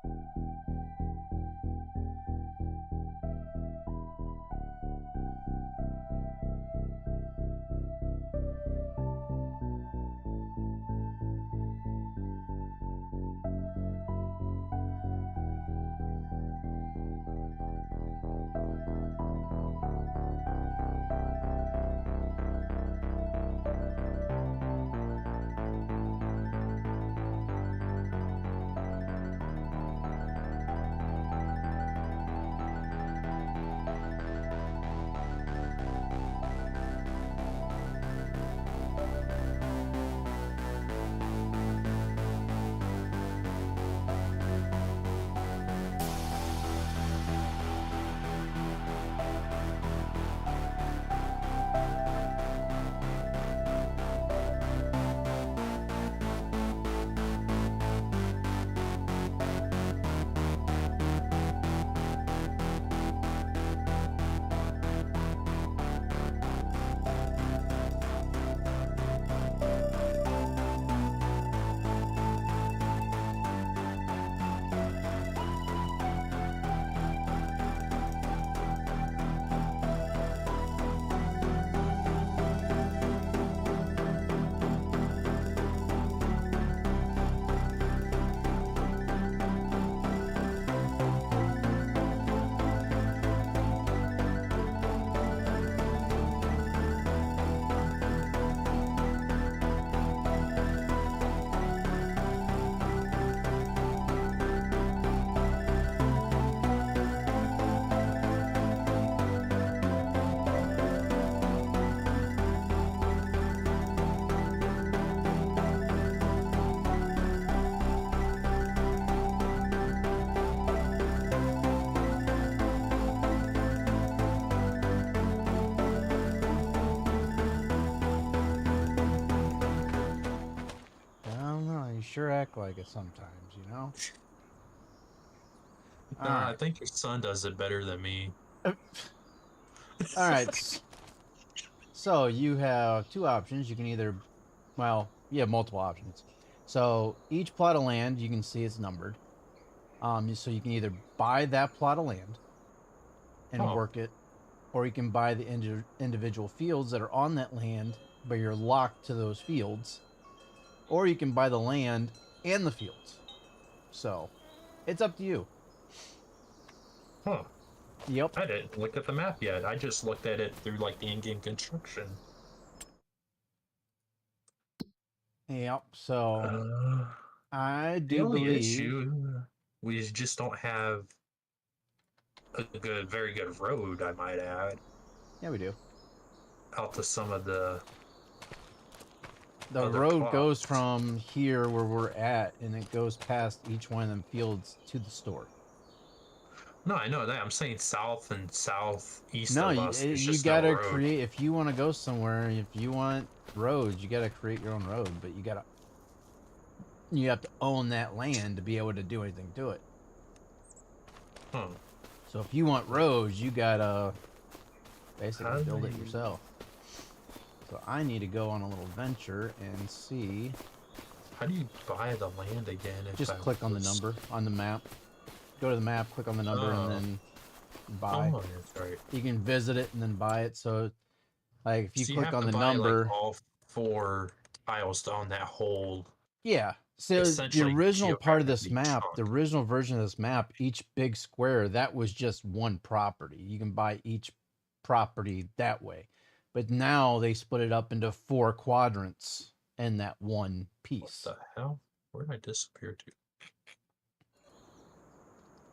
I don't know. You sure act like it sometimes, you know? All Nah, I right. think your son does it better than me. All right. So you have two options. You can either, well, you have multiple options. So each plot of land you can see is numbered. So you can either buy that plot of land and Oh, work it, or you can buy the individual fields that are on that land, but you're locked to those fields, or you can buy the land and the fields. So it's up to you. huh. Yep. I didn't look at the map yet. I just looked at it through like the in-game construction. Yep. So Uh, I the do only believe. issue, we just don't have very good road, I might add, Yeah, we do. out to some of the The other road goes plots. from here where we're at, and it goes past each one of them fields to the store. No, I know that. I'm saying south and southeast No, of us, there's you just no gotta road. create. If you want to go somewhere, if you want roads, you gotta create your own road. But you have to own that land to be able to do anything to it. Huh. So if you want roads, you gotta basically How do build it they... yourself. So I need to go on a little venture and see. How do you buy the land again if Just I click on the was... number on the map. Go to the map, click on the number, and Oh, then buy. oh, that's right. You can visit it and then buy it. So, like, if you So you click have on to the buy like number, all four tiles to own that whole, yeah. So the essentially original part of this geographically map, the chunk. original version of this map, each big square, that was just one property. You can buy each property that way. But now they split it up into 4 quadrants in that one What piece. the hell? Where did I disappear to?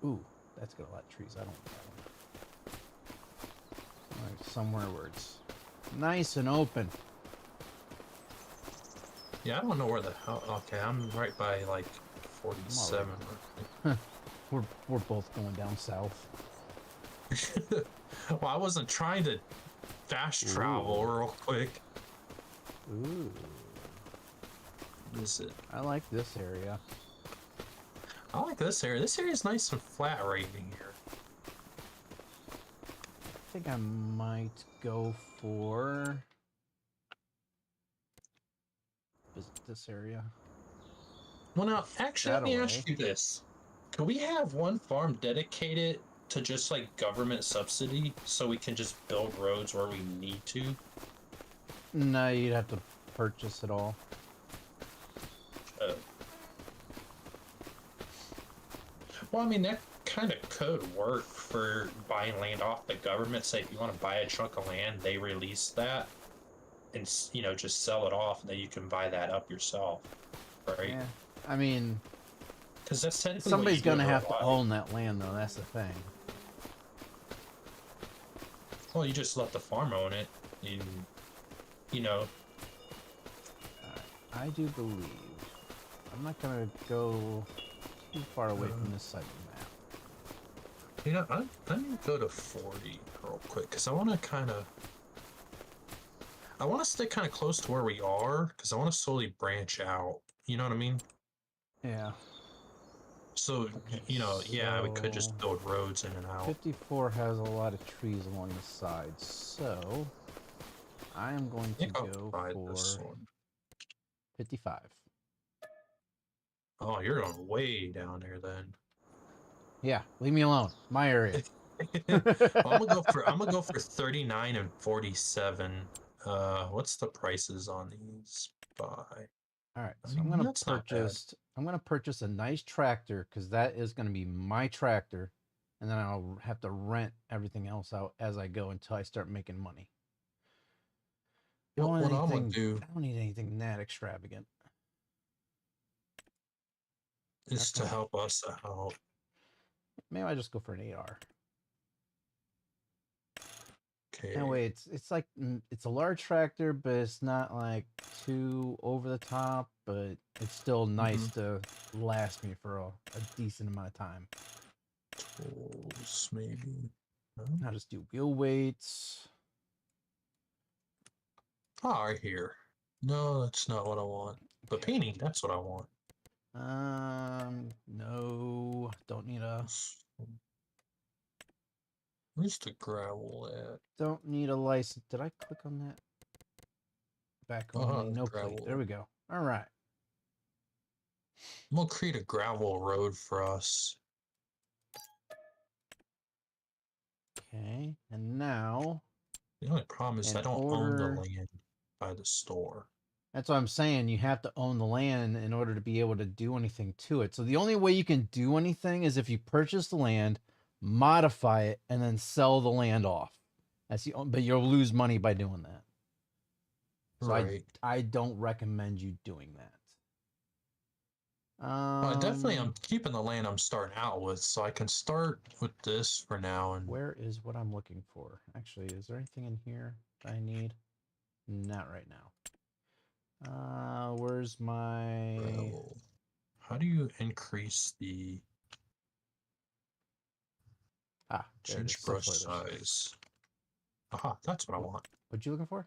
Ooh, that's got a lot of trees. I don't want that one. Like somewhere where it's nice and open. Yeah, I don't know where the hell. Okay, I'm right by like I'm already. 47. We're both going down south. Well, I wasn't trying to fast travel Ooh. real quick. Ooh. What is it? I like this area. I like this area. This area is nice and flat right in here. I think I might go for visit this area. Well, now, actually, let That me away. ask you this. Could we have one farm dedicated to just like government subsidy so we can just build roads where we need to? No, you'd have to purchase it all. Well, I mean, that kind of could work for buying land off the government. Say, if you want to buy a chunk of land, they release that and, you know, just sell it off, and then you can buy that up yourself, right? Yeah. I mean, because that's technically somebody's gonna have to own that land, though. That's the thing. Well, you just let the farm own it, and, you know. I do believe. I'm not gonna go too far away from this side of the map. You know, let me go to 40 real quick, because I want to kind of... I want to stay kind of close to where we are, because I want to slowly branch out. You know what I mean? Yeah. So, Okay, you know, yeah, we could just so build roads in and out. 54 has a lot of trees along the sides, so I am going to go for 55. Oh, you're going way down there then. Yeah, leave me alone. My area. Well, I'm gonna go for 39 and 47. What's the prices on these? Buy. All right, so I'm gonna purchase a nice tractor because that is gonna be my tractor, and then I'll have to rent everything else out as I go until I start making money. What I'm gonna do I don't need anything that extravagant. is to help us out. Maybe I just go for an AR. Okay. That way, it's like it's a large tractor, but it's not like too over the top, but it's still nice to last me for a decent amount of time. Tools, maybe. I'll just do wheel weights. Oh, right here. No, that's not what I want. But painting, that's what I want. No, don't need a. Where's the gravel at? Don't need a license. Did I click on that? Back only, no plate. There we go. All right. I'm gonna create a gravel road for us. Okay, and now. The only problem is I don't own the land by the store. That's what I'm saying. You have to own the land in order to be able to do anything to it. So the only way you can do anything is if you purchase the land, modify it, and then sell the land off. But you'll lose money by doing that. So right. I don't recommend you doing that. Well, definitely, I'm keeping the land I'm starting out with, so I can start with this for now. And where is what I'm looking for? Actually, is there anything in here that I need? Not right now. Where's my... How do you increase the... change brush size. Aha, that's what I want. What you looking for?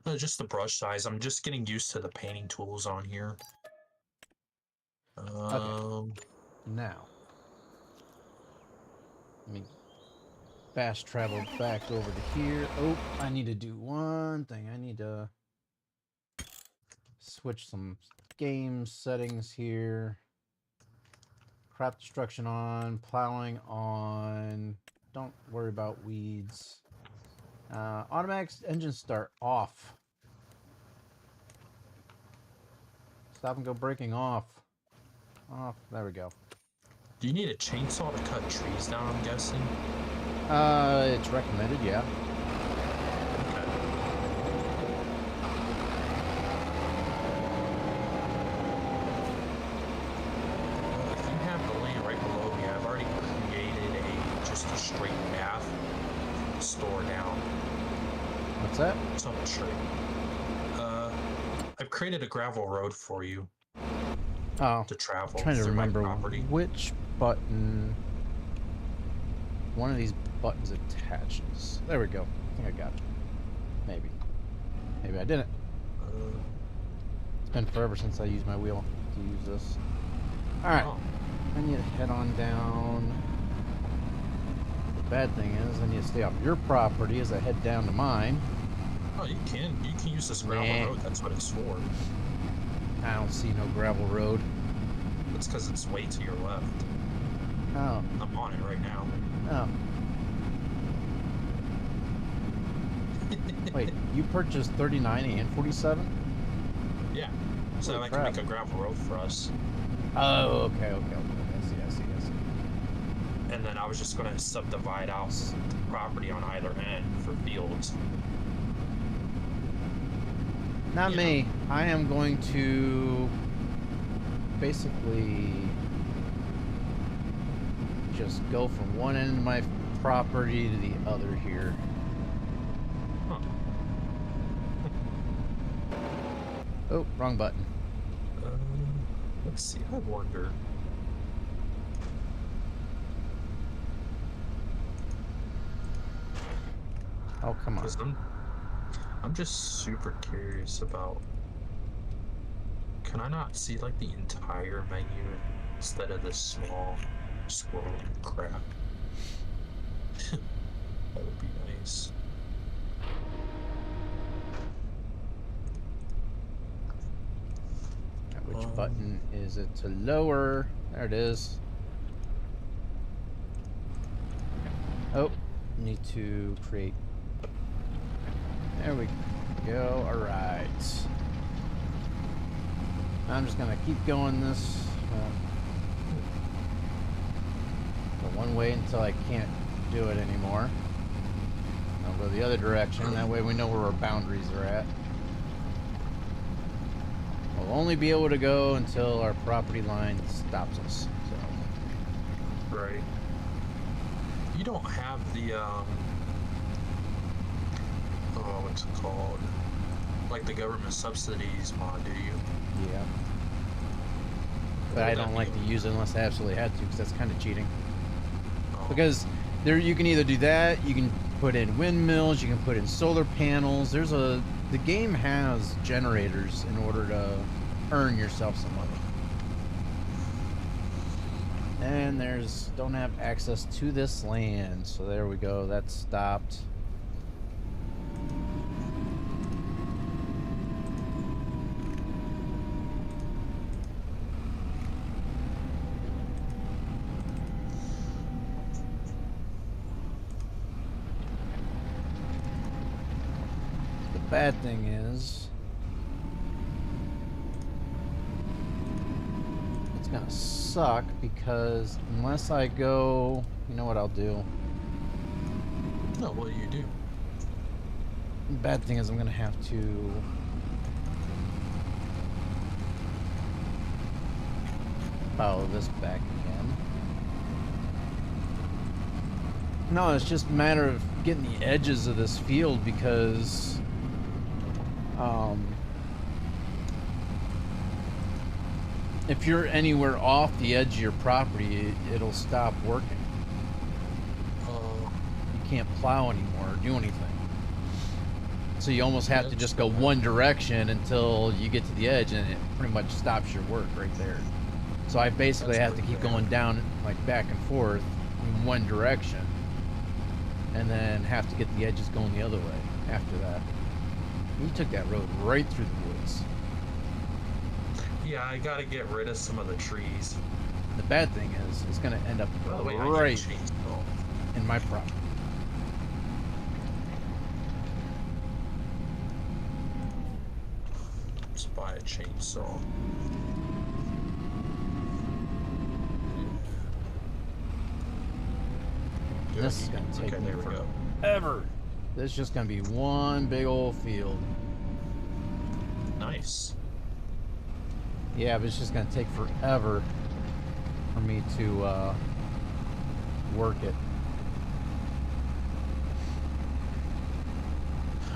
No, just the brush size. I'm just getting used to the painting tools on here. Okay. Now, let me fast travel back over to here. Oh, I need to do one thing. I need to switch some game settings here. Crop destruction on, plowing on. Don't worry about weeds. Automatic engine start off. Stop and go braking off. Off. There we go. Do you need a chainsaw to cut trees down, I'm guessing? It's recommended, yeah. Okay. If you have the land right below me, I've already created just a straight path from the store down. What's that? It's on the tree. I've created a gravel road for you. To travel. I'm trying to remember which button one of these buttons attaches. There we go. I think I got it. Maybe. Maybe I didn't. It's been forever since I used my wheel to use this. Alright. I need to head on down. The bad thing is I need to stay off your property as I head down to mine. Oh, you can use this gravel road. That's what it's for. I don't see no gravel road. It's because it's way to your left. Oh. I'm on it right now. Oh. Wait, you purchased 39 and 47? Yeah. So Holy I crap. can make a gravel road for us. Oh, okay. I see. And then I was just going to subdivide out property on either end for fields. Not You me. I am going to basically just go from one end of my property to the other here. Huh. Oh, wrong button. Let's see. I wonder. Oh, come on. Because I'm just super curious about. Can I not see like the entire menu instead of this small scrolling crap? That would be nice. Which button is it to lower? There it is. Oh, need to create. There we go. All right. I'm just gonna keep going this the one way until I can't do it anymore. I'll go the other direction. That way we know where our boundaries are at. We'll only be able to go until our property line stops us. So. Right. You don't have the what's it called? Like the government subsidies mod, do you? Yeah. But I don't like to use it unless I absolutely had to, because that's kind of cheating. Oh. Because there, you can either do that, you can put in windmills, you can put in solar panels. The game has generators in order to earn yourself some money. And don't have access to this land, so there we go. That's stopped. Bad thing is it's gonna suck because unless I go, you know what I'll do? No, what do you do? The bad thing is I'm gonna have to follow this back again. No, it's just a matter of getting the edges of this field because if you're anywhere off the edge of your property, it'll stop working. You can't plow anymore or do anything. So you almost have to just go one direction until you get to the edge, and it pretty much stops your work right there. So I basically have to keep going down, like back and forth in one direction, and then have to get the edges going the other way after that. You took that road right through the woods. Yeah, I gotta get rid of some of the trees. The bad thing is, it's going to end up By the way, I right need a chainsaw. in my property. Let's buy a chainsaw. This is going to take me there we go. forever. This is just going to be one big old field. Nice. Yeah, but it's just going to take forever for me to work it.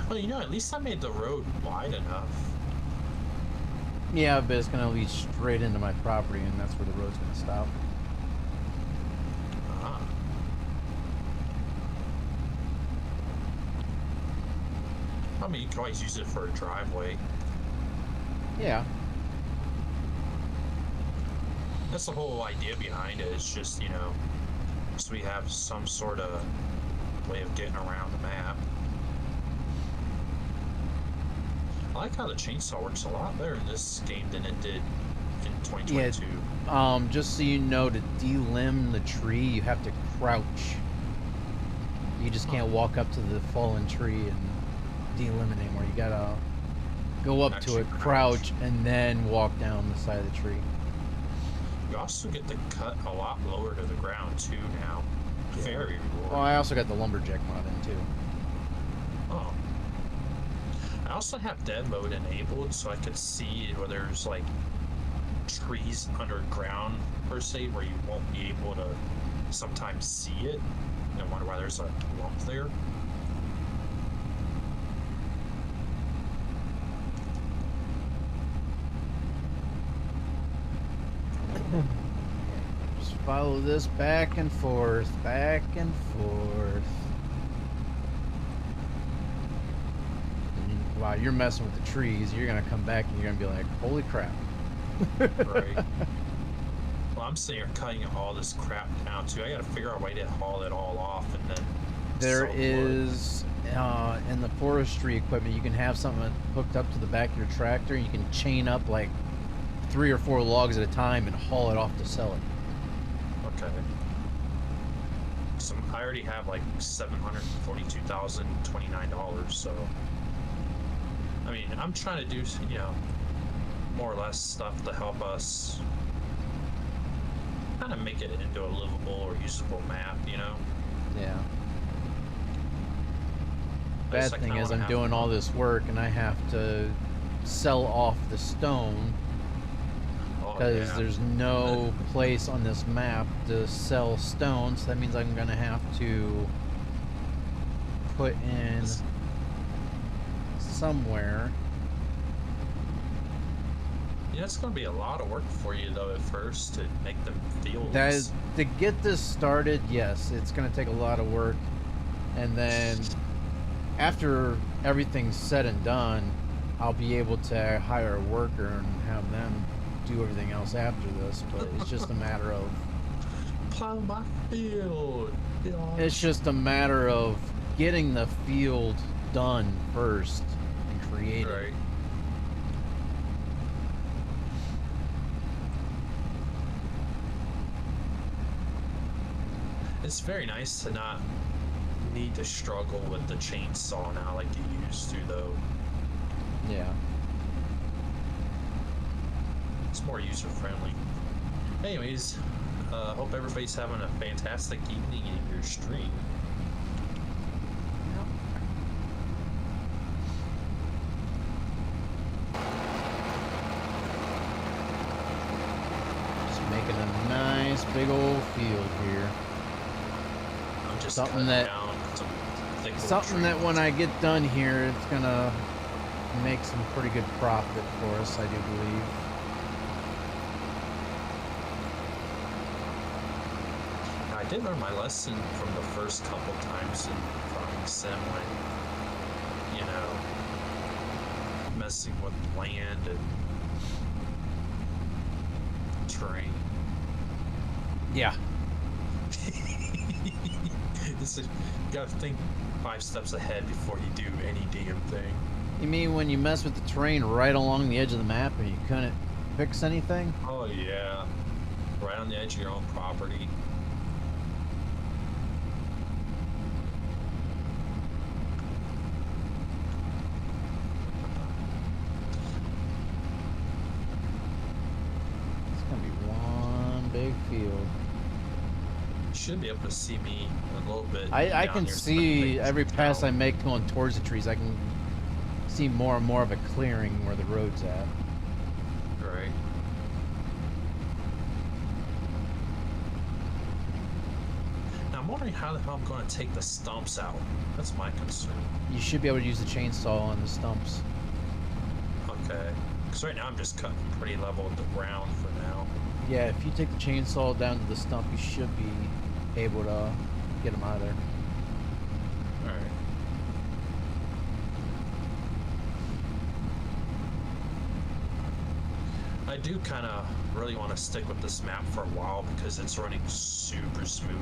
Well, you know, at least I made the road wide enough. Yeah, but it's going to lead straight into my property, and that's where the road's going to stop. Ah. I mean, you can always use it for a driveway. Yeah. That's the whole idea behind it. It's just, you know, so we have some sort of way of getting around the map. I like how the chainsaw works a lot better in this game than it did in 2022. Just so you know, to delimb the tree, you have to crouch. You just can't walk up to the fallen tree and delimb it anymore. You gotta go up to Actually it, crouch. crouch, and then walk down the side of the tree. You also get to cut a lot lower to the ground too now. Yeah. Very rewarding. Oh, I also got the lumberjack mod in too. Oh. I also have dead mode enabled so I could see where there's like trees underground per se where you won't be able to sometimes see it. I wonder why there's a lump there. Just follow this back and forth, back and forth. And while you're messing with the trees, you're gonna come back and you're gonna be like, holy crap. Right. Well, I'm sitting here cutting all this crap down too. I gotta figure out a way to haul it all off and then There sell wood. is, in the forestry equipment, you can have something hooked up to the back of your tractor. You can chain up like 3 or 4 logs at a time and haul it off to sell it. Okay. So I already have like $742,029, so I mean, I'm trying to do, you know, more or less stuff to help us kind of make it into a livable or usable map, you know? Yeah. I Bad guess I thing kinda is wanna I'm have doing all fun. this work and I have to sell off the stone Oh, because yeah. there's no place on this map to sell stone. So that means I'm gonna have to put in This- somewhere. Yeah, it's gonna be a lot of work for you though at first to make the fields. That is, to get this started, yes, it's gonna take a lot of work, and then after everything's said and done, I'll be able to hire a worker and have them do everything else after this. But it's just a matter of Plow my field. it's just a matter of getting the field done first and created. Right. It's very nice to not need to struggle with the chainsaw now like you used to, though. Yeah. It's more user friendly. Anyways, hope everybody's having a fantastic evening in your stream. Just making a nice big old field here. I'm just Something cutting that- down some thick wood Something that when trees. I get done here, it's gonna make some pretty good profit for us, I do believe. I did learn my lesson from the first couple times in Farming Sim when, you know, messing with land and terrain. Yeah. This is, you gotta think 5 steps ahead before you do any damn thing. You mean when you mess with the terrain right along the edge of the map and you couldn't fix anything? Oh yeah, right on the edge of your own property. It's gonna be one big field. You should be able to see me a little bit. I down can here, see like, every pass I town. make going towards the trees, I can see more and more of a clearing where the road's at. Right. Now I'm wondering how the hell I'm going to take the stumps out. That's my concern. You should be able to use the chainsaw on the stumps. Okay. Because right now I'm just cutting pretty level with the ground for now. Yeah, if you take the chainsaw down to the stump, you should be able to get them out of there. Alright. I do kind of really want to stick with this map for a while because it's running super smooth.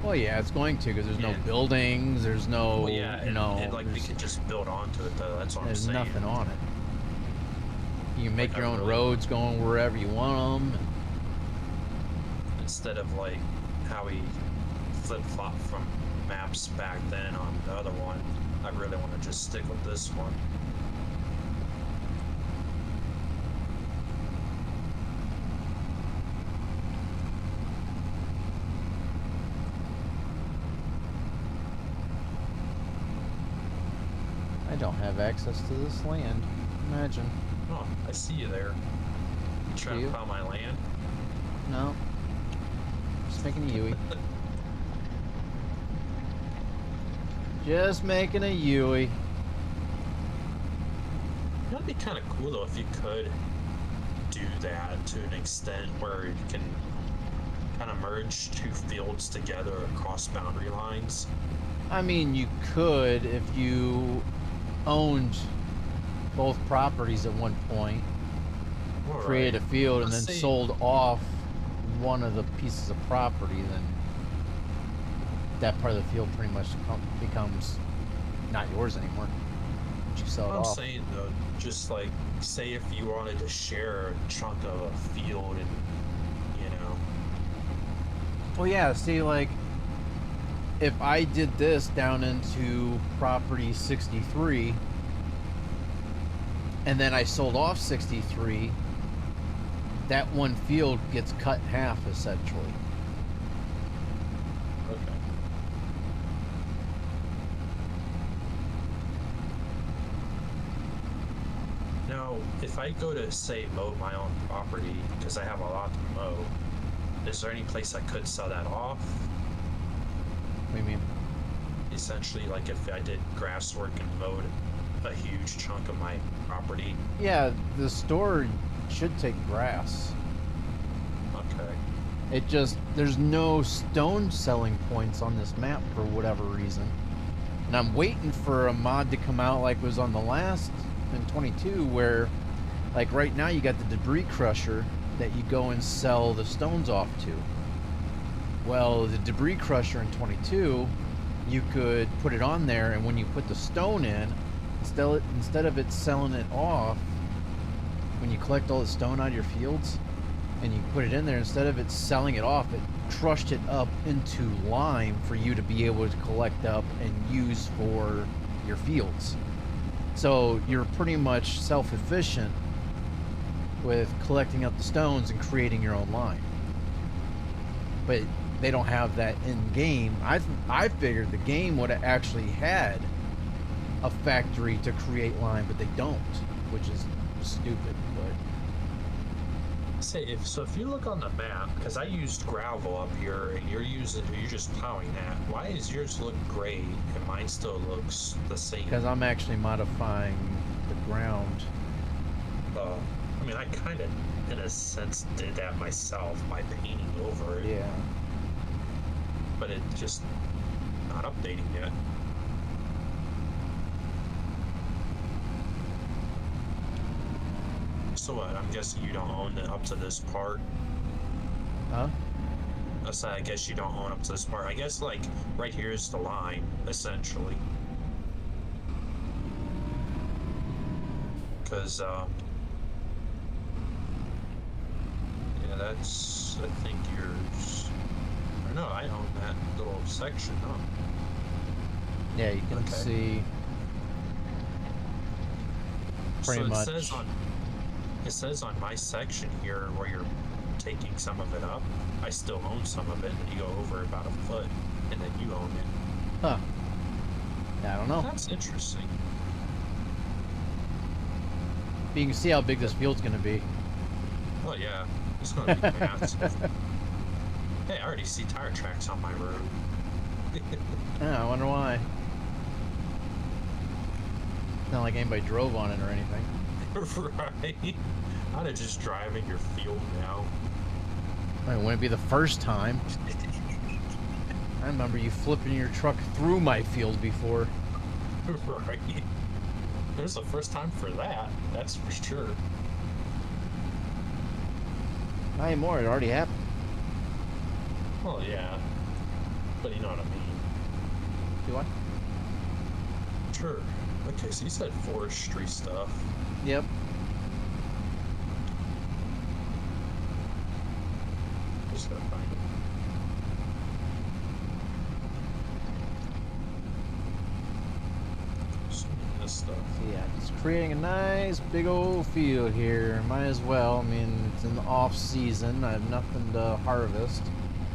Well, yeah, it's going to because there's no Yeah. buildings, there's no, Well, yeah, you know, and like we there's, could just build onto it though. That's what I'm there's saying. nothing on it. You can make Like, your I own really- roads going wherever you want them. Instead of like how we flip flop from maps back then on the other one, I really want to just stick with this one. I don't have access to this land. Imagine. Oh, I see you there. You trying you? to plow my land? No. Just making a Yui. Just making a Yui. That'd be kind of cool though if you could do that to an extent where you can kind of merge two fields together across boundary lines. I mean, you could if you owned both properties at one point, create a field, and then Let's say- sold off one of the pieces of property, then that part of the field pretty much becomes not yours anymore. You sell it I'm off. saying though, just like say if you wanted to share a chunk of a field and Well, yeah, see, like, if I did this down into property 63, and then I sold off 63, that one field gets cut in half, essentially. okay. Now, if I go to say mow my own property because I have a lot to mow, is there any place I could sell that off? What do you mean? Essentially, like if I did grass work and mowed a huge chunk of my property. Yeah, the store should take grass. Okay. It just, there's no stone selling points on this map for whatever reason. And I'm waiting for a mod to come out like was on the last in 22, where, like, right now you got the debris crusher that you go and sell the stones off to. Well, the debris crusher in 22, you could put it on there, and when you put the stone in, instead of it selling it off, when you collect all the stone out of your fields and you put it in there, instead of it selling it off, it crushed it up into lime for you to be able to collect up and use for your fields. So you're pretty much self-efficient with collecting up the stones and creating your own lime. But they don't have that in game. I figured the game would have actually had a factory to create lime, but they don't, which is stupid. But Say if you look on the map, because I used gravel up here and you're just plowing that. Why does yours look gray and mine still looks the same? because I'm actually modifying the ground. I mean, I kind of, in a sense, did that myself by painting over it. Yeah. But it just not updating yet. So what? I'm guessing you don't own it up to this part. Huh? I guess you don't own up to this part. I guess like right here is the line, essentially. Because yeah, that's I think yours. Or no, I own that little section, huh? Yeah, you can Okay. see pretty So much. it says on my section here where you're taking some of it up, I still own some of it, and you go over about a foot, and then you own it. Huh. I don't know. That's interesting. But you can see how big this field's going to be. Oh yeah, it's gonna be massive. Hey, I already see tire tracks on my road. Yeah, I wonder why. Not like anybody drove on it or anything. Right? I'd have just drive in your field now. It wouldn't be the first time. I remember you flipping your truck through my field before. Right? There's the first time for that, that's for sure. Not anymore, it already happened. Well, yeah. But you know what I mean. Do I? Sure. Okay, so you said forestry stuff. Yep. just gotta find it. So, this stuff. Yeah, just creating a nice big old field here. Might as well. I mean, it's in the off season. I have nothing to harvest.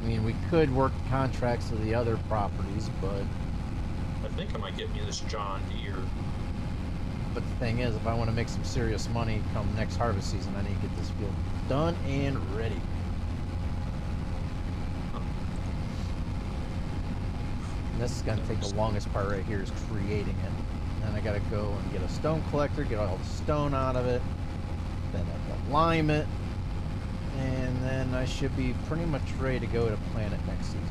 I mean, we could work contracts with the other properties, but I think I might get me this John Deere. the thing is, if I want to make some serious money come next harvest season, I need to get this field done and ready. And this is going to take the longest part right here is creating it. Then I got to go and get a stone collector, get all the stone out of it. Then I have to lime it. And then I should be pretty much ready to go to plant it next season.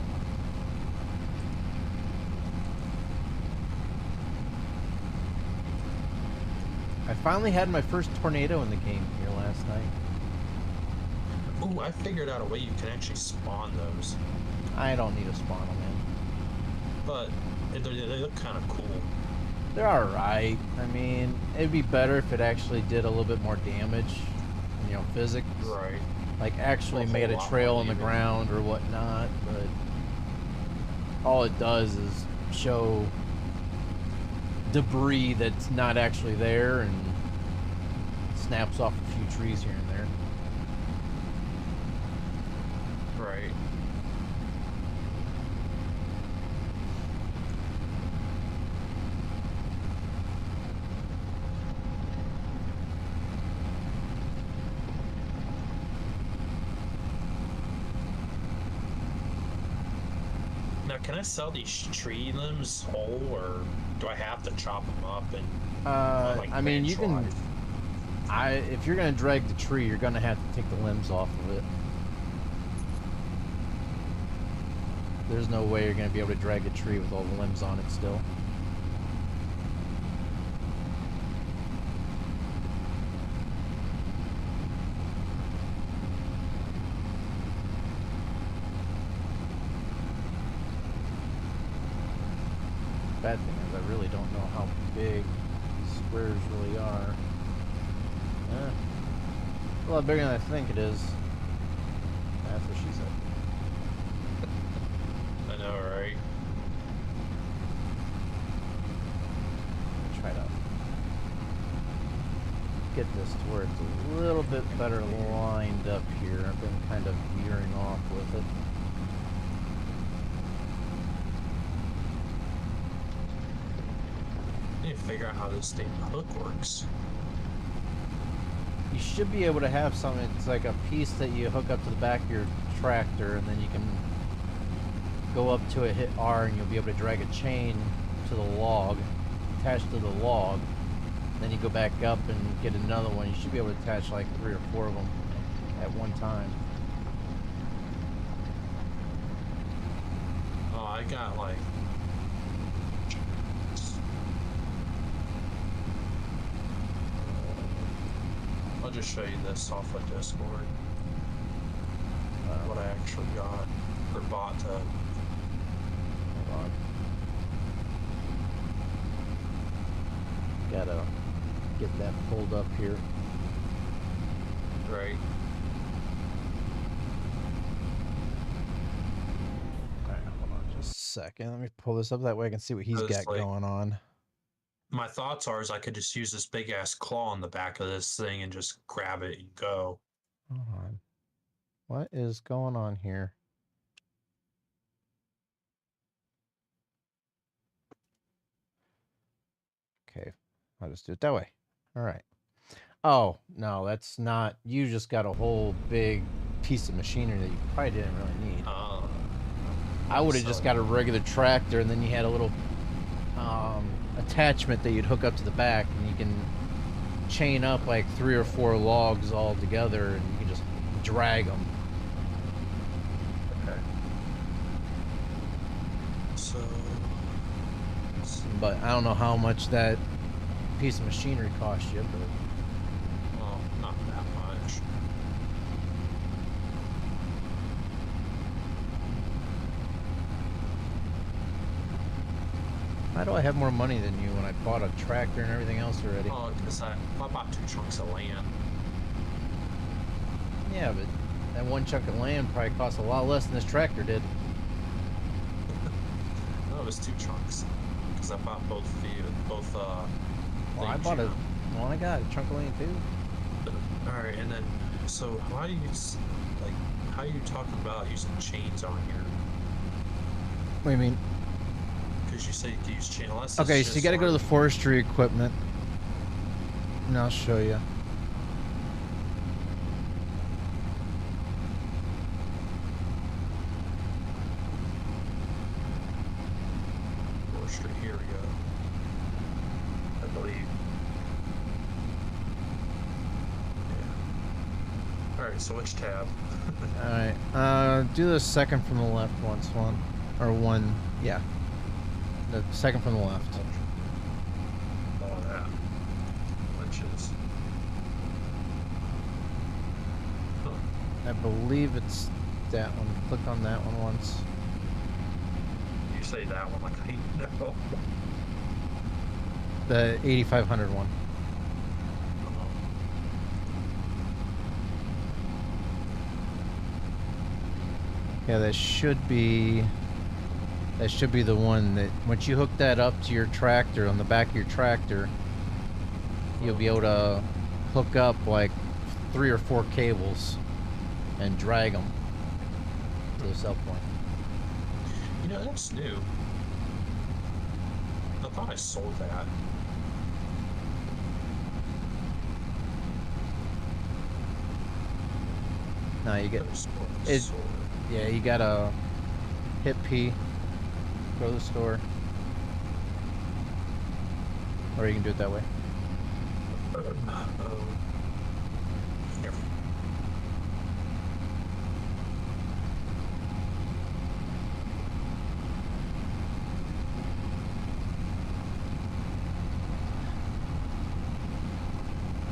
I finally had my first tornado in the game here last night. Ooh, I figured out a way you can actually spawn those. I don't need to spawn them in. But they look kind of cool. They're alright. I mean, it'd be better if it actually did a little bit more damage, you know, physics. Right. Like actually A whole made a lot trail more in the even. ground or whatnot, but all it does is show debris that's not actually there and snaps off a few trees here and there. Right. Now, can I sell these tree limbs whole, or do I have to chop them up and like I mean, you can. branch-wise? If you're gonna drag the tree, you're gonna have to take the limbs off of it. There's no way you're gonna be able to drag a tree with all the limbs on it still. Bad thing is I really don't know how big these squares really are. A lot bigger than I think it is. That's what she said. I know, right? Try to get this to where it's a little bit better lined up here. I've been kind of veering off with it. I need to figure out how this thing hook works. You should be able to have something. It's like a piece that you hook up to the back of your tractor, and then you can go up to it, hit R, and you'll be able to drag a chain to the log, attached to the log. Then you go back up and get another one. You should be able to attach like 3 or 4 of them at one time. Oh, I got like. I'll just show you this off of Discord. What I actually got or bought to. Hold on. Gotta get that pulled up here. Right. Alright, hold on just a second. Let me pull this up that way I can see what he's It's got like- going on. My thoughts are is I could just use this big ass claw on the back of this thing and just grab it and go. Hold on. What is going on here? Okay, I'll just do it that way. All right. Oh, no, that's not. You just got a whole big piece of machinery that you probably didn't really need. I would have just got a regular tractor, and then you had a little attachment that you'd hook up to the back, and you can chain up like 3 or 4 logs all together, and you can just drag them. Okay. So. But I don't know how much that piece of machinery cost you, but Well, not that much. how do I have more money than you when I bought a tractor and everything else already? Oh, because I bought 2 chunks of land. Yeah, but That one chunk of land probably cost a lot less than this tractor did. No, it was 2 chunks. Because I bought both Well, I things, bought you a. know. Well, I got a chunk of land too. Alright, and then, so why do you, like, how are you talking about using chains on here? What do you mean? Because you say you can use chain, unless it's Okay, so just you got to go to the like- forestry equipment, and I'll show you. Forestry, here we go. I believe. Yeah. Alright, so which tab? All right. Do the second from the left once, one, or one. Yeah. The second from the left. All that. Winches. Huh. I believe it's that one. Click on that one once. You say that one like I know. The 8500 one. Yeah, that should be the one that once you hook that up to your tractor on the back of your tractor, you'll be able to hook up like 3 or 4 cables and drag them to the cell point. You know, that's new. I thought I sold that. Now you get It, it- yeah, you gotta hit P, go to the store, or you can do it that way. Here.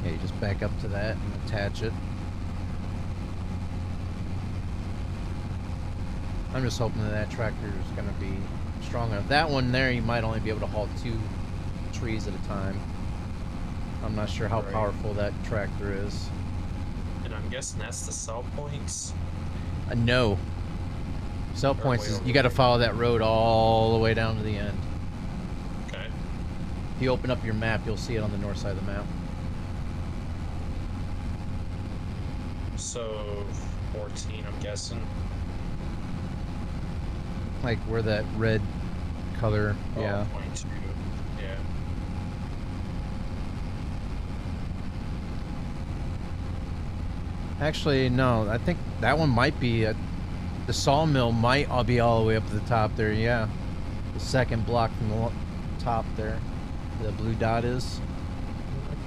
Yeah, you just back up to that and attach it. I'm just hoping that tractor is going to be strong enough. That one there, you might only be able to haul 2 trees at a time. I'm not sure how Right. powerful that tractor is. And I'm guessing that's the sell points. No. Cell Or points way is over you got to there. follow that road all the way down to the end. Okay. If you open up your map, you'll see it on the north side of the map. So 14, I'm guessing. Like where that red color, Oh, yeah. 22. Yeah. Actually, no. I think that one might be the sawmill might all be all the way up to the top there. Yeah, the second block from the top there, the blue dot is.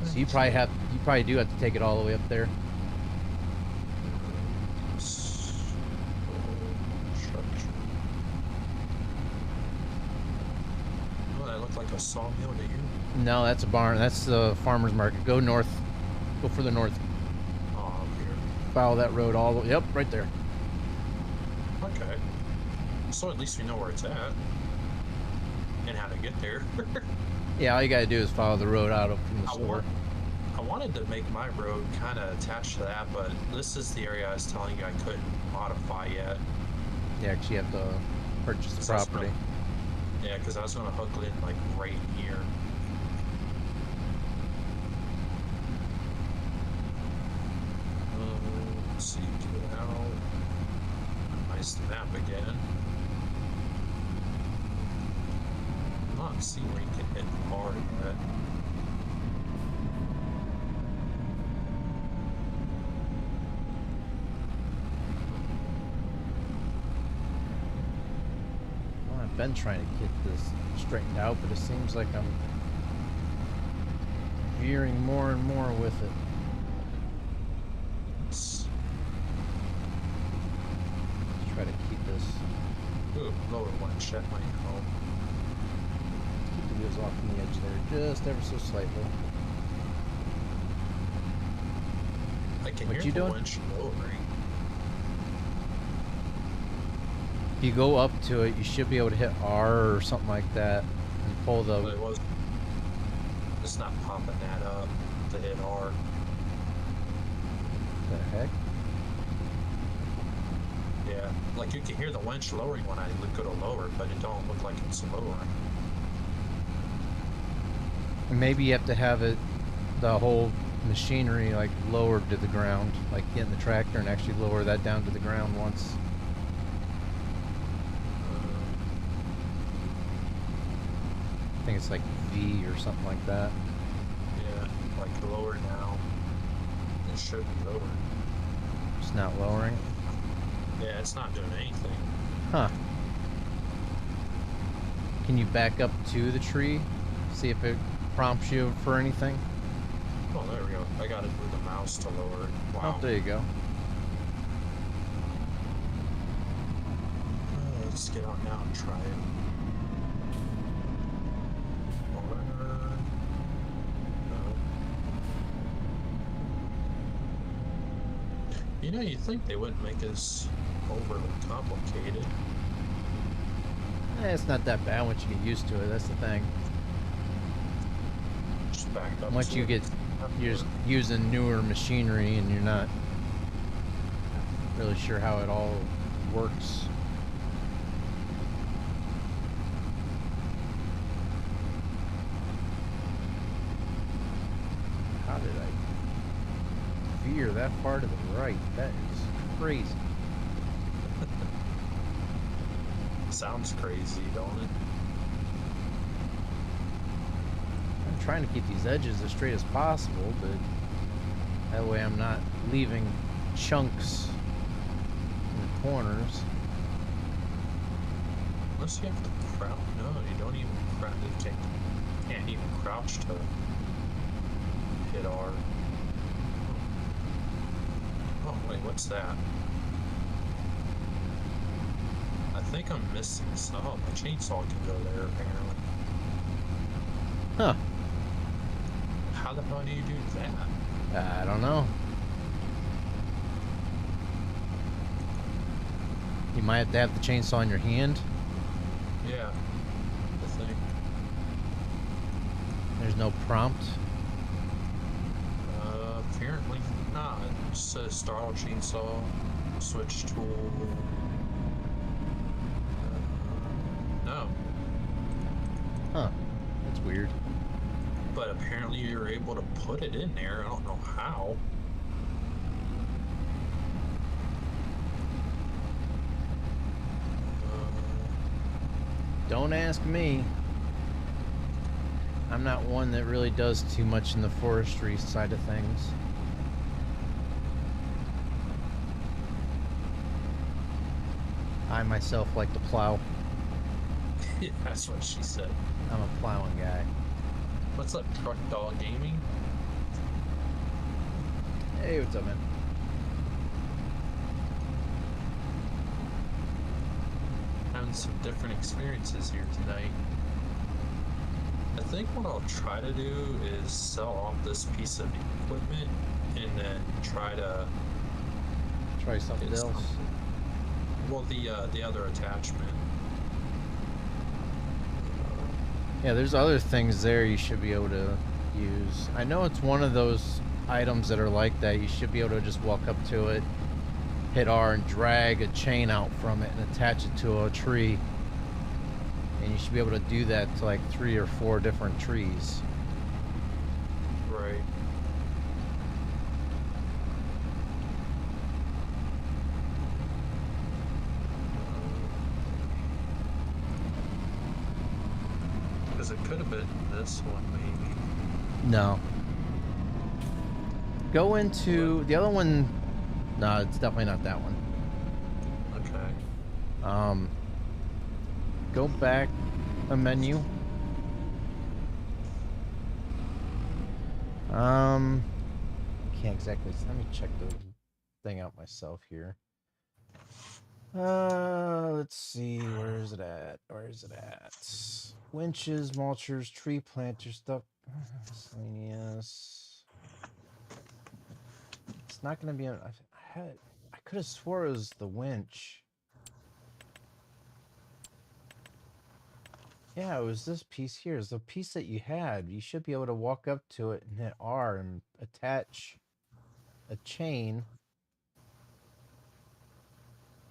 So you probably do have to take it all the way up there. Structure. Oh, that looked like a sawmill to you. No, that's a barn. That's the farmer's market. Go north. Go further north. Oh, up here. Follow that road all the way. Yep, right there. Okay. So at least we know where it's at. And how to get there. Yeah, all you gotta do is follow the road out up from the store. I wanted to make my road kind of attached to that, but this is the area I was telling you I couldn't modify yet. Yeah, 'cause you have to purchase the So that's property. Yeah, because I was going to hook it in like right here. Let's see, get out. Nice map again. I'm not seeing where you can hit hard yet. Well, I've been trying to get this straightened out, but it seems like I'm veering more and more with it. Let's Try to keep this, ooh, lower one check might help. keep the wheels off from the edge there, just ever so slightly. I can What hear you the doing? winch lowering. If you go up to it, you should be able to hit R or something like that and pull But the. it was. It's not popping that up to hit R. The heck? Yeah, like you can hear the winch lowering when I go to lower, but it don't look like it's lowering. And maybe you have to have it, the whole machinery, like lowered to the ground, like get in the tractor and actually lower that down to the ground once. I think it's like V or something like that. Yeah, like lower now. It should be lower. It's not lowering. Yeah, it's not doing anything. Huh. Can you back up to the tree? See if it prompts you for anything? Oh, there we go. I got to move the mouse to lower it. Wow. Oh, there you go. Let's get on now and try it. You know, you'd think they wouldn't make this overly complicated. It's not that bad once you get used to it. That's the thing. Just back up. Once you get, you're just using newer machinery and you're not really sure how it all works. How did I veer that far to the right? That is crazy. Sounds crazy, don't it? I'm trying to keep these edges as straight as possible, but that way I'm not leaving chunks in the corners. Unless you have to crouch. No, you don't even crouch. You can't even crouch to hit R. Oh, wait, what's that? I think I'm missing some. Oh, my chainsaw can go there, apparently. Huh. How the hell do you do that? I don't know. You might have to have the chainsaw in your hand. Yeah, I think. There's no prompt. Apparently not. It says start chainsaw, switch tool. No. Huh. That's weird. But apparently you're able to put it in there. I don't know how. Don't ask me. I'm not one that really does too much in the forestry side of things. I myself like to plow. That's what she said. I'm a plowing guy. What's up, Truck Dog Gaming? Hey, what's up, man? Having some different experiences here tonight. I think what I'll try to do is sell off this piece of equipment and then try to Try something get else. Well, the other attachment. Yeah, there's other things there you should be able to use. I know it's one of those items that are like that. You should be able to just walk up to it, hit R, and drag a chain out from it and attach it to a tree. And you should be able to do that to like 3 or 4 different trees. Right. Because it could have been this one, maybe. No. Go into the other one. No, it's definitely not that one. Okay. Go back a menu. Can't exactly. Let me check the thing out myself here. Let's see. Where is it at? Where is it at? Winches, mulchers, tree planters, stuff. Miscellaneous. It's not gonna be. I could have swore it was the winch. Yeah, it was this piece here. It's the piece that you had. You should be able to walk up to it and hit R and attach a chain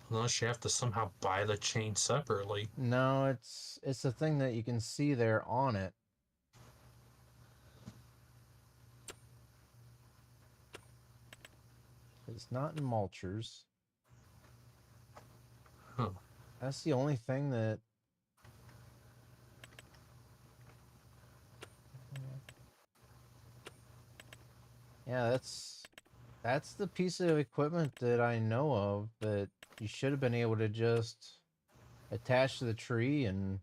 Unless you have to somehow buy the chain separately. No, it's a thing that you can see there on it. It's not in mulchers. Huh. That's the only thing that. Yeah, that's the piece of equipment that I know of that you should have been able to just attach to the tree and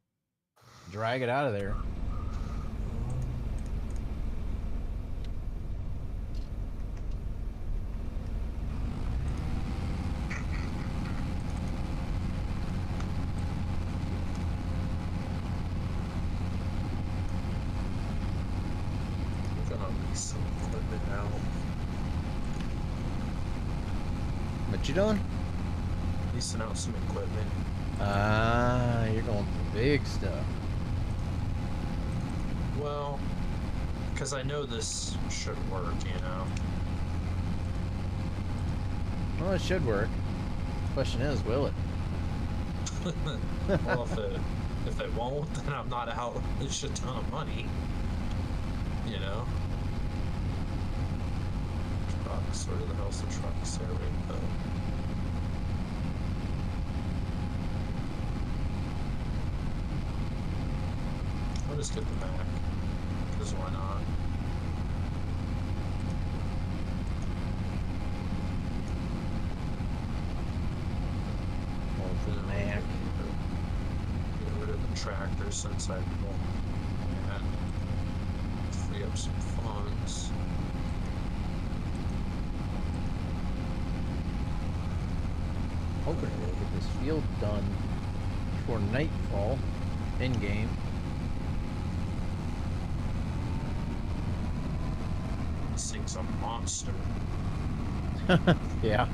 drag it out of there. I'm gonna lease some equipment out. What you doing? Leasing out some equipment. Ah, you're going for big stuff. Well, because I know this should work, you know. Well, it should work. Question is, will it? Well, if it won't, then I'm not out a shit ton of money. You know. Trucks, where the hell's the trucks? There we go. I'll just get the Mac, because why not? Well, for the Mac. Get rid of the tractor since I won't. Free up some funds. Hoping we'll get this field done before nightfall in game. This thing's a monster. Yeah.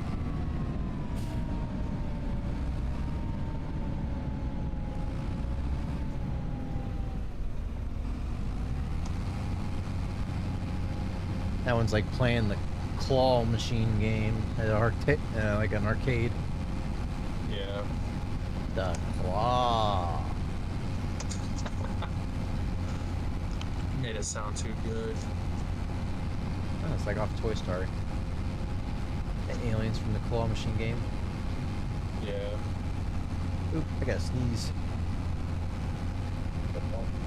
That one's like playing the claw machine game at like an arcade. Yeah. The claw. Made it sound too good. Oh, it's like off Toy Story. The aliens from the claw machine game. Yeah. Oop, I gotta sneeze. But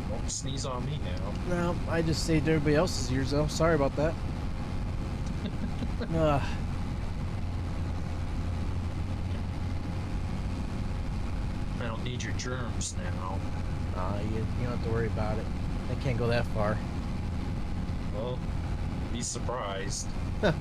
don't sneeze on me now. No, I just saved everybody else's ears though. Sorry about that. Ugh. I don't need your germs now. You don't have to worry about it. I can't go that far. Well, be surprised. Kind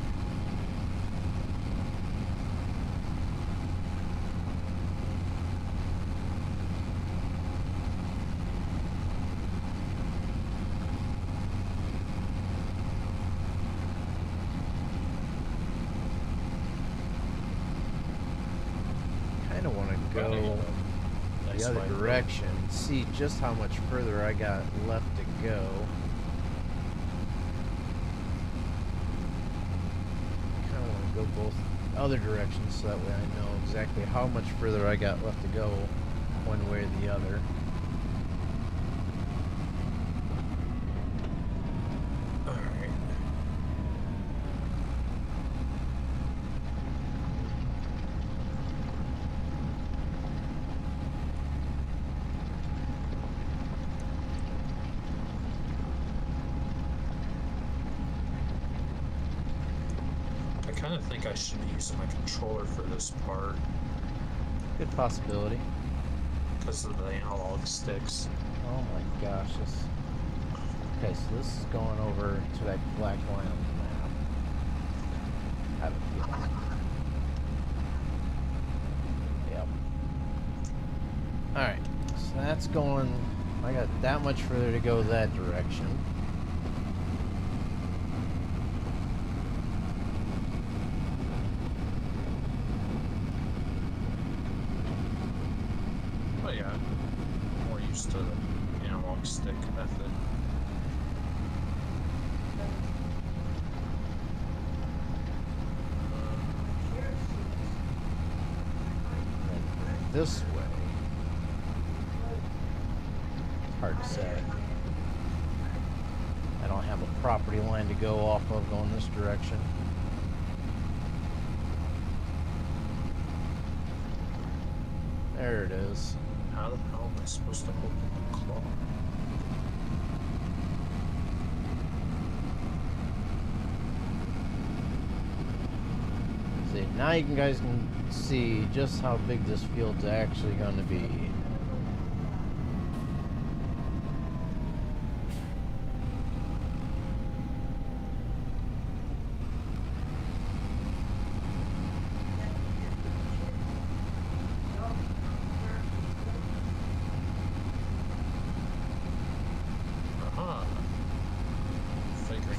of want to go the other direction. See just how much further I got left to go. Kind of want to go both other directions so that way I know exactly how much further I got left to go one way or the other. Alright. I kind of think I should be using my controller for this part Good possibility. because of the analog sticks. Oh my gosh, this. Okay, so this is going over to that black line on the map. I have a feeling. Yep. Alright, so that's going. I got that much further to go that direction. Oh yeah, more used to the analog stick method. this way. It's hard to say. I don't have a property line to go off of going this direction. There it is. How the hell am I supposed to open the claw? See, now you guys can see just how big this field's actually going to be.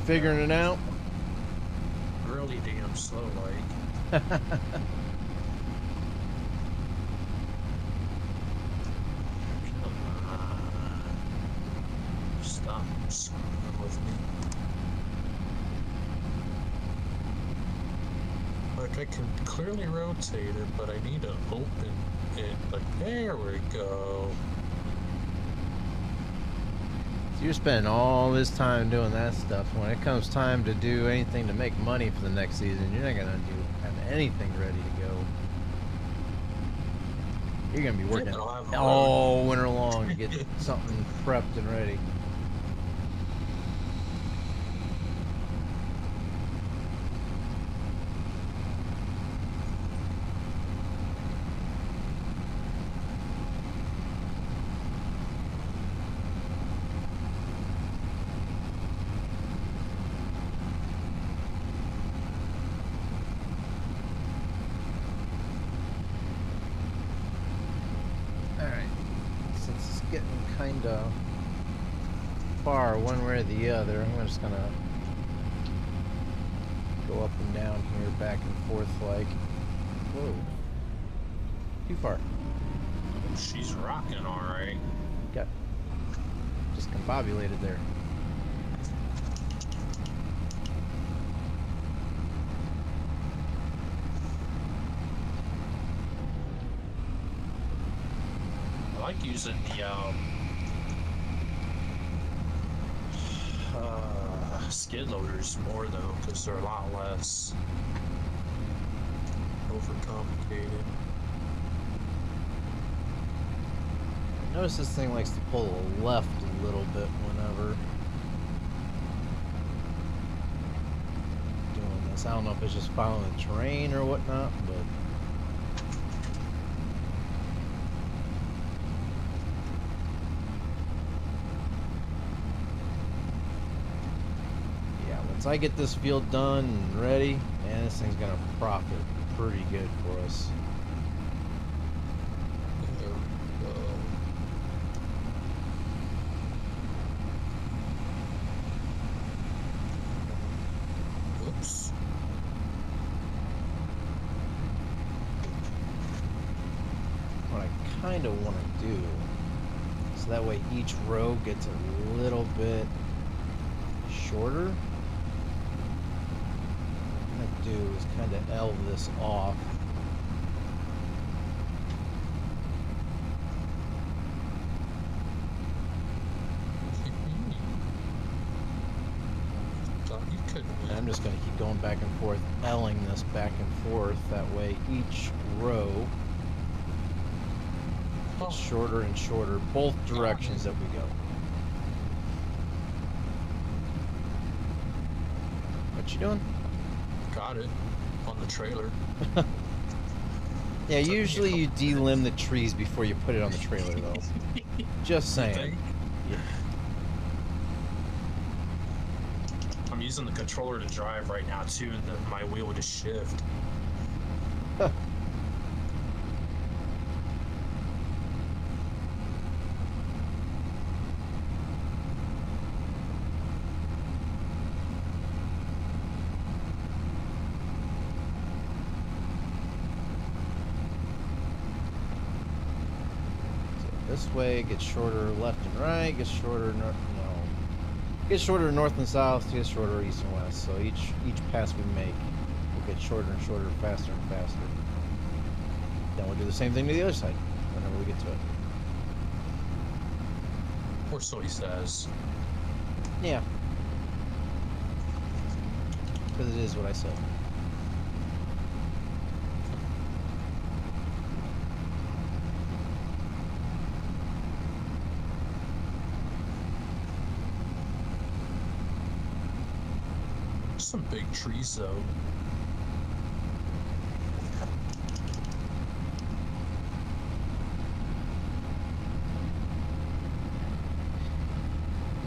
Figuring it out. Really damn slow, like. Come on. Stop screwing with me. Like, I can clearly rotate it, but I need to open it. Like, there we go. You're spending all this time doing that stuff. When it comes time to do anything to make money for the next season, you're not gonna have anything ready to go. You're gonna be working all winter long to get something prepped and ready. Kind of far one way or the other. I'm just gonna go up and down here, back and forth like. Whoa. Too far. She's rocking alright. Got just combobulated there. I like using the skid loaders more though, because they're a lot less overcomplicated. Notice this thing likes to pull left a little bit whenever doing this. I don't know if it's just following the terrain or whatnot, but once I get this field done and ready, man, this thing's gonna profit pretty good for us. There we go. Oops. What I kind of want to do, so that way each row gets a little bit shorter. Do is kind of L this off. And I'm just going to keep going back and forth, L-ing this back and forth. That way each row gets shorter and shorter, both directions that we go. What you doing? Got it on the trailer. Yeah, usually you delimb the trees before you put it on the trailer, though. Just saying. Yeah. I'm using the controller to drive right now too, and then my wheel to shift. This way it gets shorter left and right, gets shorter gets shorter north and south, gets shorter east and west. So each pass we make will get shorter and shorter, faster and faster. Then we'll do the same thing to the other side whenever we get to it. Or so he says. Yeah. Because it is what I said. Some big trees, though.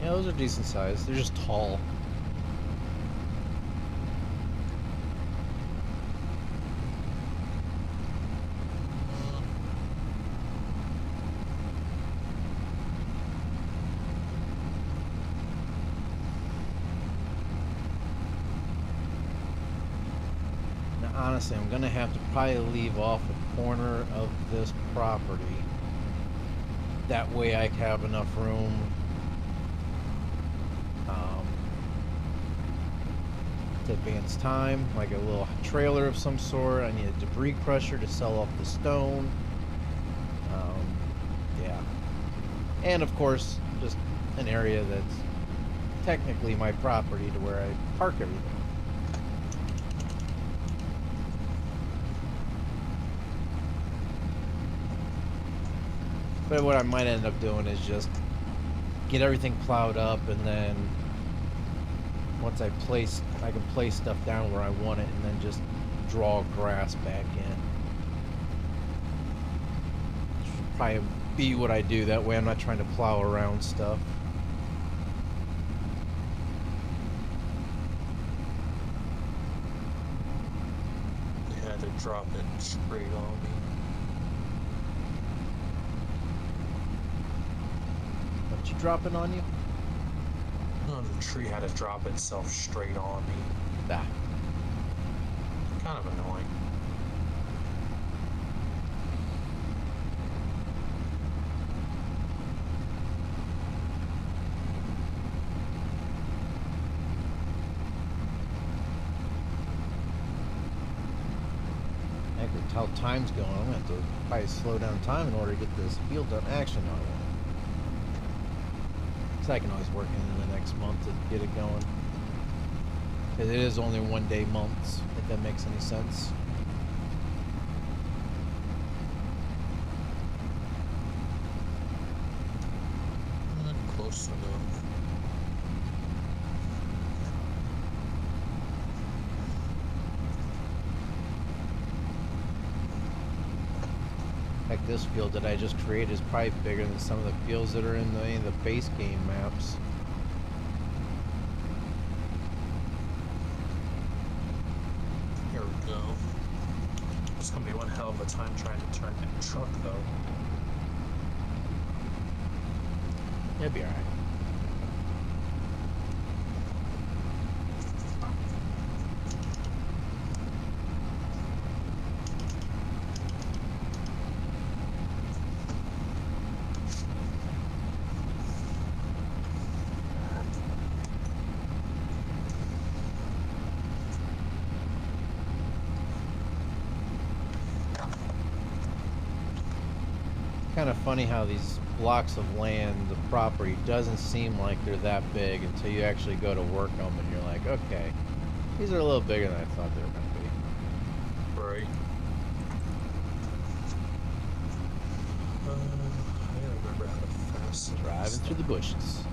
Yeah, those are decent size. They're just tall. Now, honestly, I'm gonna have to probably leave off a corner of this property. That way I have enough room to advance time, like a little trailer of some sort. I need a debris crusher to sell off the stone. Yeah. And of course, just an area that's technically my property to where I park everything. But what I might end up doing is just get everything plowed up, and then once I can place stuff down where I want it, and then just draw grass back in. Should probably be what I do. That way I'm not trying to plow around stuff. They had to drop it straight on me. What, you dropping on you? No, the tree had to drop itself straight on me. Nah. Kind of annoying. Heck, with how time's going, I'm gonna have to probably slow down time in order to get this field done. Actually, no, I won't. So I can always work in the next month to get it going. Because it is only 1 day months, if that makes any sense. Close enough. Heck, this field that I just created is probably bigger than some of the fields that are in the base game maps. Here we go. It's gonna be one hell of a time trying to turn that truck, though. It'll be alright. Kind of funny how these blocks of land, the property, doesn't seem like they're that big until you actually go to work on them and you're like, okay, these are a little bigger than I thought they were going to be. Right. I gotta remember how to fasten. Driving through the bushes.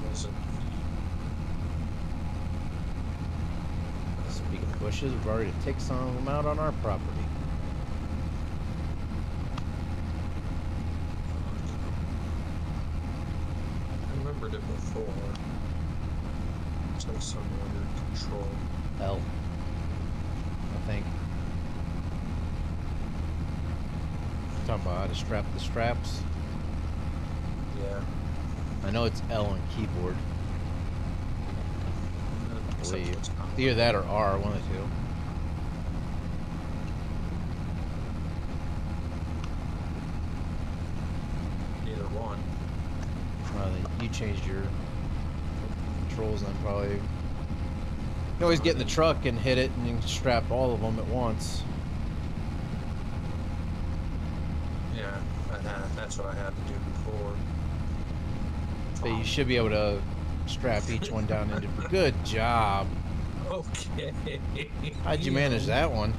Wasn't Speaking of bushes, we've already taken some of them out on our property. I remembered it before. It's like something under control. L, I think. Talking about how to strap the straps. Yeah. I know it's L on keyboard. I Except believe. it's not. Either that or R, one of the two. Neither one. Well, then you changed your controls then probably. You always get in the truck and hit it, and you can strap all of them at once. Yeah, that's what I had to do before. But you should be able to strap each one down into. Good job. Okay. How'd you manage that one?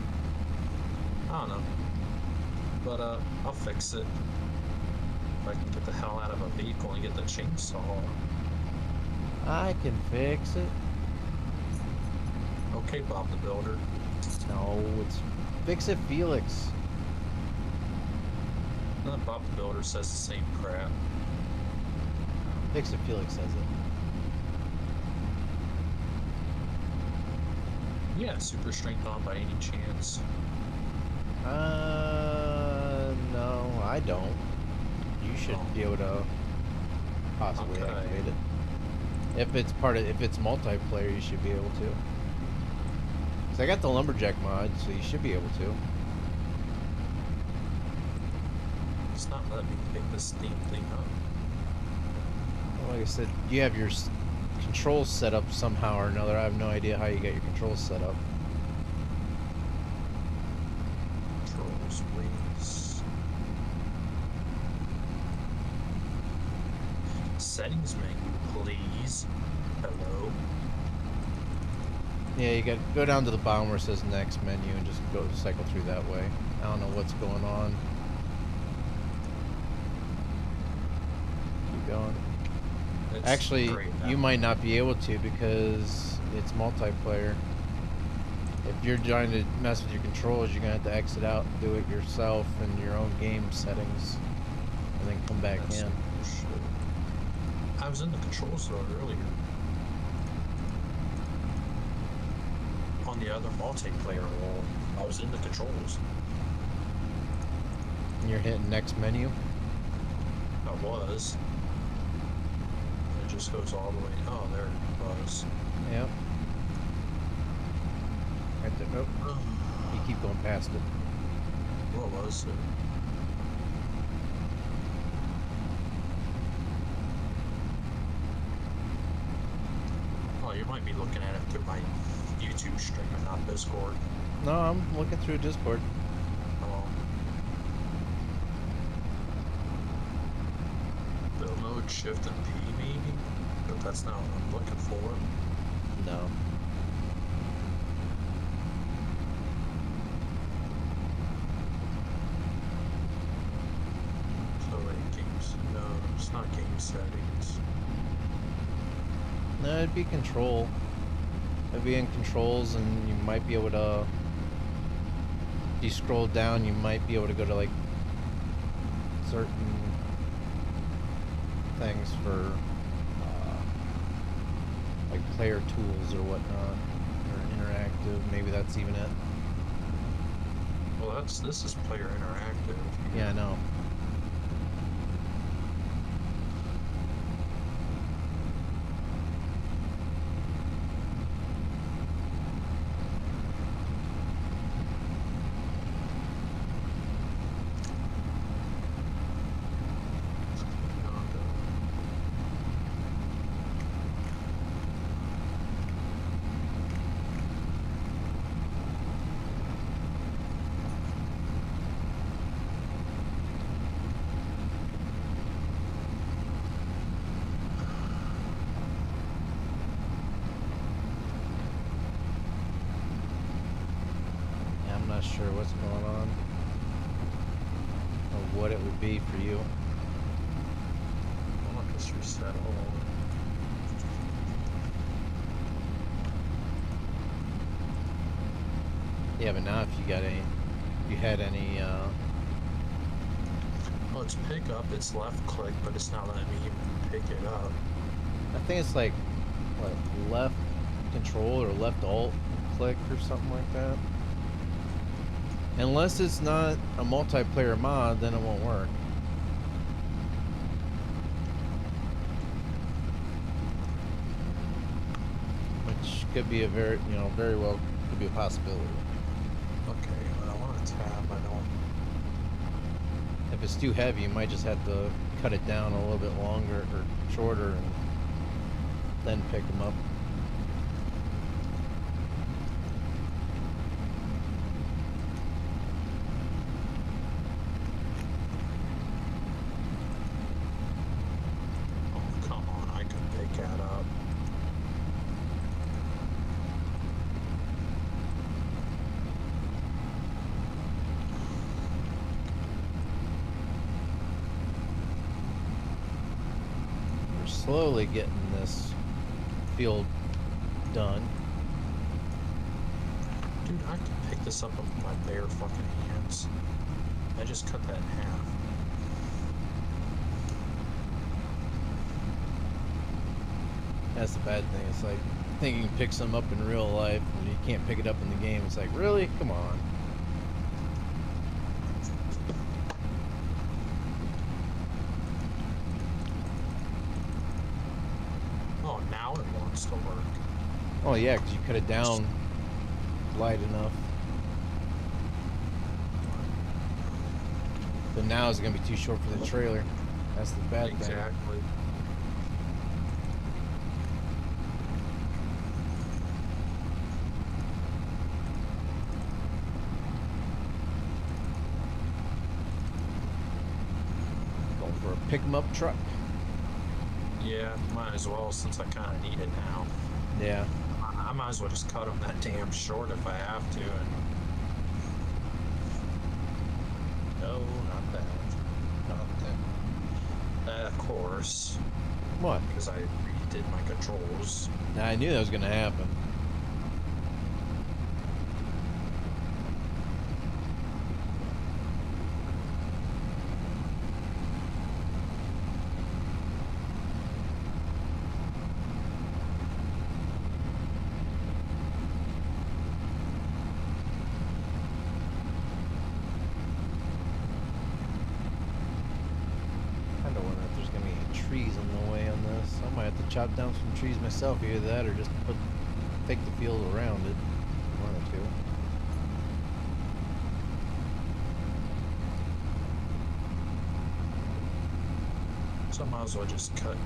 I don't know. But I'll fix it. If I can get the hell out of a vehicle and get the chainsaw. I can fix it. Okay, Bob the Builder. No, it's Fix It Felix. Bob the Builder says the same crap. Fix It Felix says it. Yeah, super strength on by any chance. No, I don't. You should be able to possibly Okay. activate it. If it's multiplayer, you should be able to. 'Cause I got the lumberjack mod, so you should be able to. It's not letting me pick this damn thing up. Like I said, you have your controls set up somehow or another. I have no idea how you got your controls set up. Controls, please. Settings menu, please. Hello. Yeah, you got to go down to the bottom where it says next menu and just go cycle through that way. I don't know what's going on. Keep going. It's Actually, great now. you might not be able to because it's multiplayer. If you're trying to mess with your controls, you're gonna have to exit out and do it yourself in your own game settings, and then come back That's in. bullshit. I was in the controls zone earlier. On the other multiplayer wall, I was in the controls. And you're hitting next menu. I was. It just goes all the way. Oh, there it was. Yep. Right there. Nope. You keep going past it. What was it? Oh, you might be looking at it through my YouTube stream and not Discord. No, I'm looking through Discord. Oh. Build mode, shift and P maybe? But that's not what I'm looking for. No. So like games, no, it's not game settings. No, it'd be control. It'd be in controls, and you might be able to. If you scroll down, you might be able to go to like certain things for like player tools or whatnot, or interactive. Maybe that's even it. Well, this is player interactive. Yeah, I know. Yeah, I'm not sure what's going on or what it would be for you. I want this reset all. Yeah, but now if you got any, if you had any, Oh, it's pick up, it's left click, but it's not letting me even pick it up. I think it's like, what, left control or left alt click or something like that. Unless it's not a multiplayer mod, then it won't work. Which could be a very, very well could be a possibility. Okay, well, I want to tab, I don't. If it's too heavy, you might just have to cut it down a little bit longer or shorter and then pick them up. slowly getting this field done. Dude, I can pick this up with my bare fucking hands. I just cut that in half. That's the bad thing. It's like thinking you can pick some up in real life and you can't pick it up in the game. It's like, really? Come on. Oh, now it wants to work. Oh yeah, because you cut it down light enough. But now it's going to be too short for the trailer. That's the bad thing. Exactly. Going for a pick 'em up truck. Yeah, might as well since I kind of need it now. Yeah. I might as well just cut them that damn short if I have to. And no, not that. Not that. Of course, What? because I redid my controls. I knew that was going to happen. I don't wonder if there's going to be any trees in the way on this. I might have to chop down some trees myself, either that or just take the field around it. One or two. So I might as well just cut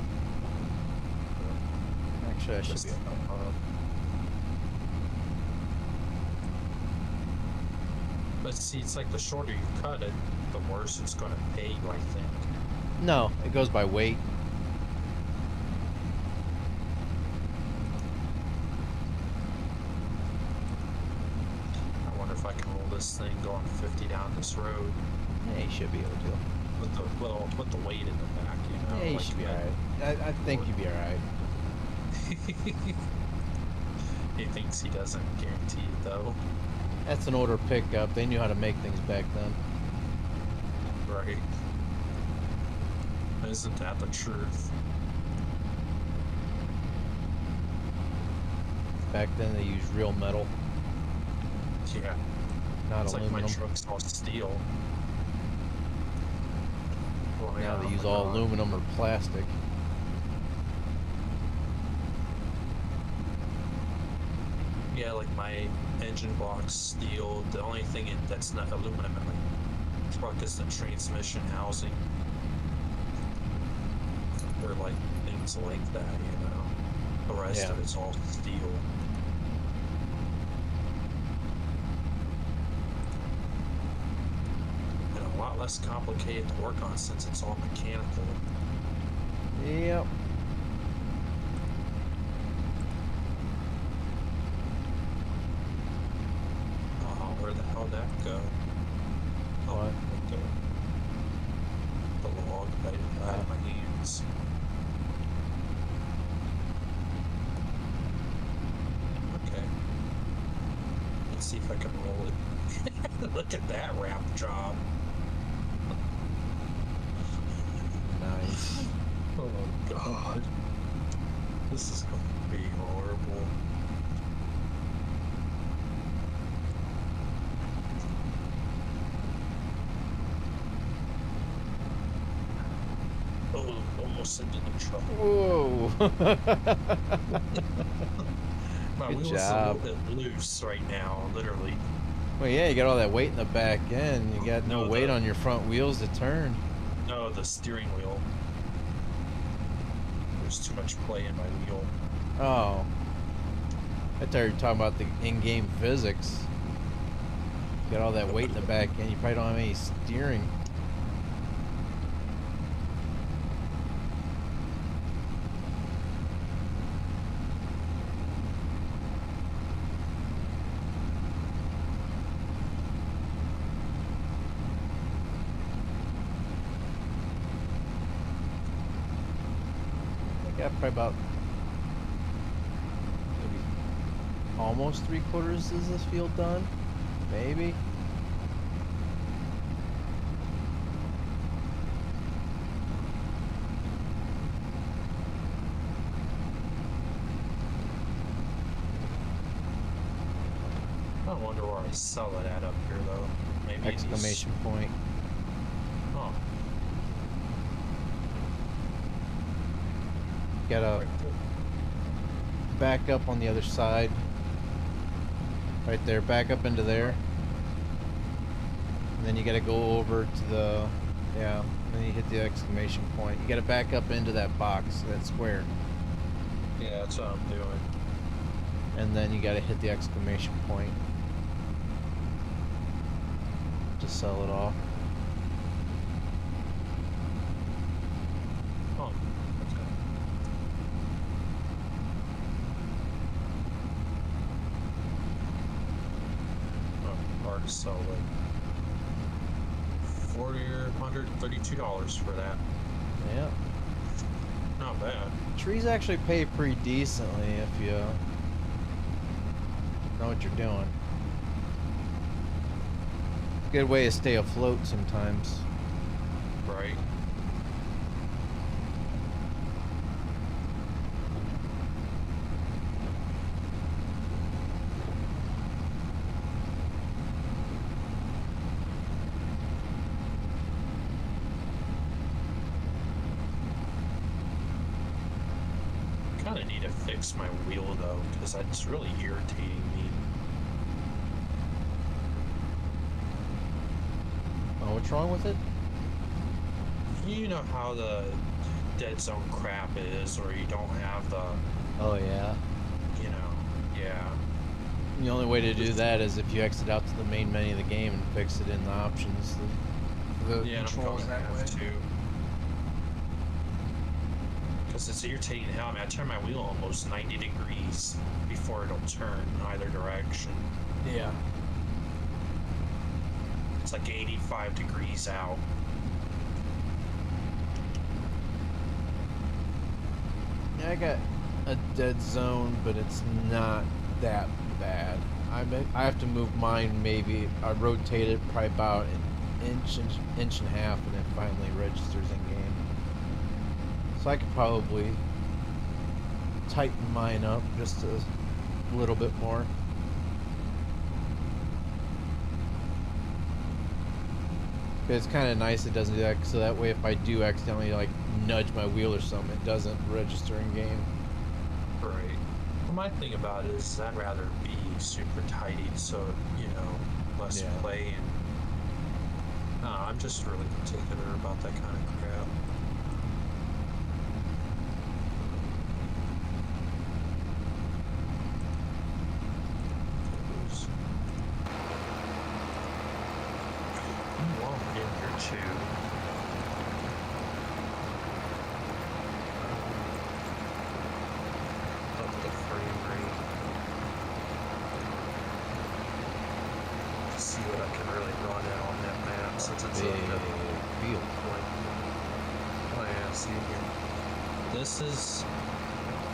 Actually, I should this be. stuff up. But see, it's like the shorter you cut it, the worse it's going to pay you, I think. No, it goes by weight. I wonder if I can roll this thing going 50 down this road Yeah, you should be able to. with the weight in the back, you know? Yeah, you like should be that. alright. I think you'd be alright. He thinks he doesn't, guarantee it though. That's an older pickup. They knew how to make things back then. Right. Isn't that the truth? Back then they used real metal, Yeah. not It's like aluminum. my truck's all steel. Well, Now yeah, they oh use my all God. aluminum or plastic. Yeah, like my engine block's steel. The only thing that's not aluminum in my truck is the transmission housing. Or like things like that, you know. The rest Yeah. of it's all steel. And a lot less complicated to work on since it's all mechanical. Yep. Oh, where the hell did that go? Oh, What? right there. The log I didn't have in my hands. Okay. Let's see if I can roll it. Look at that wrap job. Nice. Oh god. This is going to be horrible. Oh, almost into the truck. Whoa. My Good wheel's a job. little bit loose right now, literally. Well, yeah, you got all that weight in the back end. You got no No, weight the- on your front wheels to turn. No, the steering wheel. There's too much play in my wheel. Oh. I thought you were talking about the in-game physics. You got all that weight in the back end. You probably don't have any steering. got probably about maybe almost 3/4 of this field done, maybe. I wonder where I sell it at up here though. Maybe Exclamation point. Oh, Gotta right there. back up on the other side. Right there, back up into there. And then you gotta go over to the, yeah, then you hit the exclamation point. You gotta back up into that box, that square. Yeah, that's what I'm doing. And then you gotta hit the exclamation point to sell it off. Oh, okay. Oh, hard to sell it. $40 or $132 for that. Yeah. Not bad. Trees actually pay pretty decently if you know what you're doing. Good way to stay afloat sometimes. Right. Kind of need to fix my wheel though, because it's really irritating me. Oh, what's wrong with it? You know how the dead zone crap is, or you don't have the, Oh yeah. you know, yeah. The only way to do that is if you exit out to the main menu of the game and fix it in the options. The Yeah, and I'm controls gonna that way. have to. Because it's irritating hell. I mean, I turn my wheel almost 90 degrees before it'll turn in either direction. Yeah. It's like 85 degrees out. Yeah, I got a dead zone, but it's not that bad. I have to move mine maybe. I rotate it probably about an inch and a half, and it finally registers in game. So I could probably tighten mine up just a little bit more. But it's kind of nice it doesn't do that, so that way if I do accidentally like nudge my wheel or something, it doesn't register in game. Right. Well, my thing about it is I'd rather be super tidy, so you know, less Yeah. play and. I'm just really particular about that kind of crap. While I'm in here too. Up the frame rate. To see what I can really run at on that map since it's Big a field. oh yeah, see here. This is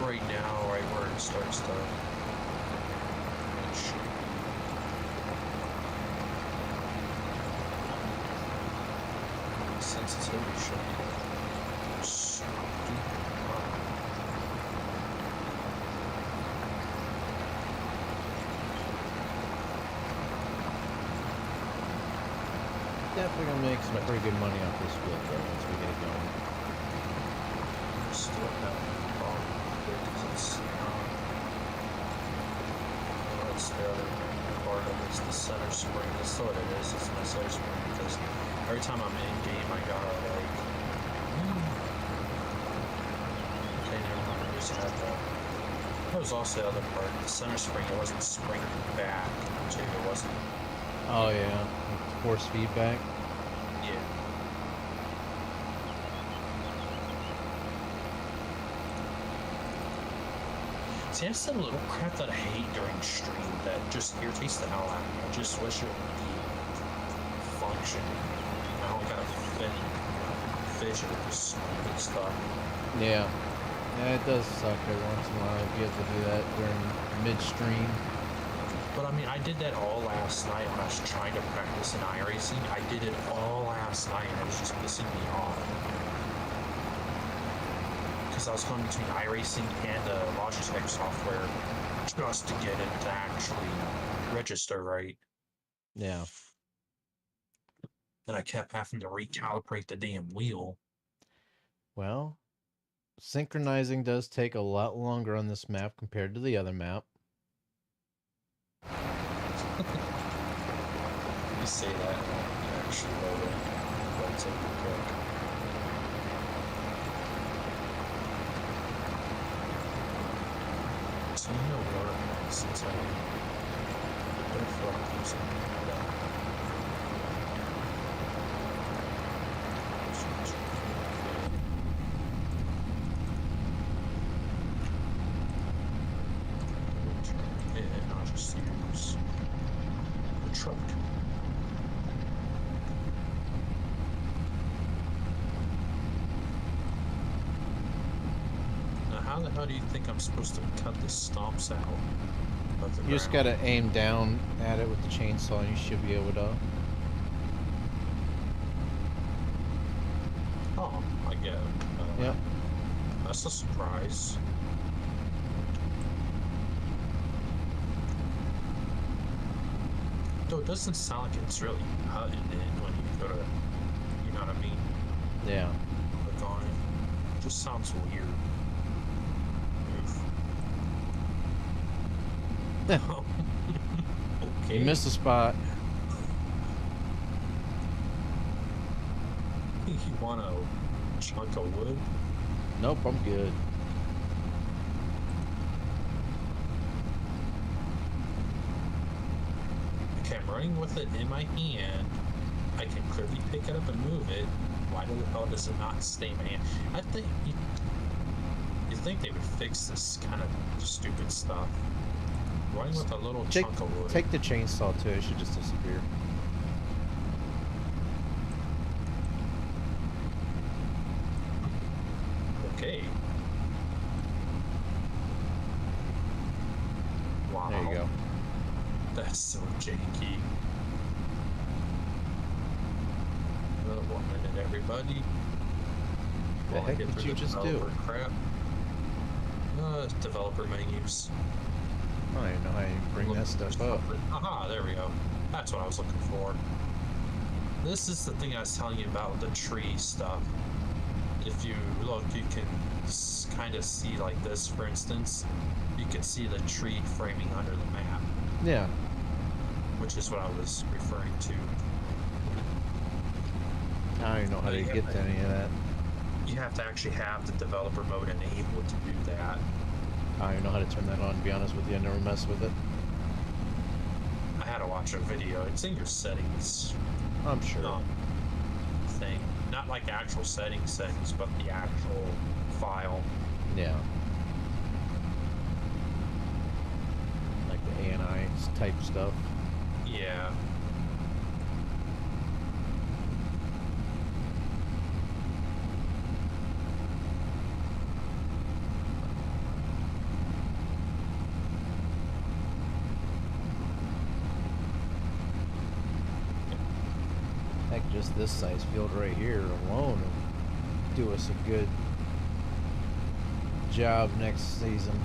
right now right where it starts to shoot. Sensitivity should be stupid high. Definitely gonna make some pretty good money off this field though once we get it going. Still have a problem because it's that's the other part of it is the center spring. That's what it is. It's my center spring because every time I'm in game, I gotta like. Okay, never mind. I just had that. That was also the other part. The center spring, it wasn't springing back. Too. It wasn't. Oh yeah, force feedback. Yeah. See, that's the little crap that I hate during stream that just irritates the hell out of me. I just wish it would be functioning. I don't gotta fidget with this stupid stuff. Yeah. Yeah, it does suck every once in a while if you have to do that during midstream. But I mean, I did that all last night when I was trying to practice in iRacing. I did it all last night, and it was just pissing me off. Because I was going between iRacing and the Logitech software just to get it to actually register right. Yeah. And I kept having to recalibrate the damn wheel. Well, synchronizing does take a lot longer on this map compared to the other map. You say that, and you actually load it. That's it, quick. So you know what? Since I don't feel like using that. And I'll just use the truck. Now, how the hell do you think I'm supposed to cut the stumps out of the You just ground? gotta aim down at it with the chainsaw and you should be able to. Oh, I get it. Yep. That's a surprise. Though it doesn't sound like it's really cutting in when you go to, you know what I mean? Yeah. Click on it. It just sounds weird. Oof. Okay. You missed a spot. You want a chunk of wood? Nope, I'm good. Okay, I'm running with it in my hand. I can clearly pick it up and move it. Why the hell does it not stay in my hand? I think you think they would fix this kind of stupid stuff. Running with a little Take, chunk of wood. take the chainsaw too, it should just disappear. Okay. Wow. There you go. That's so janky. 1 minute, everybody. The While I heck get did through you the just do? developer crap. Developer menus. I don't even know how you bring that stuff up. Aha, there we go. That's what I was looking for. This is the thing I was telling you about with the tree stuff. If you look, you can kind of see like this, for instance. You can see the tree framing under the map, Yeah. which is what I was referring to. I don't even know how to Yeah, get to any of that. You have to actually have the developer mode enabled to do that. I don't even know how to turn that on, to be honest with you. I never messed with it. I had to watch a video. It's in your settings I'm sure. thing. Not like actual settings, but the actual file. Yeah. Like the ANI type stuff. Yeah. Heck, just this size field right here alone will do us a good job next season.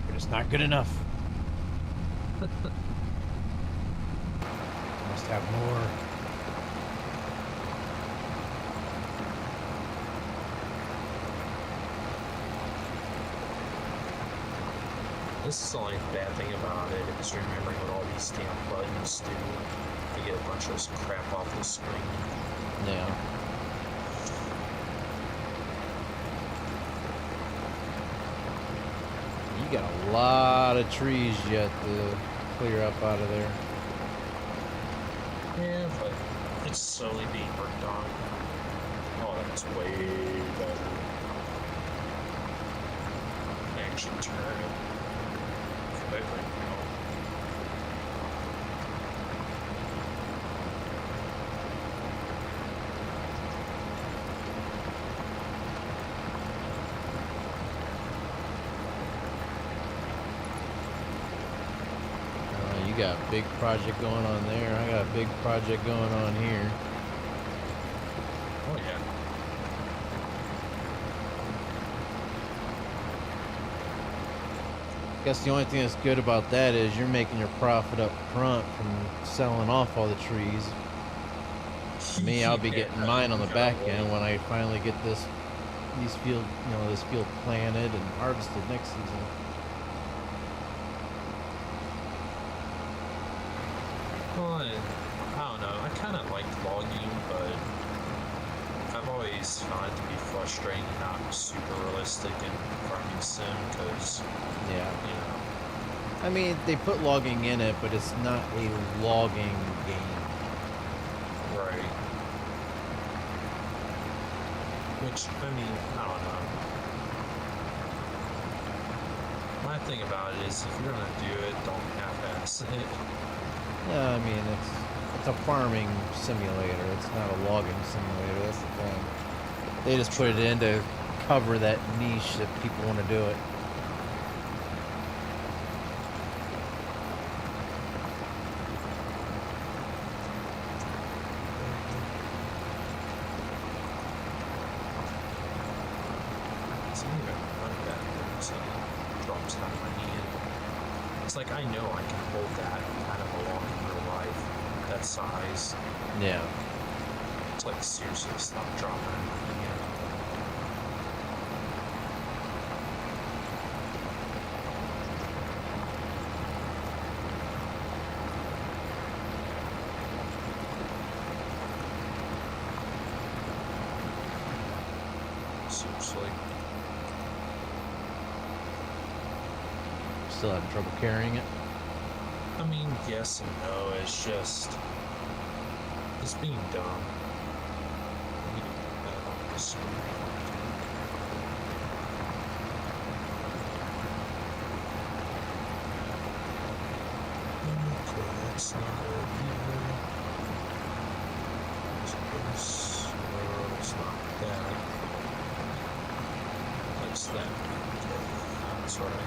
But it's not good enough. Must have more. This is the only bad thing about it is remembering what all these damn buttons do. You get a bunch of this crap off the screen. Yeah. You got a lot of trees yet to clear up out of there. Yeah, but it's slowly being worked on. Oh, that's way better. I can actually turn it quickly now. got a big project going on there. I got a big project going on here. Oh yeah. Guess the only thing that's good about that is you're making your profit up front from selling off all the trees. Me, I'll be Yeah, getting mine on the gotta back wait. end when I finally get this field planted and harvested next season. Well, I don't know. I kind of liked logging, but I've always found it to be frustrating and not super realistic in Farming Sim because, Yeah. you know, I mean, they put logging in it, but it's not a logging game. right. Which, I mean, I don't know. My thing about it is if you're going to do it, don't half-ass it. Yeah, I mean, it's a farming simulator. It's not a logging simulator. That's the thing. They just put it in to cover that niche that people want to do it. It's not even like that. So it drops down my hand. It's like I know I can hold that kind of along in real life, that size. Yeah. It's like seriously stop dropping in my hand. Seriously. Still having trouble carrying it. I mean, yes and no. It's just it's being dumb. I need to put that on the screen. Okay, that's not it either. It's not that. It's that. Okay, that's what I need.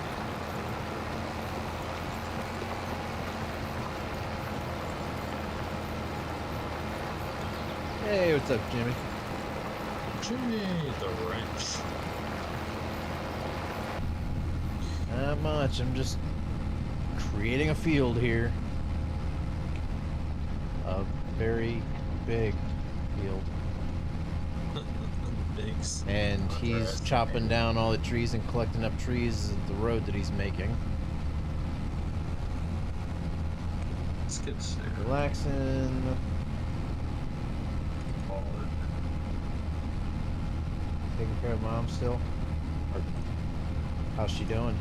Hey, what's up, Jimmy? Jimmy the wrench. Not much. I'm just creating a field here. A very big field. Bigs. And he's chopping down all the trees and collecting up trees at the road that he's making. Let's get Sarah. Relaxing. Taking care of mom still? Or how's she doing?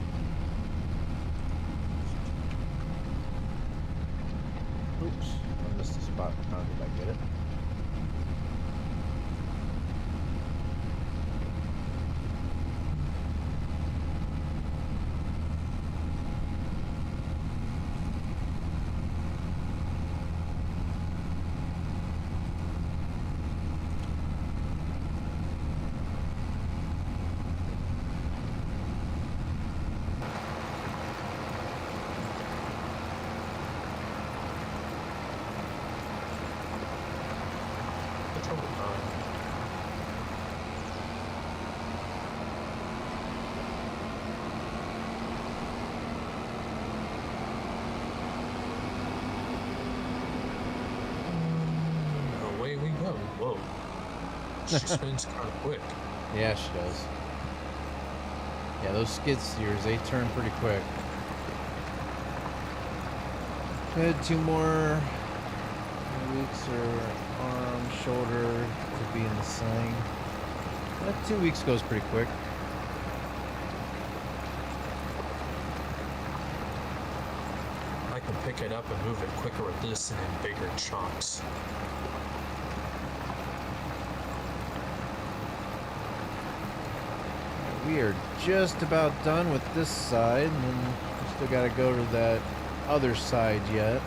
Oops, I missed a spot. How did I get it? Away we go. Whoa. She spins kind of quick. Yeah, she does. Yeah, those skid steers, they turn pretty quick. Good, 2 more weeks or arm, shoulder to be in the sling. 2 weeks goes pretty quick. I can pick it up and move it quicker with this and in bigger chunks. We are just about done with this side, and then we still got to go to that other side yet.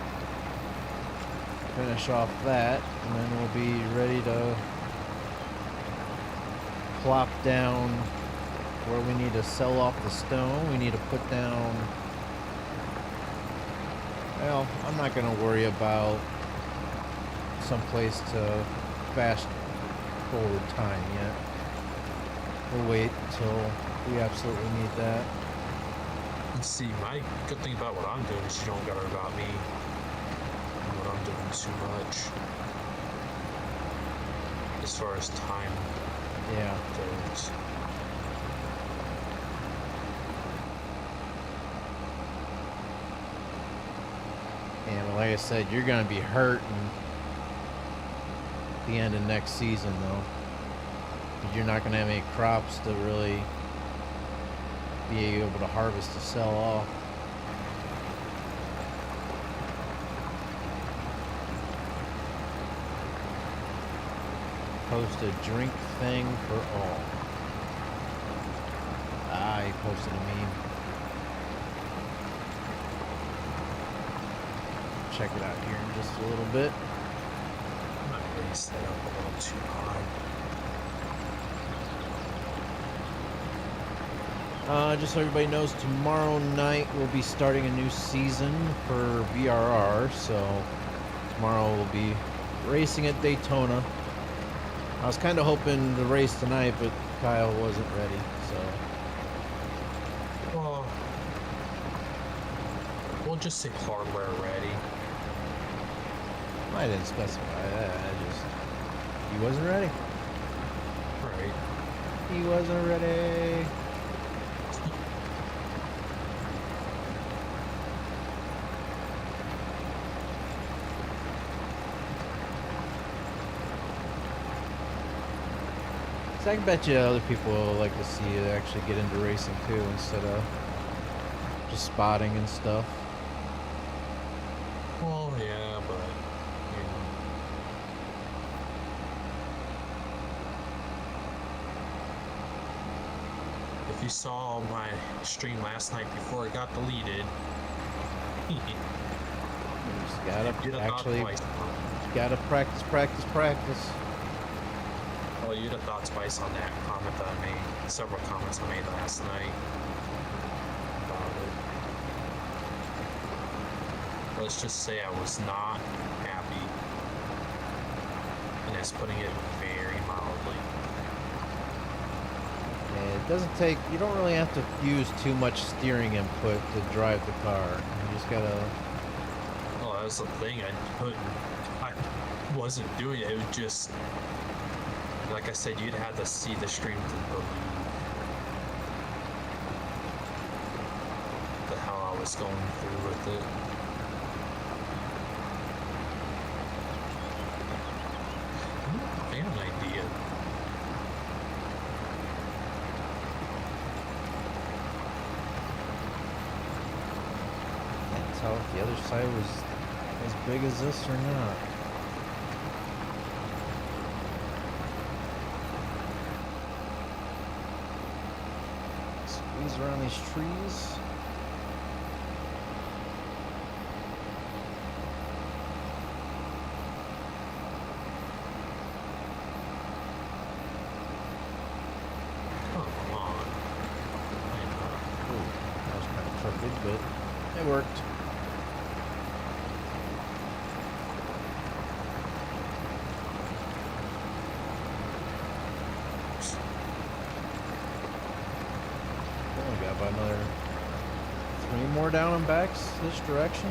Finish off that, and then we'll be ready to plop down where we need to sell off the stone. We need to put down Well, I'm not gonna worry about some place to fast forward time yet. We'll wait until we absolutely need that. And see, my good thing about what I'm doing is you don't gotta worry about me and what I'm doing too much. As far as time Yeah. goes. And like I said, you're gonna be hurting the end of next season though. 'Cause you're not gonna have any crops to really be able to harvest to sell off. Post a drink thing for all. Ah, he posted a meme. Check it out here in just a little bit. I might raise that up a little too high. Just so everybody knows, tomorrow night we'll be starting a new season for VRR. So tomorrow we'll be racing at Daytona. I was kind of hoping to race tonight, but Kyle wasn't ready. So Well, we'll just say hardware ready. I didn't specify that. He wasn't ready. Right. He wasn't ready. So I can bet you other people will like to see you actually get into racing too, instead of just spotting and stuff. Well, yeah, but you know. If you saw my stream last night before it got deleted, You just gotta you'd have thought actually twice. gotta practice. Well, you'd have thought twice on that comment that I made. Several comments I made last night about it. Let's just say I was not happy. And that's putting it very mildly. And it doesn't take. You don't really have to use too much steering input to drive the car. You just gotta. Well, that was the thing. I wasn't doing it. It was just, like I said, you'd have to see the stream to believe the hell I was going through with it. I have an idea. Can't tell if the other side was as big as this or not. Squeeze around these trees. Come on. Ooh, that was kind of crooked, but it worked. Only got about another 3 more down and backs this direction,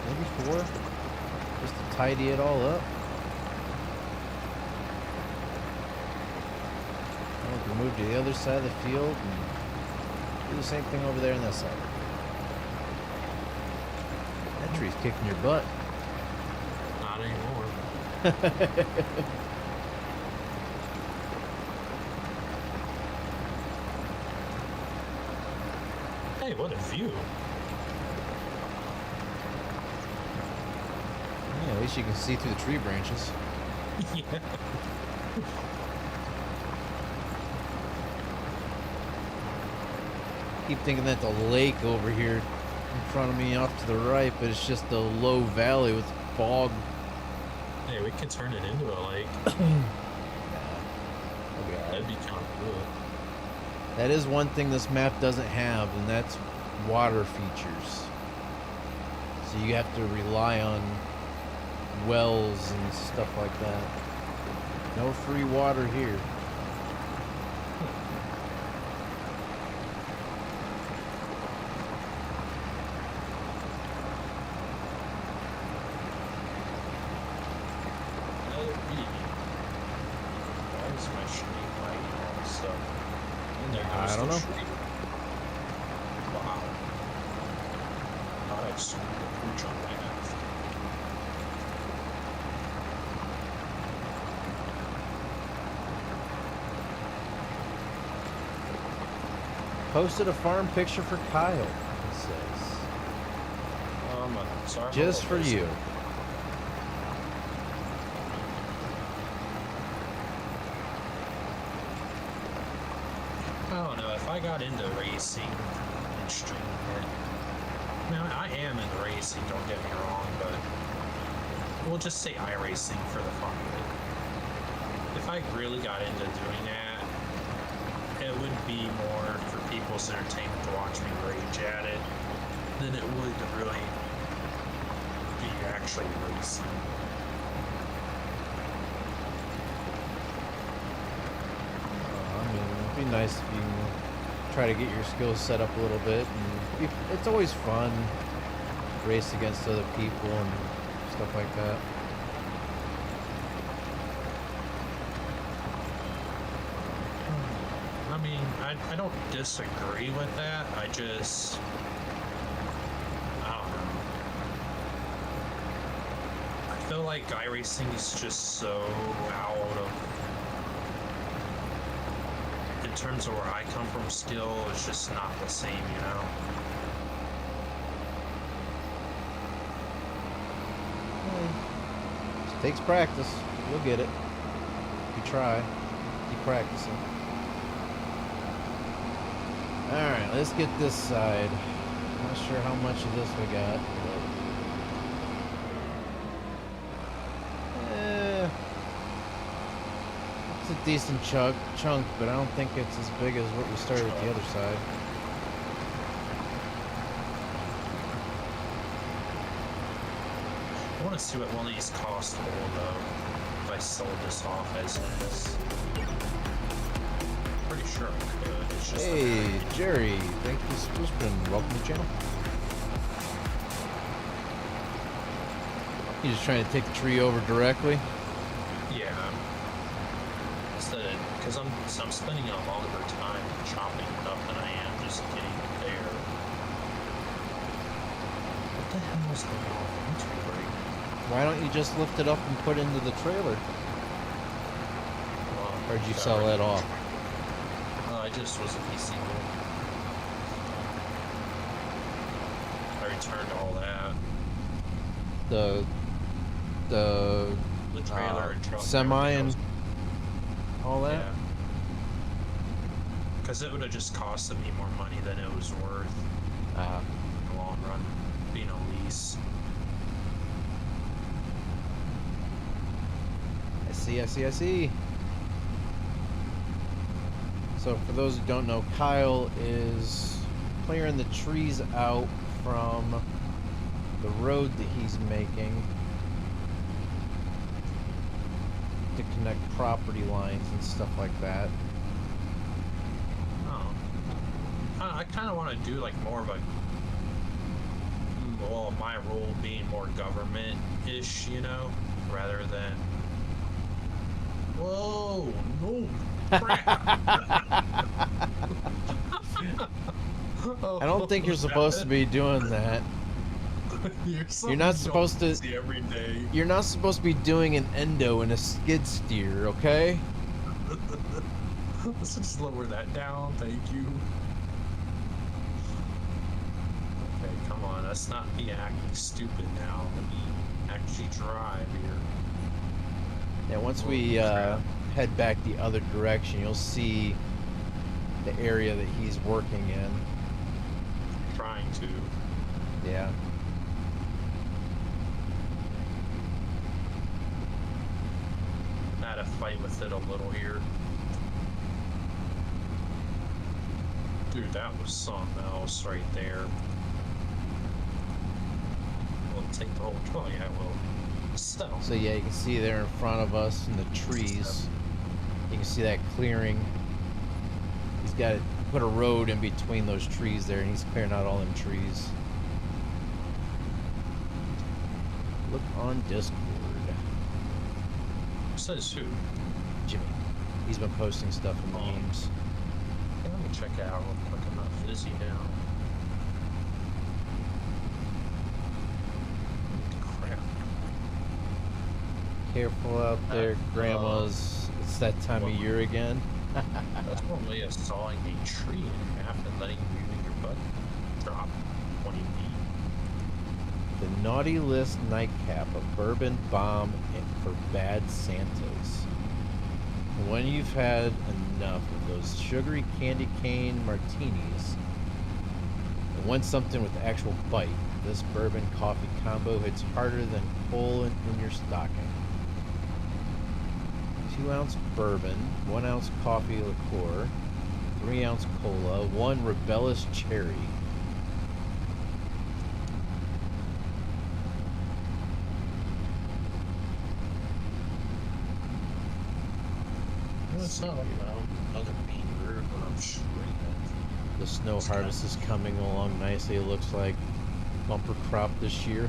maybe 4, just to tidy it all up. And we can move to the other side of the field and do the same thing over there on this side. That tree's kicking your butt. Not anymore. Hey, what a view. Yeah, at least you can see through the tree branches. Yeah. Keep thinking that the lake over here in front of me off to the right, but it's just a low valley with fog. Hey, we could turn it into a lake. That'd be kind of cool. That is one thing this map doesn't have, and that's water features. so you have to rely on wells and stuff like that. No free water here. Another meeting. Why is my stream lighting all of a sudden? And there goes I don't the know. stream. Wow. Thought I screwed the pooch on my ass. Posted a farm picture for Kyle, it says. Sorry. Just for you. I don't know, if I got into racing and streaming it, I am into racing, don't get me wrong, but we'll just say iRacing for the fun of it. If I really got into doing that, it would be more for people's entertainment to watch me rage at it than it would to really be actually racing. I mean, it'd be nice if you try to get your skills set up a little bit. And it's always fun race against other people and stuff like that. I mean, I don't disagree with that. I don't know. I feel like iRacing is just so out of, in terms of where I come from, skill, it's just not the same, you know? It takes practice. You'll get it. If you try. Keep practicing. Alright, let's get this side. Not sure how much of this we got. But it's a decent chunk, but I don't think it's as big as what we started with the other side. I want to see what one of these costs more, though, if I sold this off as is. Pretty sure I could. It's just Hey, Jerry, thank you so much and welcome to the channel. You just trying to take the tree over directly? yeah. Instead, because I'm spending a longer time chopping it up than I am just getting it there. What the hell is going on with YouTube right now? Why don't you just lift it up and put it into the trailer? Well, Or did you got sell rid that of off? I just was a PC build. I returned all that. The trailer and truck. semi and everything all else. that? Yeah. Because it would have just costed me more money than it was worth in the long run, being a lease. I see. So for those who don't know, Kyle is clearing the trees out from the road that he's making to connect property lines and stuff like that. Oh. I kind of want to do like more of a, well, my role being more government-ish, you know, rather than, whoa, no crap. I don't think you're supposed to be doing that. You're not supposed to see every day. You're not supposed to be doing an endo in a skid steer, okay? Let's just lower that down, thank you. Okay, come on, let's not be acting stupid now. Let me actually drive here. Yeah, once we head back the other direction, you'll see the area that he's working in. Trying to. Yeah. I had to fight with it a little here. Dude, that was something else right there. take the whole trolley. I will. So. So yeah, you can see there in front of us in the trees. You can see that clearing. He's got to put a road in between those trees there, and he's clearing out all them trees. Look on Discord. Says who? Jimmy. He's been posting stuff in the memes. Okay, let me check it out real quick. I'm not busy now. Crap. Careful out there, grandmas. It's that time of year again. That's one way of sawing a tree in half and letting you and your butt drop 20 feet. The Naughty List nightcap, a bourbon bomb for bad Santas. When you've had enough of those sugary candy cane martinis and want something with actual bite, this bourbon coffee combo hits harder than coal in your stocking. 2-ounce bourbon, 1-ounce coffee liqueur, 3-ounce cola, 1 rebellious cherry. It's not like another beaver, but I'm sure The snow harvest is coming along nicely. It looks like bumper crop this year.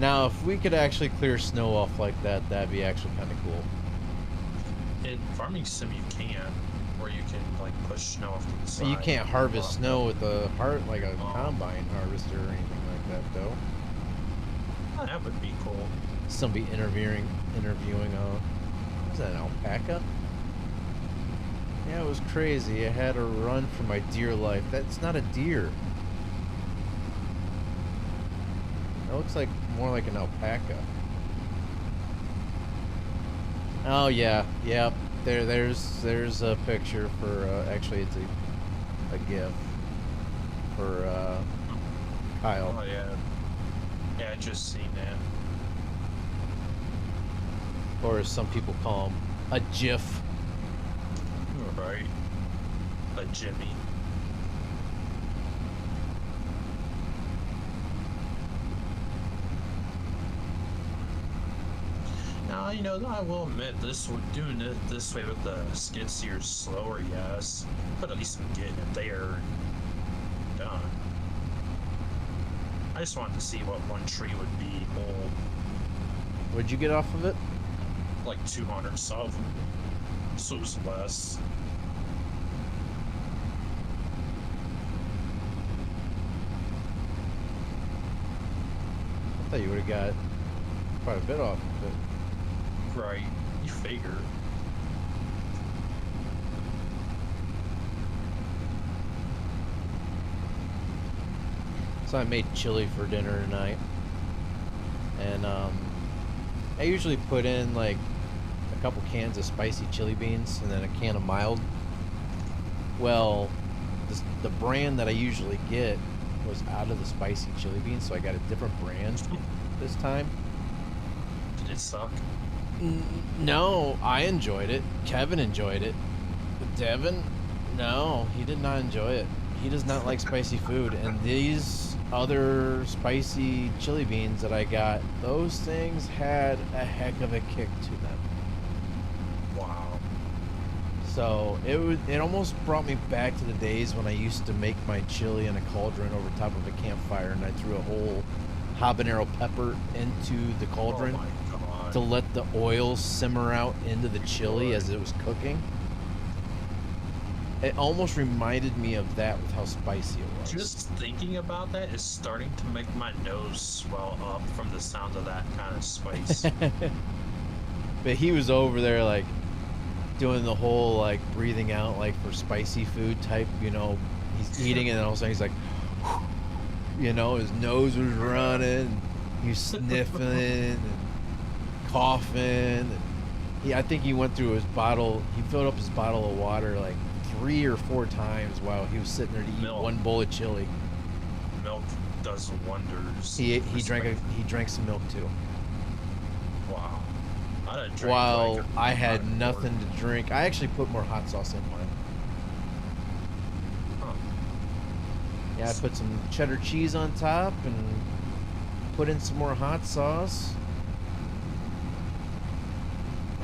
Now, if we could actually clear snow off like that, that'd be actually kind of cool. in Farming Sim you can, where you can like push snow off to the side. You can't harvest snow with a like a combine harvester or anything like that, though. That would be cool. Somebody interviewing was that an alpaca? Yeah, it was crazy. I had to run for my dear life. That's not a deer. That looks like more like an alpaca. Oh yeah, yep. There's a picture for actually it's a GIF for Kyle. Oh yeah. Yeah, I just seen that. Or as some people call him, a GIF. Right. A Jimmy. Now, you know, I will admit doing it this way with the skid steer's slower, yes. But at least I'm getting it there and done. I just wanted to see what one tree would be whole. What'd you get off of it? Like 200 some. So it was less. I thought you would have got quite a bit off of it. Right. You figure. So I made chili for dinner tonight, and I usually put in like a couple cans of spicy chili beans and then a can of mild. Well, the brand that I usually get was out of the spicy chili beans, so I got a different brand this time. Did it suck? No, I enjoyed it. Kevin enjoyed it. But Devin, no, he did not enjoy it. He does not like spicy food, and these other spicy chili beans that I got, those things had a heck of a kick to them. Wow. So it almost brought me back to the days when I used to make my chili in a cauldron over top of a campfire, and I threw a whole habanero pepper into the cauldron Oh my God. to let the oil simmer out into the chili as it was cooking. It almost reminded me of that with how spicy it was. Just thinking about that is starting to make my nose swell up from the sound of that kind of spice. But he was over there like doing the whole like breathing out like for spicy food type, you know, he's eating it and all of a sudden he's like, you know, his nose was running, and he was sniffing and coughing. And I think he went through his bottle, he filled up his bottle of water like 3 or 4 times while he was sitting there to eat Milk. one bowl of chili. Milk does wonders. He for drank some milk too. Wow. I'd have drank While like I had quart. nothing to drink, I actually put more hot sauce in mine. Huh. Yeah, I put some cheddar cheese on top and put in some more hot sauce.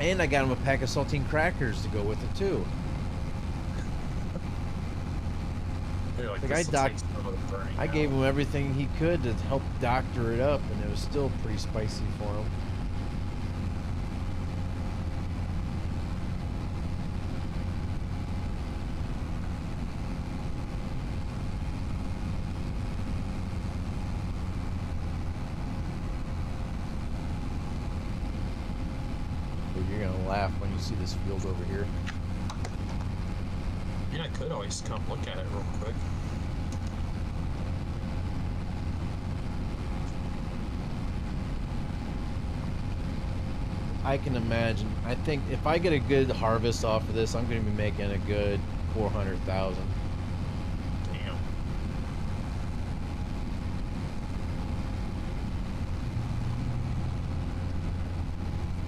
And I got him a pack of saltine crackers to go with it too. You're like, Like, "This will take some of the burning I out." gave him everything he could to help doctor it up, and it was still pretty spicy for him. But you're gonna laugh when you see this field over here. Yeah, I could always come look at it real quick. I can imagine. I think if I get a good harvest off of this, I'm going to be making a good 400,000. Damn.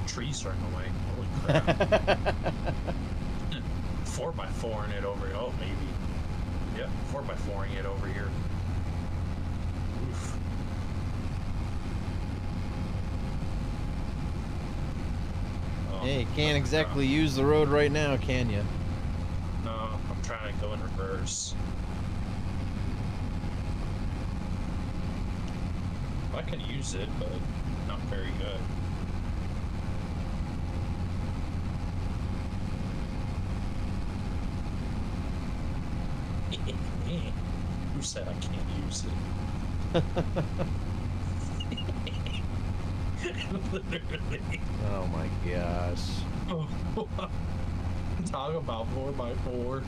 Trees are in the way. Holy crap. 4x4ing it over. Oh, maybe. Yep, 4x4ing it over here. Oof. Oh, Hey, you can't exactly use the road right now, can you? No, I'm trying to go in reverse. I can use it, but not very good. Who said I can't use it? Literally. Oh my gosh. Talk about 4x4.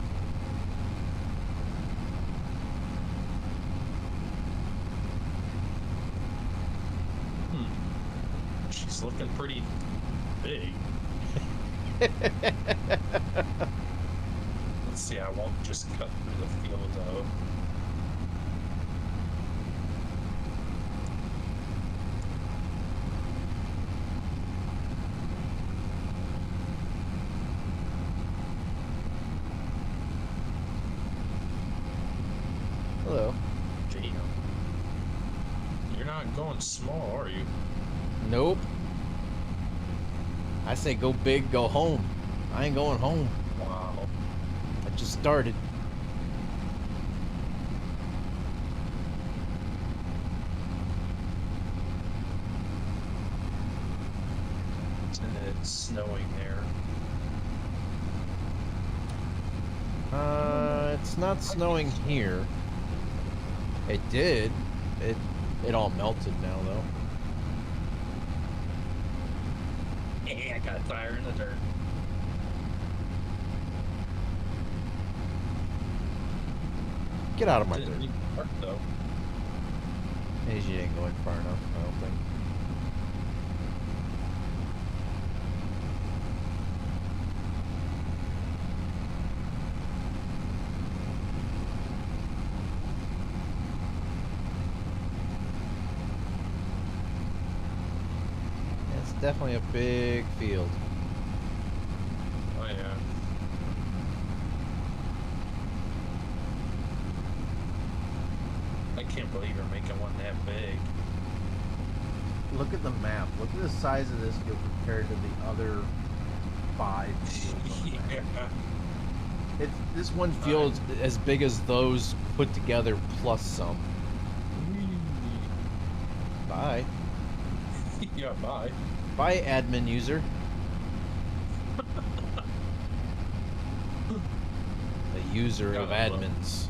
She's looking pretty big. Let's see, I won't just cut through the field though. Hello. Damn. You're not going small, are you? Nope. I say go big, go home. I ain't going home. Wow. I just started. And it's snowing there. It's not snowing here. It did. It all melted now though. Hey, I got a tire in the dirt. Get out of my Didn't dirt. need to park though. Hey, you didn't go in far enough, I don't think. It's definitely a big field. Oh yeah. I can't believe you're making one that big. Look at the map. Look at the size of this field compared to the other 5 fields on the map. Yeah. This one field is as big as those put together plus some. Bye. Yeah, bye. Bye, admin user. The user of Yeah, look. admins.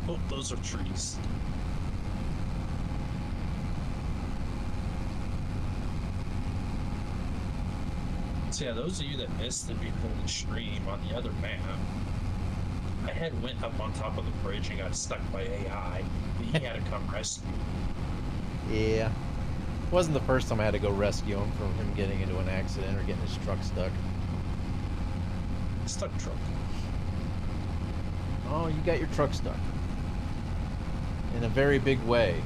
Oh, those are trees. So yeah, those of you that missed the before the stream on the other map, I had went up on top of the bridge and got stuck by AI. He had to come rescue. Yeah. Wasn't the first time I had to go rescue him from him getting into an accident or getting his truck stuck. Stuck truck. Oh, you got your truck stuck. In a very big way.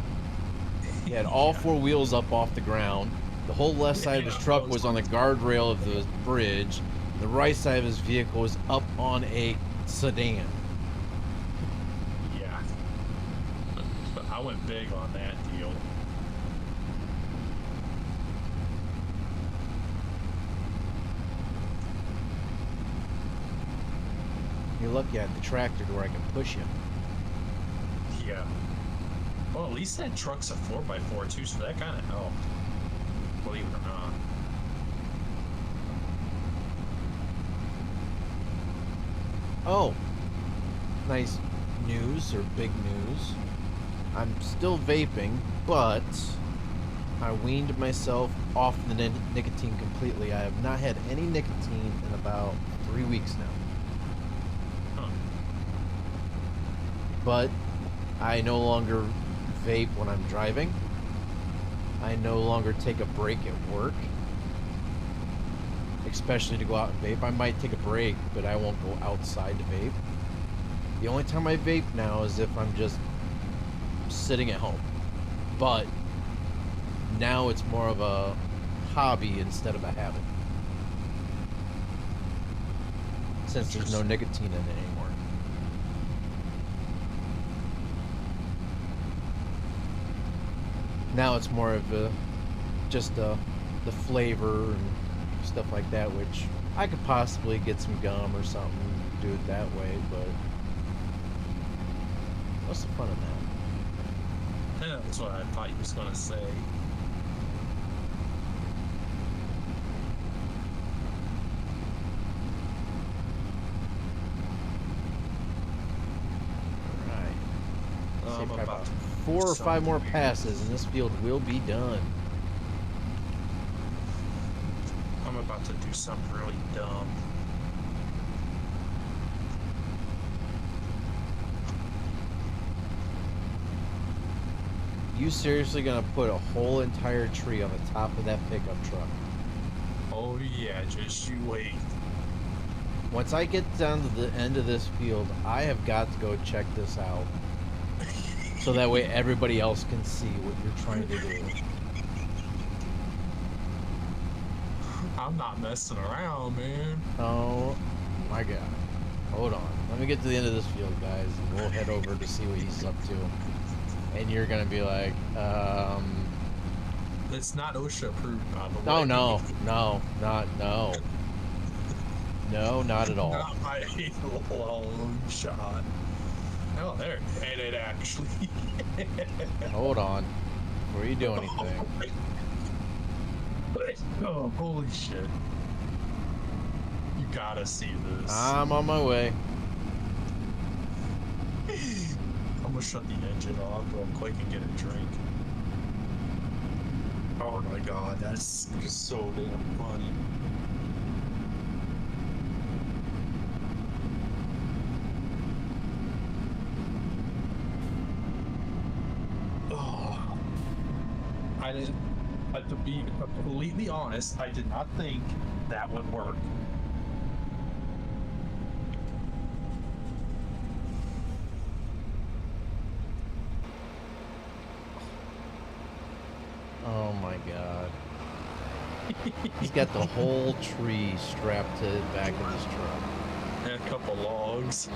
He had all 4 wheels up off the ground. The whole left side of his truck was on the guardrail of the bridge. The right side of his vehicle was up on a sedan. Yeah. I went big on that deal. You're lucky I had the tractor to where I can push you. Yeah. Well, at least that truck's a 4x4 too, so that kind of helped. Believe it or not. Oh, nice news or big news. I'm still vaping, but I weaned myself off the nicotine completely. I have not had any nicotine in about 3 weeks now. Huh. But I no longer vape when I'm driving. I no longer take a break at work, especially to go out and vape. I might take a break, but I won't go outside to vape. The only time I vape now is if I'm just sitting at home. But now it's more of a hobby instead of a habit, since there's no nicotine in it anymore. Now it's more of a just the flavor and stuff like that, which I could possibly get some gum or something, do it that way, but what's the fun in that? Yeah, that's what I thought you was gonna say. Alright. I'm about to 4 or 5 more weird. passes and this field will be done. I'm about to do something really dumb. You seriously gonna put a whole entire tree on the top of that pickup truck? Oh yeah, just you wait. Once I get down to the end of this field, I have got to go check this out. So that way everybody else can see what you're trying to do. I'm not messing around, man. Oh my god. Hold on. Let me get to the end of this field, guys, and we'll head over to see what he's up to. And you're gonna be like, It's not OSHA approved, by the way. no, no, not at all. Not by a long shot. Oh, there. And it actually. Hold on. Before you do anything. Oh, holy shit. You gotta see this. I'm on my way. I'm gonna shut the engine off real quick and get a drink. Oh my god, that's so damn funny. Oh, to be completely honest, I did not think that would work. Oh my god. He's got the whole tree strapped to the back of his truck. And a couple logs.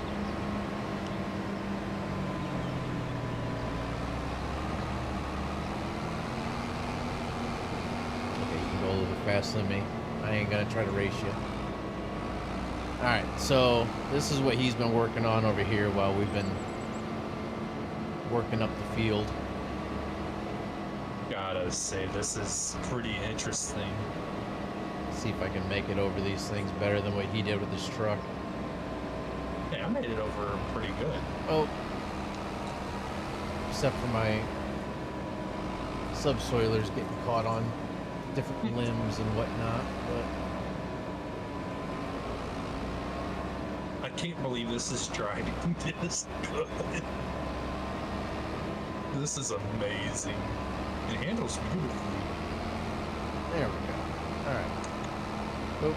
Okay, you can go a little bit faster than me. I ain't gonna try to race you. Alright, so this is what he's been working on over here while we've been working up the field. Gotta say, this is pretty interesting. See if I can make it over these things better than what he did with his truck. Yeah, I made it over pretty good. Oh. Except for my subsoilers getting caught on different limbs and whatnot, but I can't believe this is driving this good. This is amazing. It handles beautifully. there we go. Alright. Oh.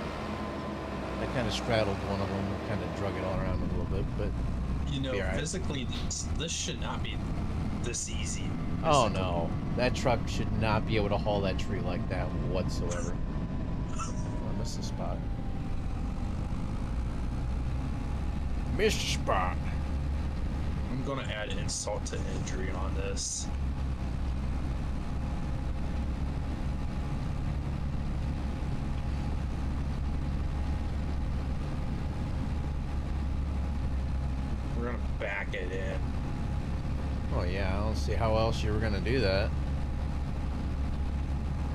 I kind of straddled one of them and kind of drug it all around a little bit, but You know, be all right. physically, this should not be this easy. Oh no. That truck should not be able to haul that tree like that whatsoever. I missed the spot. Missed the spot. I'm gonna add insult to injury on this. We're gonna back it in. Oh yeah, I don't see how else you were gonna do that.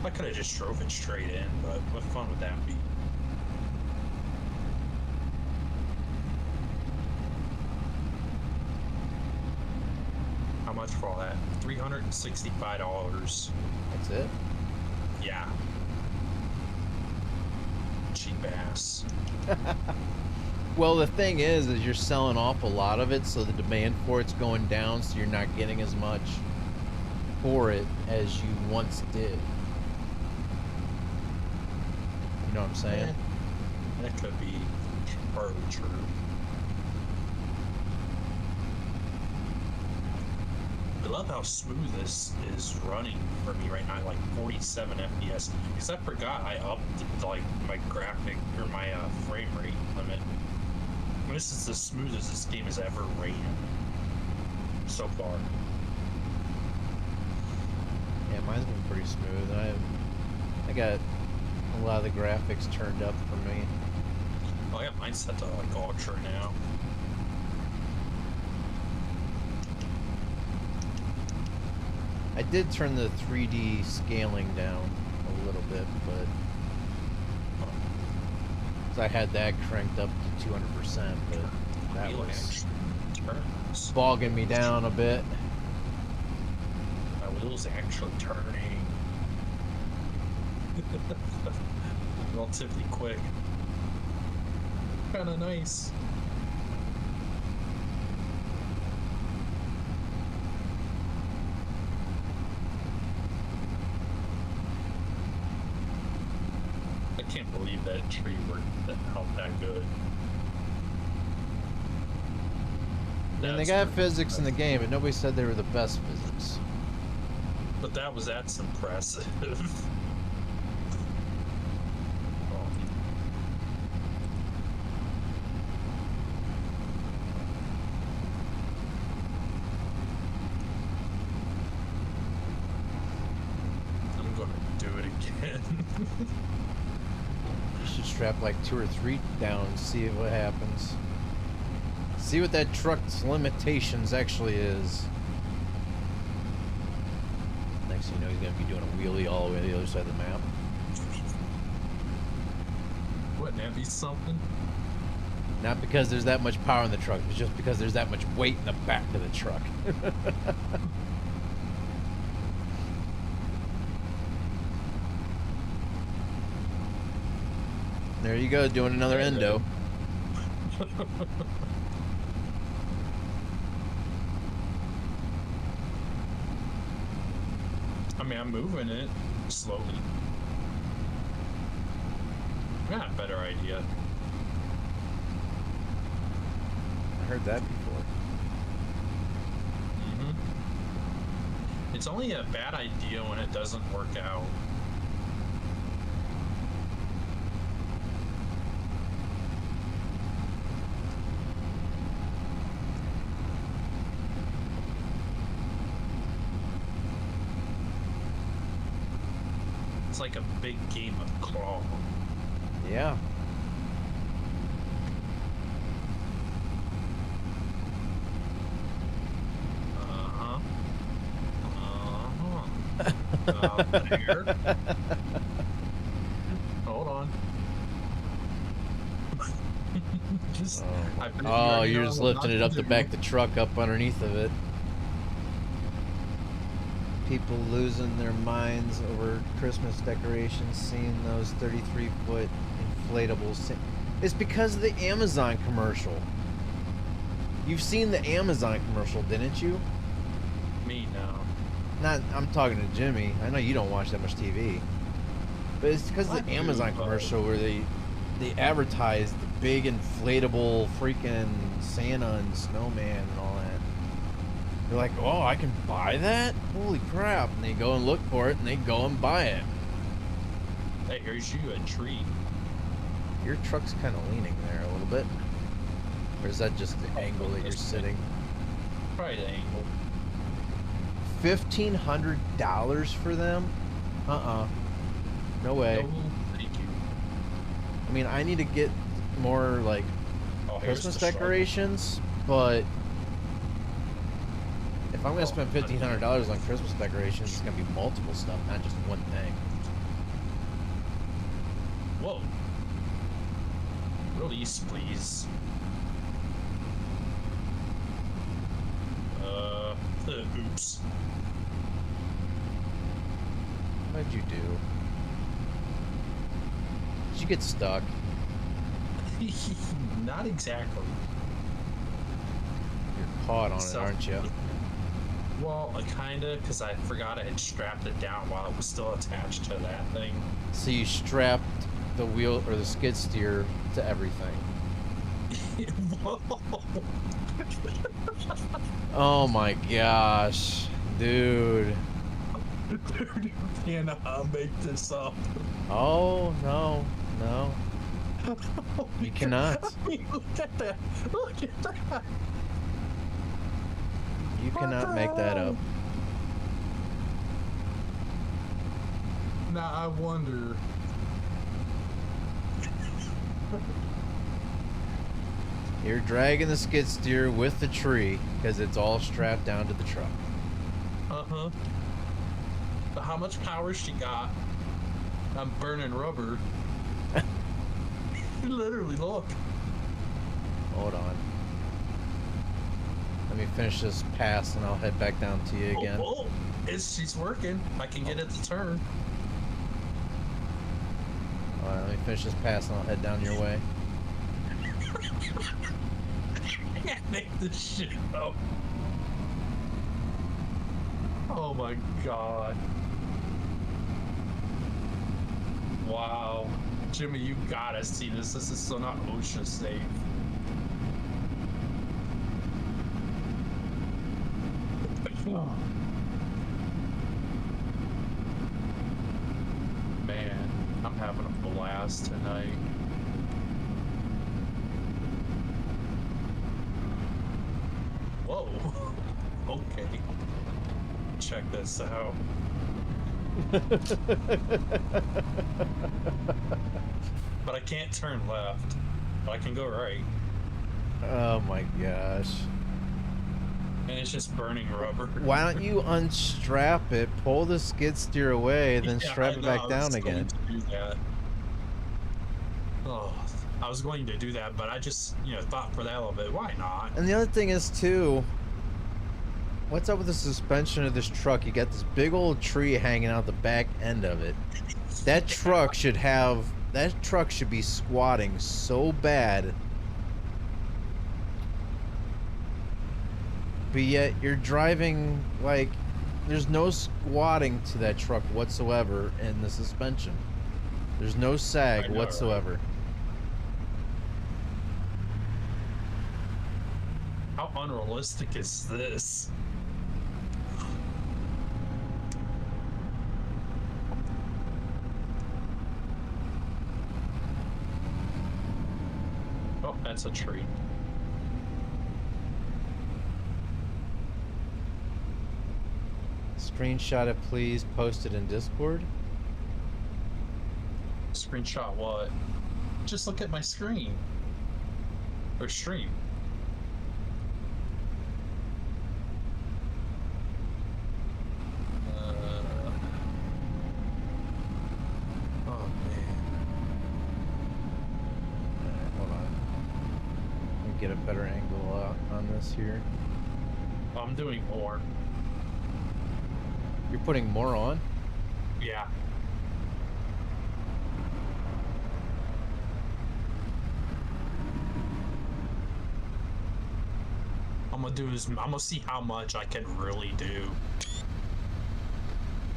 I could have just drove it straight in, but what fun would that be? How much for all that? $365. That's it. Yeah. Cheap ass. Well, the thing is you're selling off a lot of it, so the demand for it's going down, so you're not getting as much for it as you once did. You know what I'm saying? That could be partly true. I love how smooth this is running for me right now, like 47 FPS. Because I forgot I upped like my graphic or my frame rate limit. This is the smoothest this game has ever ran so far. Yeah, mine's been pretty smooth. I got a lot of the graphics turned up for me. Oh, I got mine set to like ultra now. I did turn the 3D scaling down a little bit, but I had that cranked up to 200%, but that was bogging me down a bit. My wheel's actually turning relatively quick. Kinda nice. I can't believe that tree worked out that good. And they got physics in the game, but nobody said they were the best physics. But that's impressive. I'm gonna do it again. You should strap like 2 or 3 down and see what happens. See what that truck's limitations actually is. Next thing you know, he's gonna be doing a wheelie all the way to the other side of the map. Wouldn't that be something? Not because there's that much power in the truck, it's just because there's that much weight in the back of the truck. There you go, doing another endo. I mean, I'm moving it slowly. I got a better idea. I heard that before. It's only a bad idea when it doesn't work out. It's like a big game of claw. Yeah. There. Hold on. Just, oh, you're just lifting it up to back the truck up underneath of it. People losing their minds over Christmas decorations, seeing those 33-foot inflatables. It's because of the Amazon commercial. You've seen the Amazon commercial, didn't you? Me, no. Not, I'm talking to Jimmy. I know you don't watch that much TV. But it's because of the Amazon commercial where they advertise the big inflatable freaking Santa and snowman and all that. They're like, oh, I can buy that? Holy crap. And they go and look for it and they go and buy it. Hey, here's you, a tree. Your truck's kind of leaning there a little bit. Or is that just the angle that you're sitting? Probably the angle. $1,500 for them? No way. No, thank you. I mean, I need to get more like Oh, here's Christmas the struggle. decorations, but if I'm gonna Oh, spend $1,500 on Christmas decorations, it's gonna be multiple stuff, not just one thing. Whoa. Release, please. Oops. What'd you do? Did you get stuck? Not exactly. You're caught on it, So- aren't you? Well, kinda, because I forgot I had strapped it down while it was still attached to that thing. So you strapped the wheel or the skid steer to everything. Whoa. Oh my gosh, dude. Dude, you cannot make this up. Oh no, no. You cannot. I mean, look at that. Look at that. You cannot make that up. Now I wonder. You're dragging the skid steer with the tree because it's all strapped down to the truck. Uh-huh. But how much power she got? I'm burning rubber. Literally, look. Hold on. Let me finish this pass and I'll head back down to you again. Oh, she's working. I can get it to turn. Alright, let me finish this pass and I'll head down your way. I can't make this shit up. Oh my god. Wow. Jimmy, you gotta see this. This is so not OSHA safe. Man, I'm having a blast tonight. Whoa. Okay. Check this out. But I can't turn left. But I can go right. Oh my gosh. And it's just burning rubber. Why don't you unstrap it, pull the skid steer away, then Yeah, strap I it know, back I was down going again? to do that. Oh, I was going to do that, but I just, thought for that a little bit. Why not? And the other thing is too, what's up with the suspension of this truck? You got this big old tree hanging out the back end of it. That truck should be squatting so bad. But yet you're driving like there's no squatting to that truck whatsoever in the suspension. There's no sag I know, whatsoever. right? How unrealistic is this? Oh, that's a tree. Screenshot it, please. Post it in Discord. Screenshot what? Just look at my screen. Or stream. Oh man. Alright, hold on. Let me get a better angle on this here. I'm doing more. You're putting more on? Yeah. I'm gonna see how much I can really do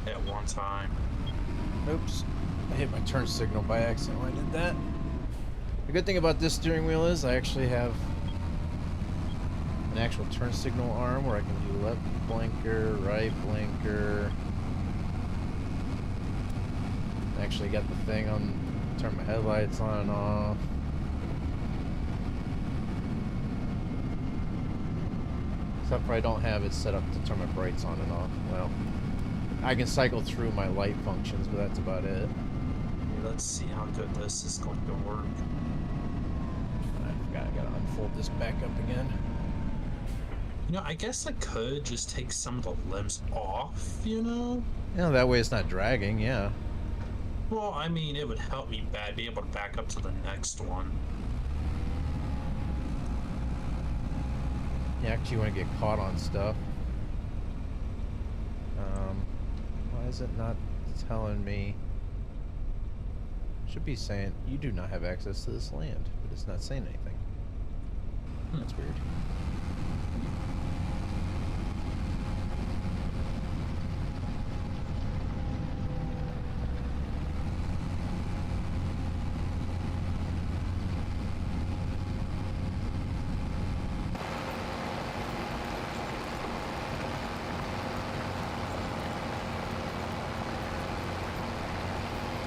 at one time. Oops. I hit my turn signal by accident when I did that. The good thing about this steering wheel is I actually have an actual turn signal arm where I can do left blinker, right blinker. Actually got the thing on, turn my headlights on and off. Except for I don't have it set up to turn my brights on and off. Well, I can cycle through my light functions, but that's about it. Let's see how good this is going to work. I forgot I gotta unfold this back up again. You know, I guess I could just take some of the limbs off, you know? Yeah, that way it's not dragging, yeah. Well, I mean, it would help me be able to back up to the next one. You actually want to get caught on stuff. Why is it not telling me? Should be saying you do not have access to this land, but it's not saying anything. That's weird.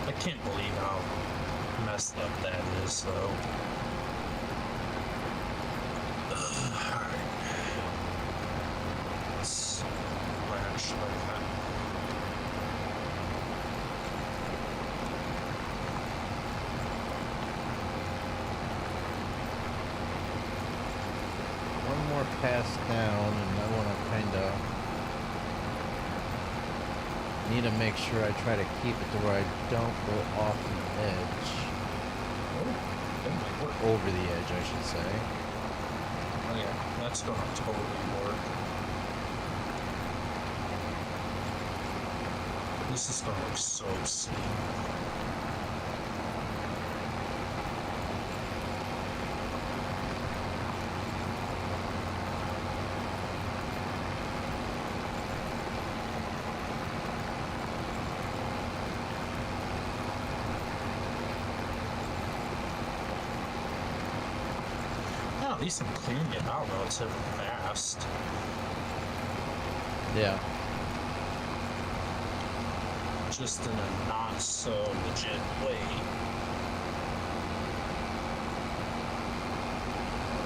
I can't believe how messed up that is, though. Alright. Let's flash like that. One more pass down, and I want to kind of need to make sure I try to keep it to where I don't go off the edge. Oh, that might work. Over the edge, I should say. Oh yeah, that's gonna totally work. This is gonna look so sick. At least I'm clearing it out relatively fast. Yeah. Just in a not so legit way.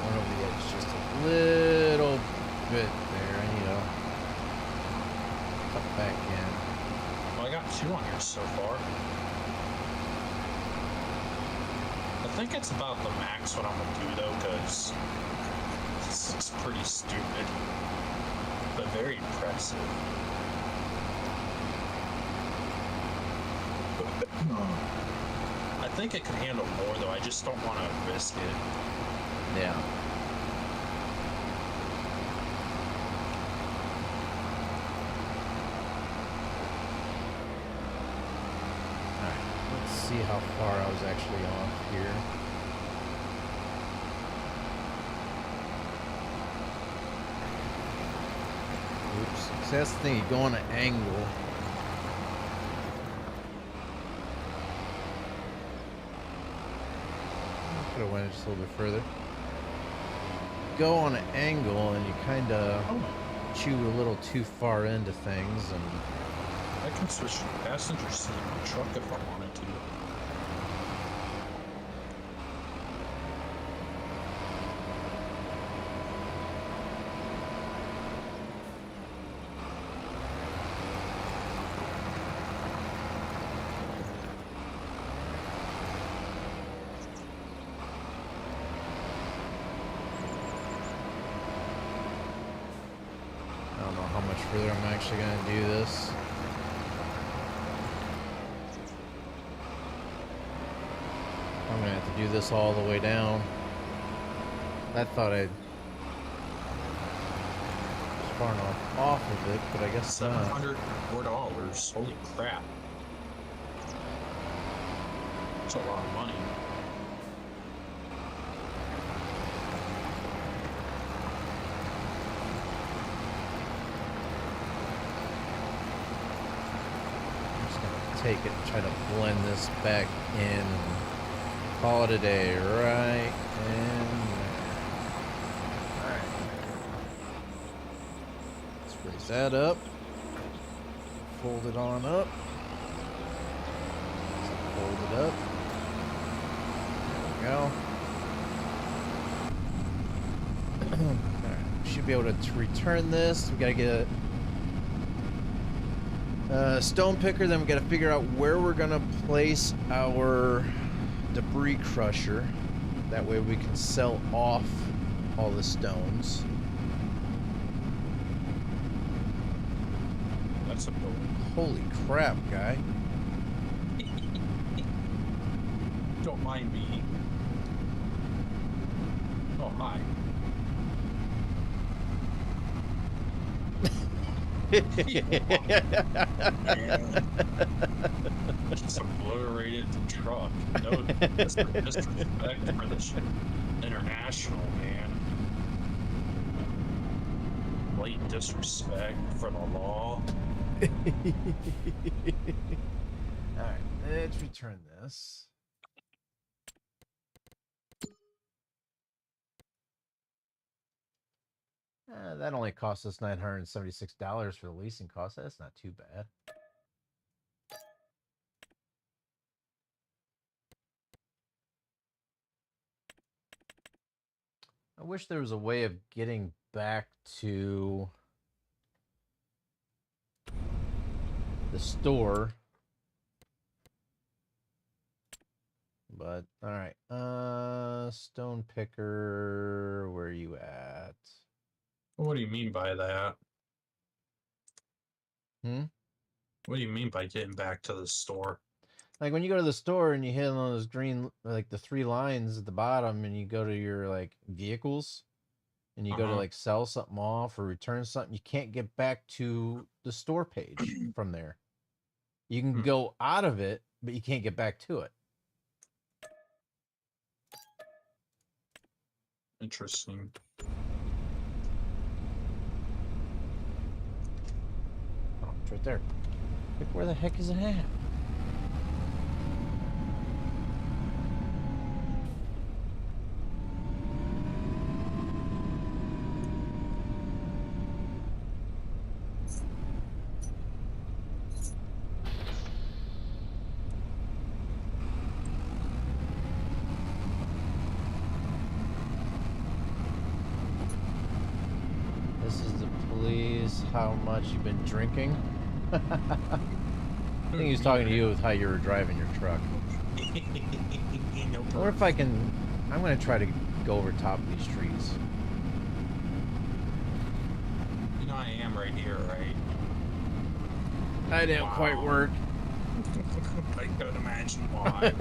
One over the edge just a little bit there. I need to cut back in. Well, I got 2 on here so far. I think it's about the max what I'm gonna do though, because this is pretty stupid, but very impressive. I think it could handle more though, I just don't want to risk it. Yeah. Alright, let's see how far I was actually off here. Oops. So that's the thing, you go on an angle. Could have went just a little bit further. Go on an angle and you kind of chew a little too far into things, and I can switch to the passenger seat in my truck if I wanted to. I don't know how much further I'm actually going to do this. I'm going to have to do this all the way down. I thought I'd far enough off of it, but I guess not. $704. Holy crap. That's a lot of money. I'm just going to take it and try to blend this back in and call it a day right in there. Alright. Let's raise that up. Fold it on up. Fold it up. There we go. Alright, should be able to return this. We gotta get a stone picker, then we gotta figure out where we're gonna place our debris crusher. That way we can sell off all the stones. That's a building. Holy crap, guy. Don't mind me. Oh, hi. Just obliterated the truck. No disrespect for this international, man. Blatant disrespect for the law. Alright, let's return this. That only cost us $976 for the leasing cost. That's not too bad. I wish there was a way of getting back to the store. But, alright. Stone picker, where are you at? What do you mean by that? Hmm? What do you mean by getting back to the store? Like when you go to the store and you hit on those green, like the 3 lines at the bottom, and you go to your like vehicles, and you go to like sell something off or return something, you can't get back to the store page from there. You can go out of it, but you can't get back to it. Interesting. Oh, it's right there. Like, where the heck is it at? This is the police. How much you've been drinking? I think he was talking to you with how you were driving your truck. No, I wonder if I can... I'm going to try to go over top of these trees. you know I am right here, right? That didn't quite work. I could imagine why.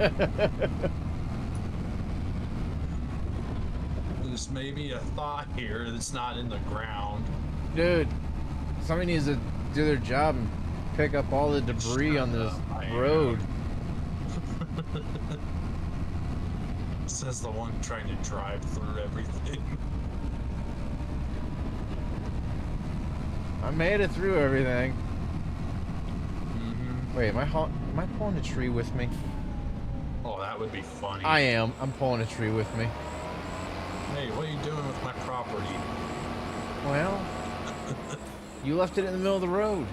There's maybe a thought here that's not in the ground. Dude, somebody needs to do their job and pick up all the debris on this road. Says the one trying to drive through everything. I made it through everything. Mm-hmm. Wait, am I pulling a tree with me? Oh, that would be funny. I am. I'm pulling a tree with me. Hey, what are you doing with my property? Well, you left it in the middle of the road.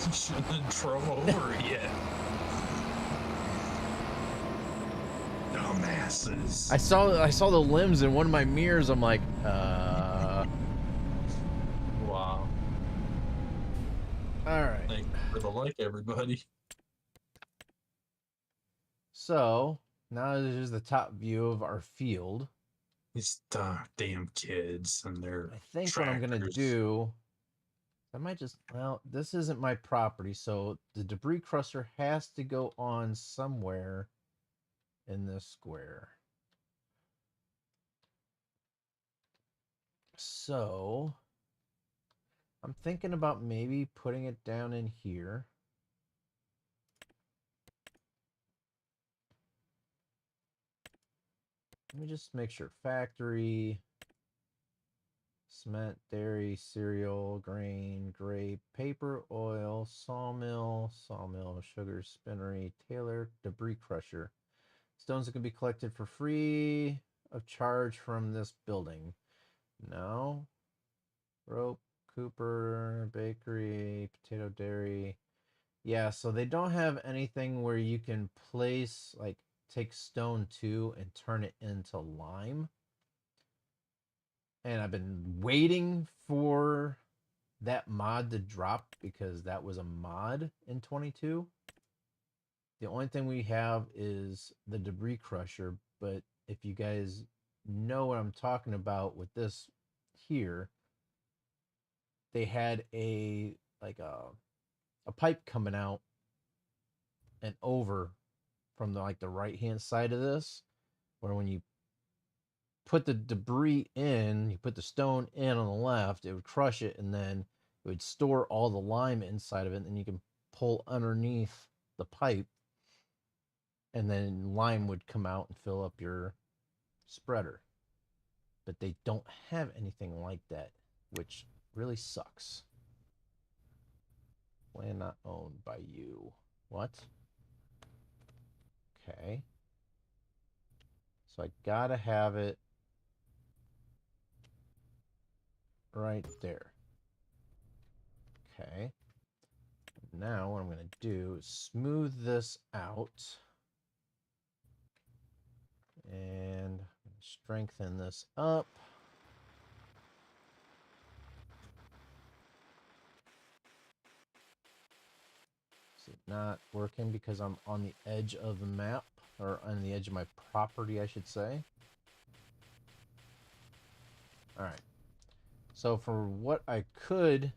You shouldn't have drove over it yet. Dumbasses. I saw the limbs in one of my mirrors. I'm like, Wow. All right. Thank you for the like, everybody. So now this is the top view of our field. These damn kids and their I think what I'm gonna do, I might just, well, this isn't my property, so the debris crusher has to go on somewhere in this square. So I'm thinking about maybe putting it down in here. Let me just make sure. Factory, cement, dairy, cereal, grain, grape, paper, oil, sawmill, sugar, spinnery, tailor, debris crusher. Stones that can be collected for free of charge from this building. No. Rope, Cooper, bakery, potato dairy. Yeah, so they don't have anything where you can place, like, take stone 2 and turn it into lime. and I've been waiting for that mod to drop because that was a mod in 22. The only thing we have is the debris crusher, but if you guys know what I'm talking about with this here, they had a pipe coming out and over from the right hand side of this, where when you put the debris in, you put the stone in on the left, it would crush it, and then it would store all the lime inside of it, and then you can pull underneath the pipe, and then lime would come out and fill up your spreader. But they don't have anything like that, which really sucks. Land not owned by you. What? Okay. So I gotta have it right there. Okay. Now what I'm going to do is smooth this out. And strengthen this up. Is it not working because I'm on the edge of the map? Or on the edge of my property, I should say. Alright. So for what I could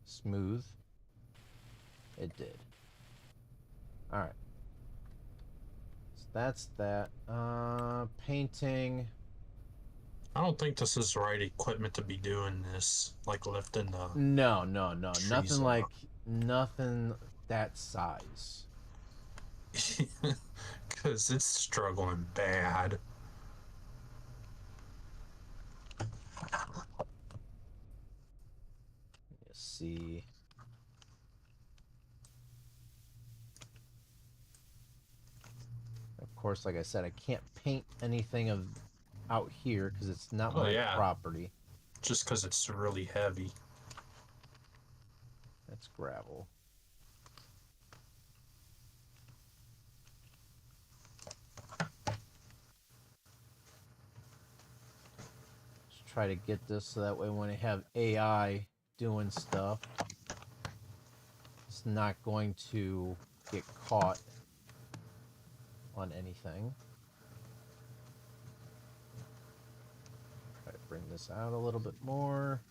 smooth, it did. Alright. So that's that. Painting. I don't think this is the right equipment to be doing this, like lifting the. No. Trees Nothing that size. Because it's struggling bad. Let's see. Of course, like I said, I can't paint anything of out here because it's not my property. Just because it's really heavy. That's gravel. Just try to get this so that way when I have AI doing stuff, it's not going to get caught on anything. Try to bring this out a little bit more.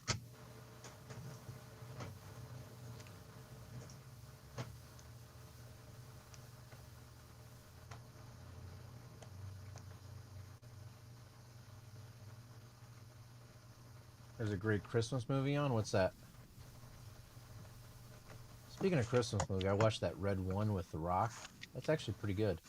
There's a great Christmas movie on. What's that? Speaking of Christmas movie, I watched that Red One with The Rock. That's actually pretty good.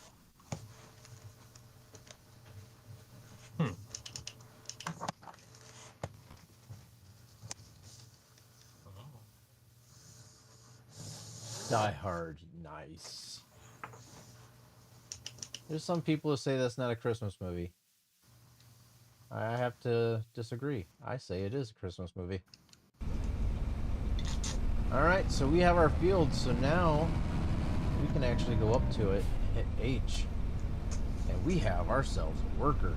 Die Hard, nice. There's some people who say that's not a Christmas movie. I have to disagree. I say it is a Christmas movie. Alright, so we have our field, so now we can actually go up to it, hit H, and we have ourselves a worker.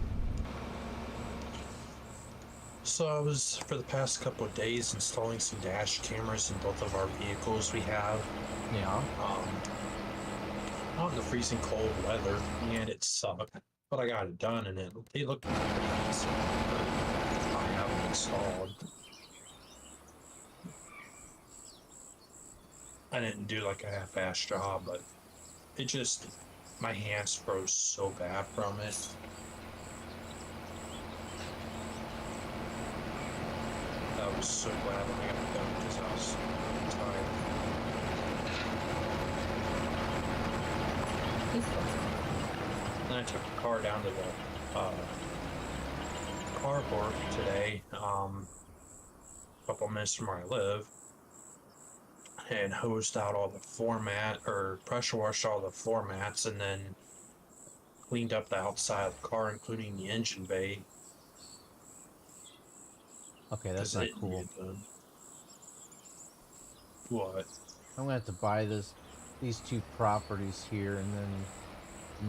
So I was, for the past couple of days, installing some dash cameras in both of our vehicles we have. Yeah. Out in the freezing cold weather, and it sucked. But I got it done, and they look pretty nice. I have them installed. I didn't do like a half-assed job, but it just, my hands froze so bad from it. I was so glad when I got it done because I was tired. Then I took the car down to the carport today, a couple minutes from where I live, and hosed out all the floor mat, or pressure washed all the floor mats, and then cleaned up the outside of the car, including the engine bay. Okay, that's not cool. What? I'm gonna have to buy these two properties here and then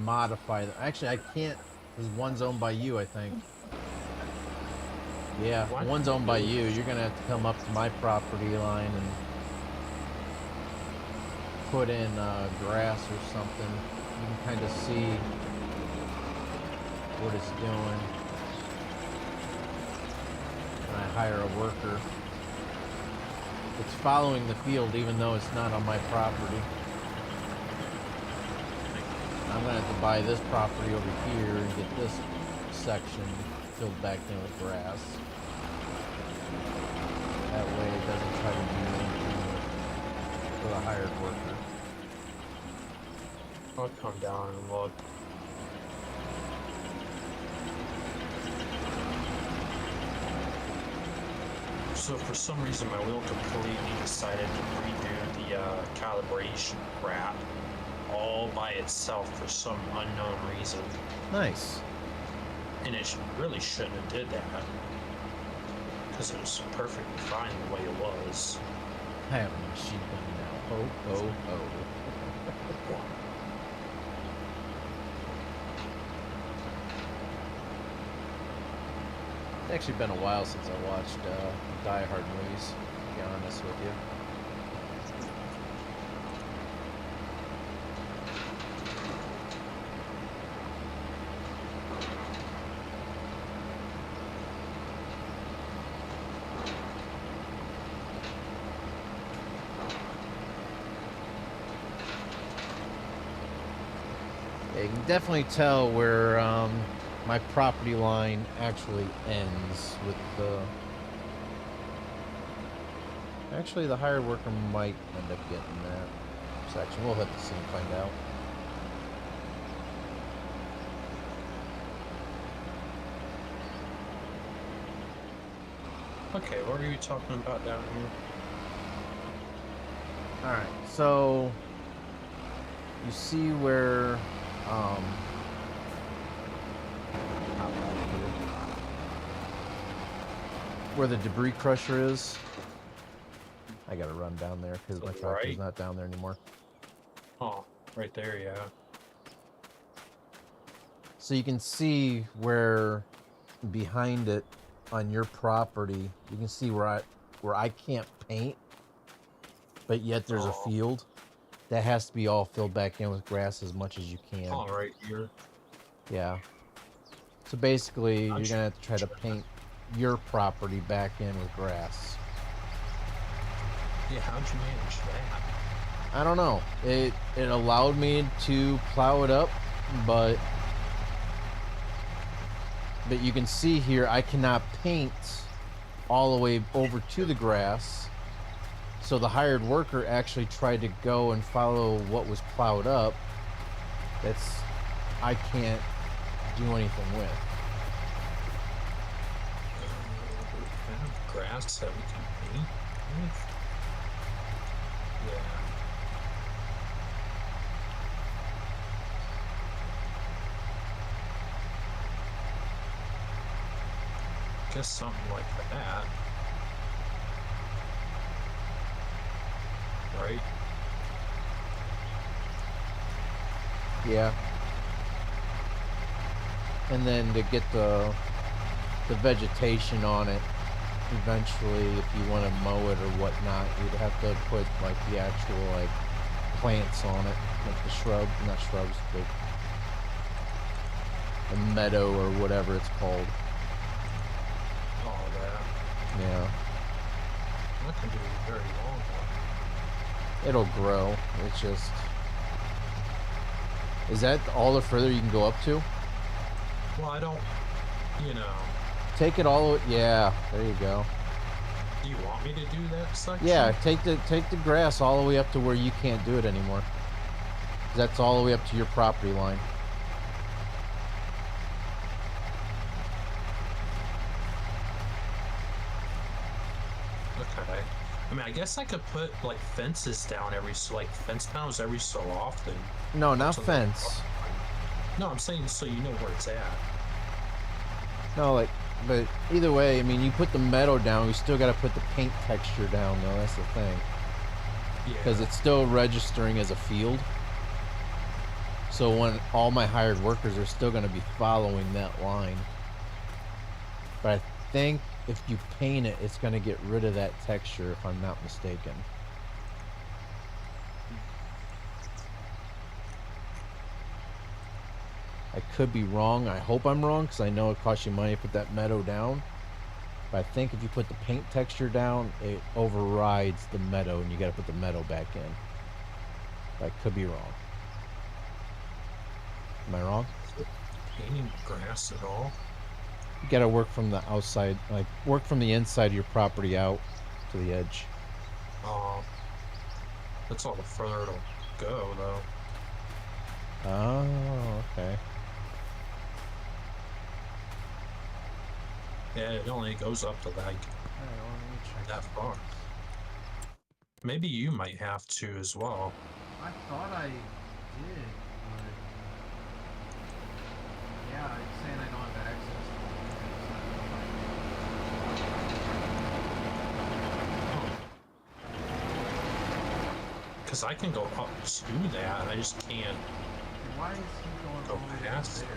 modify them. Actually, I can't, because one's owned by you, I think. Yeah, Why one's not owned by do you. You're gonna have to come up to my property line and put in grass or something. You can kind of see what it's doing. And I hire a worker. It's following the field even though it's not on my property. I'm gonna have to buy this property over here and get this section filled back in with grass. That way it doesn't try to do anything with a hired worker. I'll come down and look. So for some reason my wheel completely decided to redo the calibration crap all by itself for some unknown reason. Nice. And it really shouldn't have did that. Because it was perfectly fine the way it was. I have a machine gun now. Oh, oh, oh. It's actually been a while since I watched Die Hard movies, to be honest with you. Yeah, you can definitely tell where my property line actually ends with the... Actually, the hired worker might end up getting that section. We'll have to see and find out. Okay, what are you talking about down here? Alright, so... You see where... where the debris crusher is. I gotta run down there because my tractor's not down there anymore. Oh, right there, yeah. So you can see where behind it on your property, you can see where I can't paint, but yet there's a field. That has to be all filled back in with grass as much as you can. Oh, right here. Yeah. So basically, you're gonna have to try to paint your property back in with grass. Yeah, how'd you manage that? I don't know. It allowed me to plow it up, but you can see here I cannot paint all the way over to the grass. So the hired worker actually tried to go and follow what was plowed up. I can't do anything with. Kind of grass that we can paint with? Yeah. Guess something like that. Right? Yeah. And then to get the vegetation on it, eventually, if you want to mow it or whatnot, you'd have to put like the actual like plants on it, like the shrub, not shrubs, but a meadow or whatever it's called. All that. Yeah. That can be a very long one. It'll grow. It's just... Is that all the further you can go up to? Well, I don't, you know. Take it all... Yeah, there you go. Do you want me to do that section? Yeah, take the grass all the way up to where you can't do it anymore. That's all the way up to your property line. Okay. I mean, I guess I could put like fences down fence panels every so often. No, not So fence. No, I'm saying so you know where it's at. No, but either way, I mean, you put the meadow down, you still got to put the paint texture down, though. That's the thing. Yeah. Because it's still registering as a field. So when all my hired workers are still going to be following that line. But I think if you paint it, it's going to get rid of that texture, if I'm not mistaken. I could be wrong. I hope I'm wrong, because I know it costs you money to put that meadow down. But I think if you put the paint texture down, it overrides the meadow, and you got to put the meadow back in. But I could be wrong. Am I wrong? Painting grass at all? You got to work from the outside, like work from the inside of your property out to the edge. That's all the further it'll go, though. Oh, okay. Yeah, it only goes up to like that far. Maybe you might have to as well. I thought I did, but yeah, it's saying I don't have access. Because I can go up to that, I just can't Why is he going go past there? it.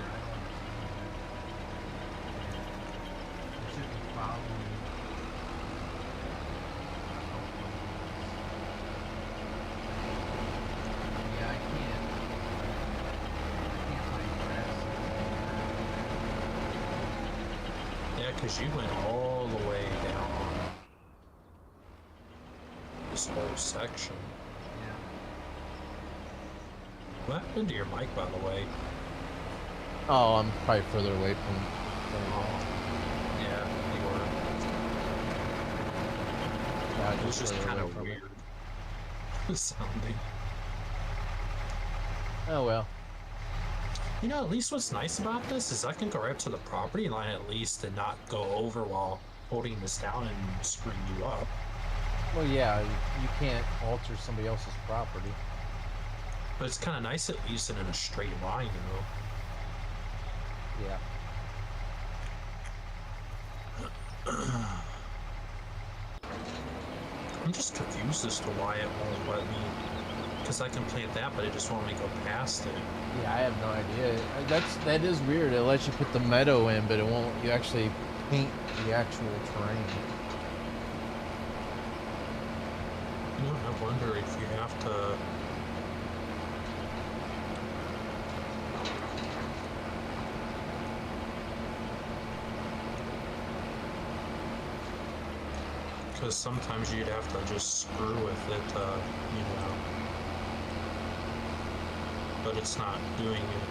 It should be following. Yeah, I can't. I can't find grass. Yeah, because you went all the way down this whole section. Yeah. What happened to your mic, by the way? Oh, I'm probably further away from. Yeah, you were. Yeah, It was just further kind away of from it. weird sounding. Oh well. You know, at least what's nice about this is I can go right to the property line at least and not go over while holding this down and screwing you up. Well, yeah, you can't alter somebody else's property. But it's kind of nice at least in a straight line, you know. Yeah. I'm just confused as to why it won't let me, because I can plant that, but it just won't let me go past it. Yeah, I have no idea. That is weird. It lets you put the meadow in, but it won't let you actually paint the actual terrain. You know, I wonder if you have to. Because sometimes you'd have to just screw with it, you know. But it's not doing it.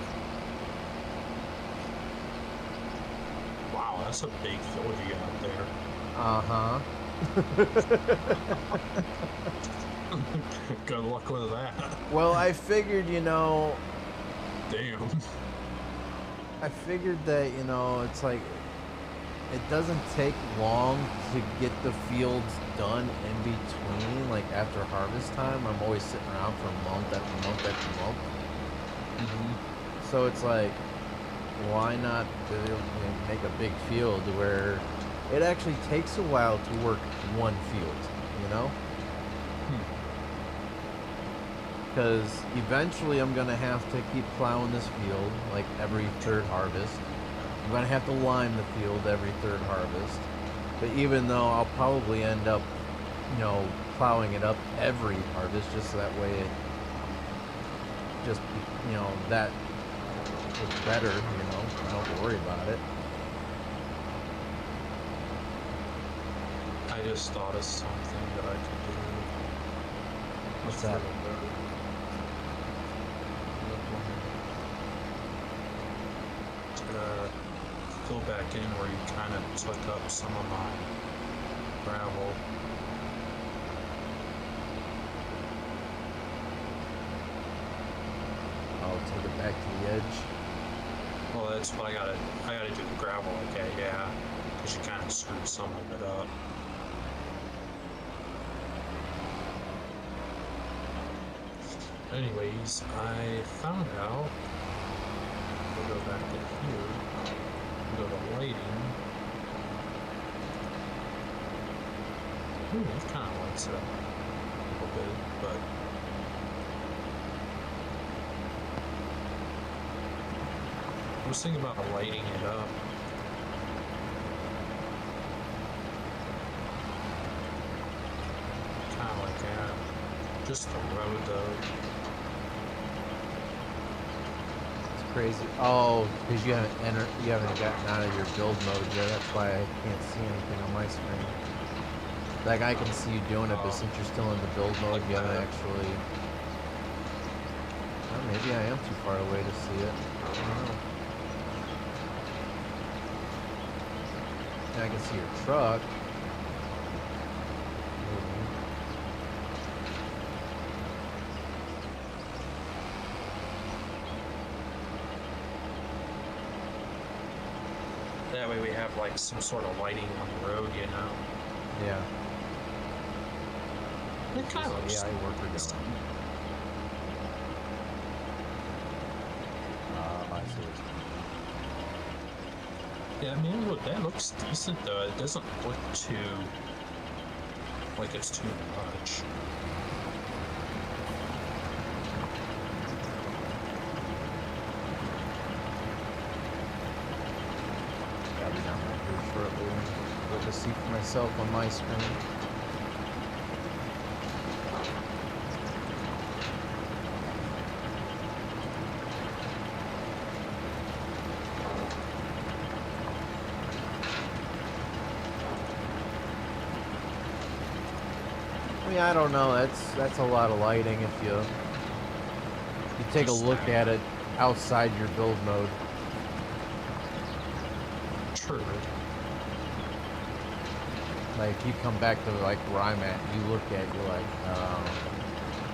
Wow, that's a big field you got there. Uh-huh. Good luck with that. Well, I figured, Damn. I figured that, it's like, it doesn't take long to get the fields done in between. Like, after harvest time, I'm always sitting around for a month after month after month. Mm-hmm. So it's like, why not make a big field where it actually takes a while to work one field, you know? Because eventually I'm going to have to keep plowing this field like every third harvest. I'm going to have to lime the field every third harvest. But even though I'll probably end up, plowing it up every harvest, just so that way it just, that it's better, I don't have to worry about it. I just thought of something that I could do. What's that? Go back in where you kind of took up some of my gravel. I'll take it back to the edge. Well, that's what I gotta do the gravel, okay, yeah. Because you kind of screwed some of it up. Anyways, I found out. We'll go back to here. Go to lighting. Ooh, that kind of lights it up a little bit, but I was thinking about lighting it up. Just the road though. It's crazy. Oh, because you haven't gotten out of your build mode yet. That's why I can't see anything on my screen. Like I can see you doing it, but since you're still in the build mode, you haven't actually. Well, maybe I am too far away to see it. I don't know. And I can see your truck. That way we have like some sort of lighting on the road, you know? Yeah. It kind of looks AI worker doing. I see. Yeah, I mean, look, that looks decent though. It doesn't look too like it's too much. Got it down here shortly. Look to see for myself on my screen. I mean, I don't know. That's a lot of lighting if you take a look at it outside your build mode. True. Like if you come back to like where I'm at, you look at it, you're like,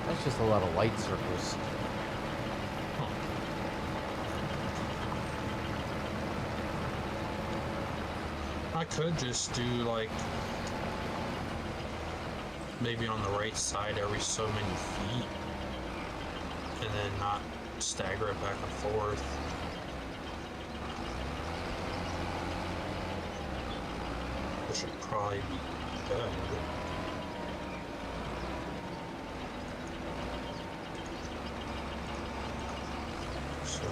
that's just a lot of light circles. I could just do like maybe on the right side every so many feet and then not stagger it back and forth. Which would probably be good. So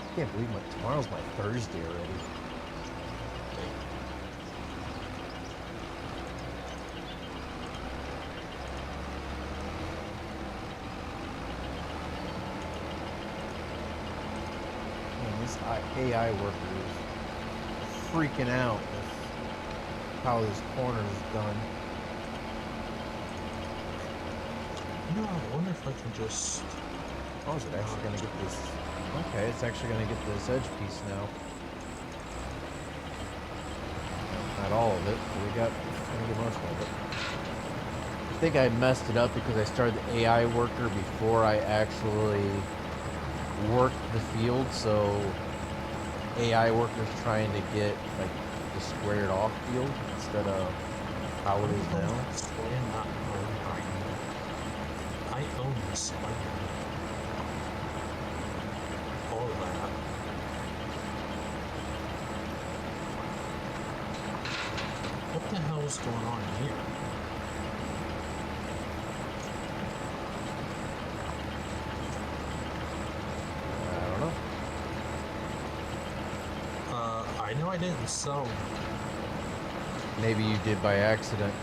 I can't believe tomorrow's my Thursday already. AI worker is freaking out with how this corner is done. no, I wonder if I can just. Oh, is it actually going to get this? Okay, it's actually going to get this edge piece now. Not all of it, but we got going to get most of it. I think I messed it up because I started the AI worker before I actually worked the field, so AI workers trying to get like the squared off field instead of how it is now. I own this land. All of that. What the hell is going on here? I don't know. I know I didn't sell. Maybe you did by accident.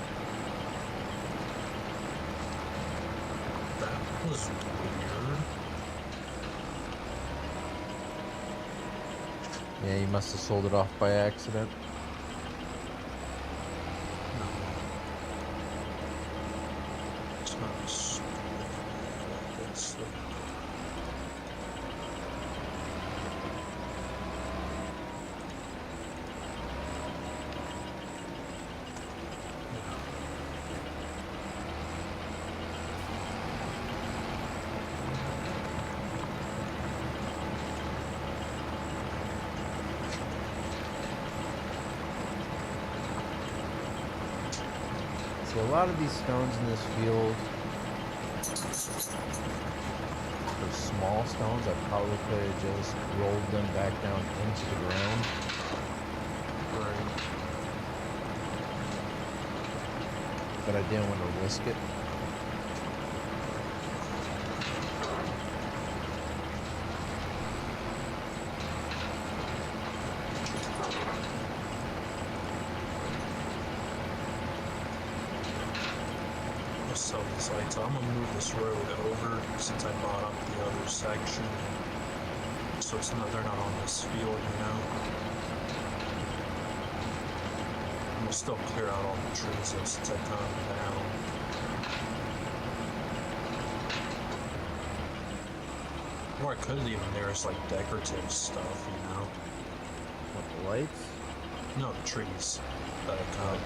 That was weird. Yeah, you must have sold it off by accident. No. It's not as it's See, a lot of these stones in this field are small stones. I probably could have just rolled them back down into the ground. right. But I didn't want to risk it. gonna sell these lights. I'm gonna move this road over since I bought up the other section, so it's not, they're not on this field, you know. I'm gonna still clear out all the trees though since I cut them down. Or I could leave them there as like decorative stuff, you know. What, the lights? No, the trees that I cut.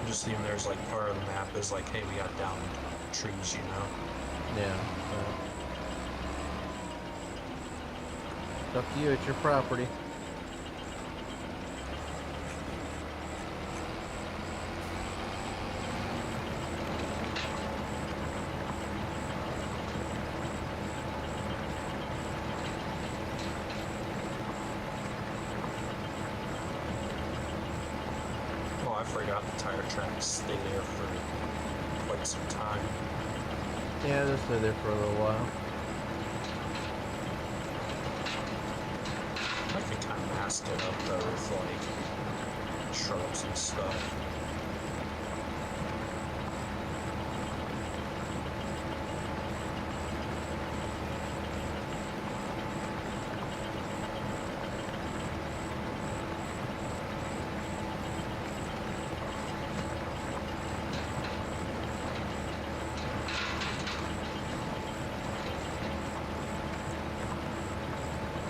Just leave them there as like part of the map is like, hey, we got down trees, you know. Yeah. It's up to you. It's your property. Oh, I forgot the tire tracks stay there for quite some time. Yeah, they'll stay there for a little while. I can kind of mask it up though with like shrubs and stuff.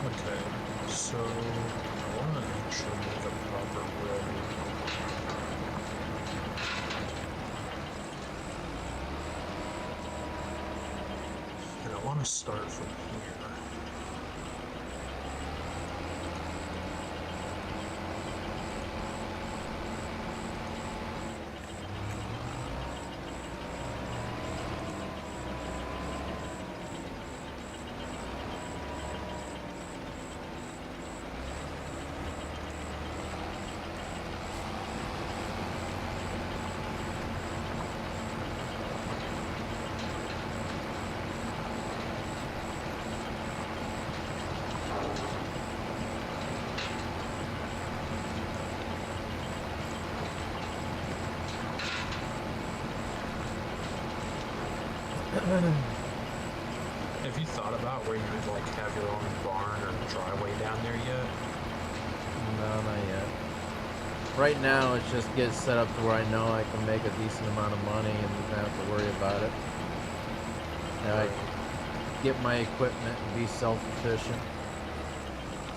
Okay, so I want to actually make a proper road. And I want to start from here. Have you thought about where you would like have your own barn or driveway down there yet? No, not yet. Right now, it's just get set up to where I know I can make a decent amount of money and not have to worry about it. And I get my equipment and be self-sufficient.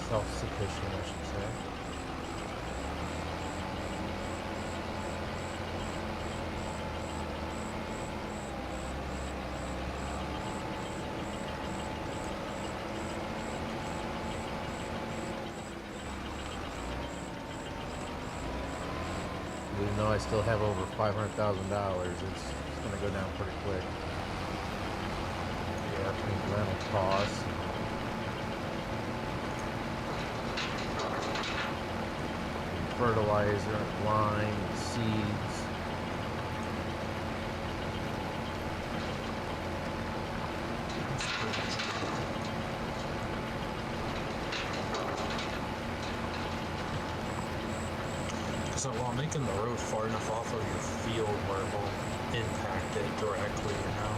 Self-sufficient, I should say. Even though I still have over $500,000, it's going to go down pretty quick. Yeah, between rental costs, fertilizer, lime, seeds. So while making the road far enough off of your field where it won't impact it directly, you know?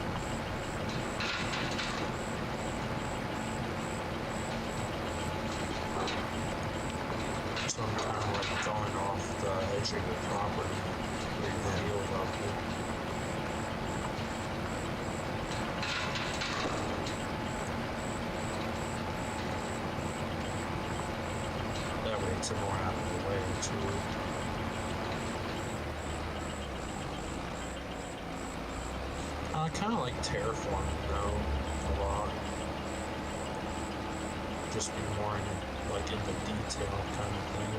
So I'm kind of like going off the edge of your property where your field up here. That way it's more out of the way too. I kind of like terraforming though a lot. Just be more in like in the detail kind of thing.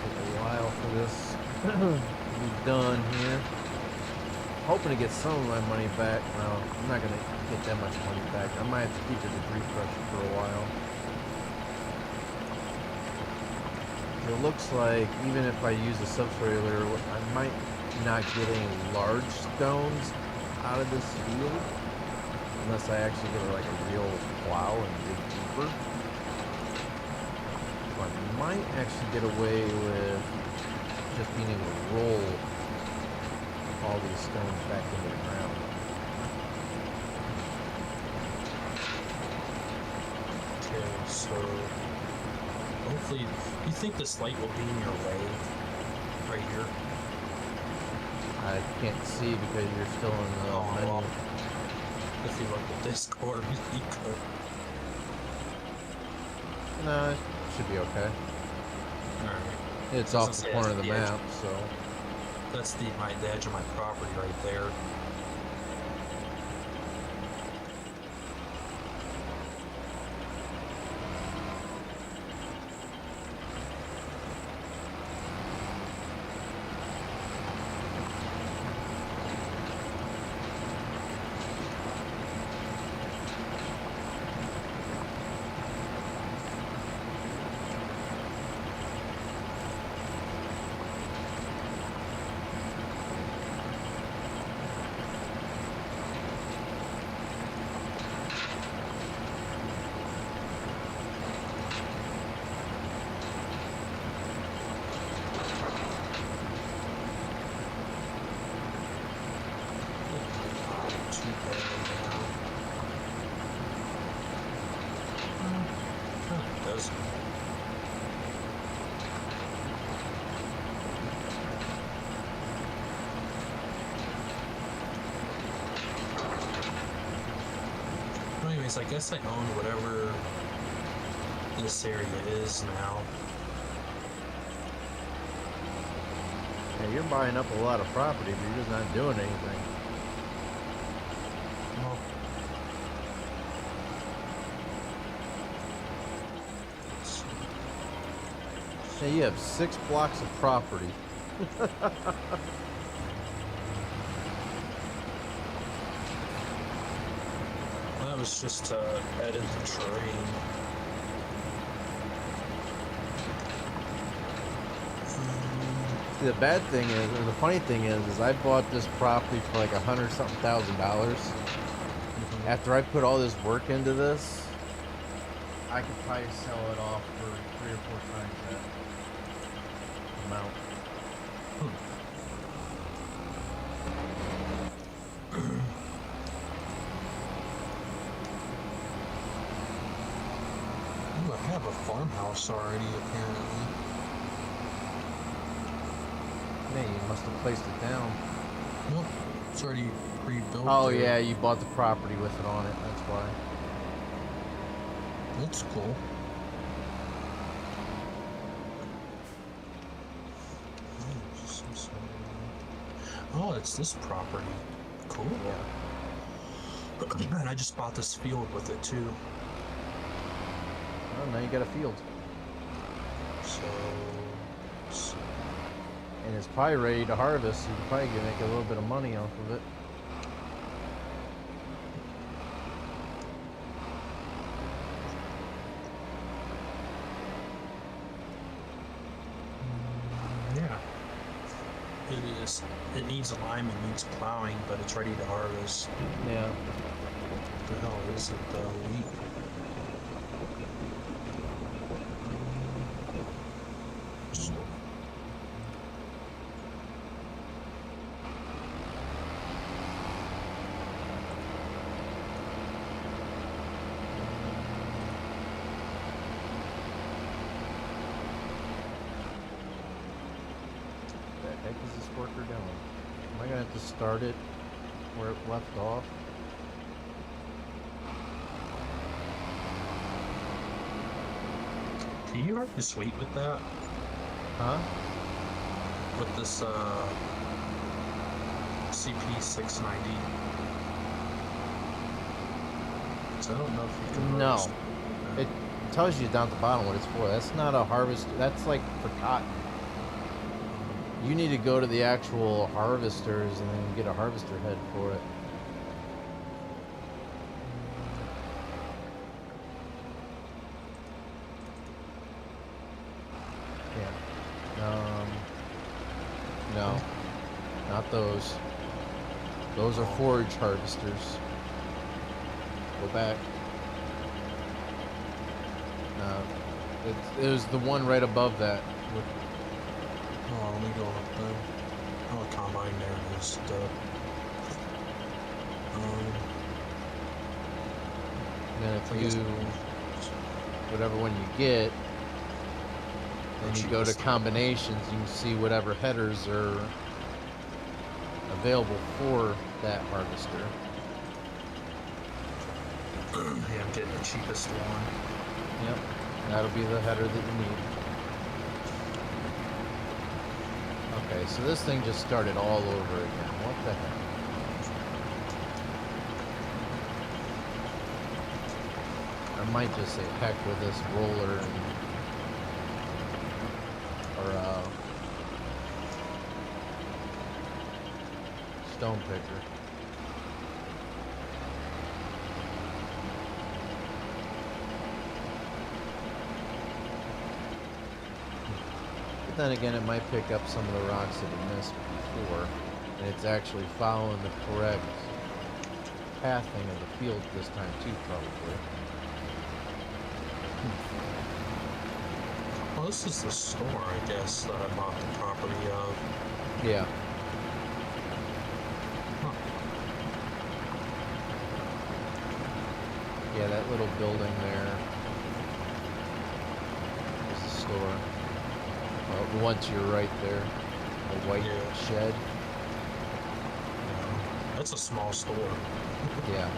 Take a while for this to be done here. Hoping to get some of my money back. Well, I'm not gonna get that much money back. I might have to keep the debris crusher for a while. It looks like even if I use the subtrailer, I might not get any large stones out of this field unless I actually get like a real plow and dig deeper. So I might actually get away with just being able to roll all these stones back into the ground. Okay, so hopefully, you think this light will be in your way, right here? I can't see because you're still in the menu. Well, if you look at Discord, you could. No, it should be okay. Alright. It's I was off the gonna say, corner of that's the the edge. map, so. That's the edge of my property right there. Too bad now. Kind of doesn't. Anyways, I guess I own whatever this area is now. Yeah, you're buying up a lot of property, but you're just not doing anything. Well, Yeah, you have 6 blocks of property. that was just to edit the terrain. See, the bad thing is, or the funny thing is I bought this property for like $100-something. After I put all this work into this, I could probably sell it off for 3 or 4 times that amount. Ooh, I have a farmhouse already, apparently. Man, you must have placed it down. Nope, it's already pre-built. Oh there. yeah, you bought the property with it on it. That's why. That's cool. Oh, it's this property. Cool. Yeah. And I just bought this field with it too. Oh, now you got a field, So, let's see. and it's probably ready to harvest. So you can probably make a little bit of money off of it. Yeah. It is. It needs alignment, needs plowing, but it's ready to harvest. Yeah. What the hell is it though? Wheat. What the heck is this worker doing? Am I gonna have to start it where it left off? Can you harvest wheat with that? Huh? With this CP690? So I don't know if you can No. harvest. It tells you down at the bottom what it's for. That's not a harvest. That's like for cotton. You need to go to the actual harvesters and then get a harvester head for it. Yeah. No. Not those. Those are forage harvesters. Go back. No. It was the one right above that. Oh, let me go up there. Oh, a combine there it is. And then I guess- if you, whatever one you get, then you go to cheapest. combinations, you can see whatever headers are available for that harvester. Yeah, I'm getting the cheapest one. Yep. That'll be the header that you need. Okay, so this thing just started all over again. What the heck? I might just say heck with this roller and, or stone picker. But then again, it might pick up some of the rocks that it missed before, and it's actually following the correct pathing of the field this time too, probably. Well, this is the store, I guess, that I bought the property of. Yeah. Huh. Yeah, that little building there is the store. The one to your right there, the white Yeah. shed. That's a small store. Yeah.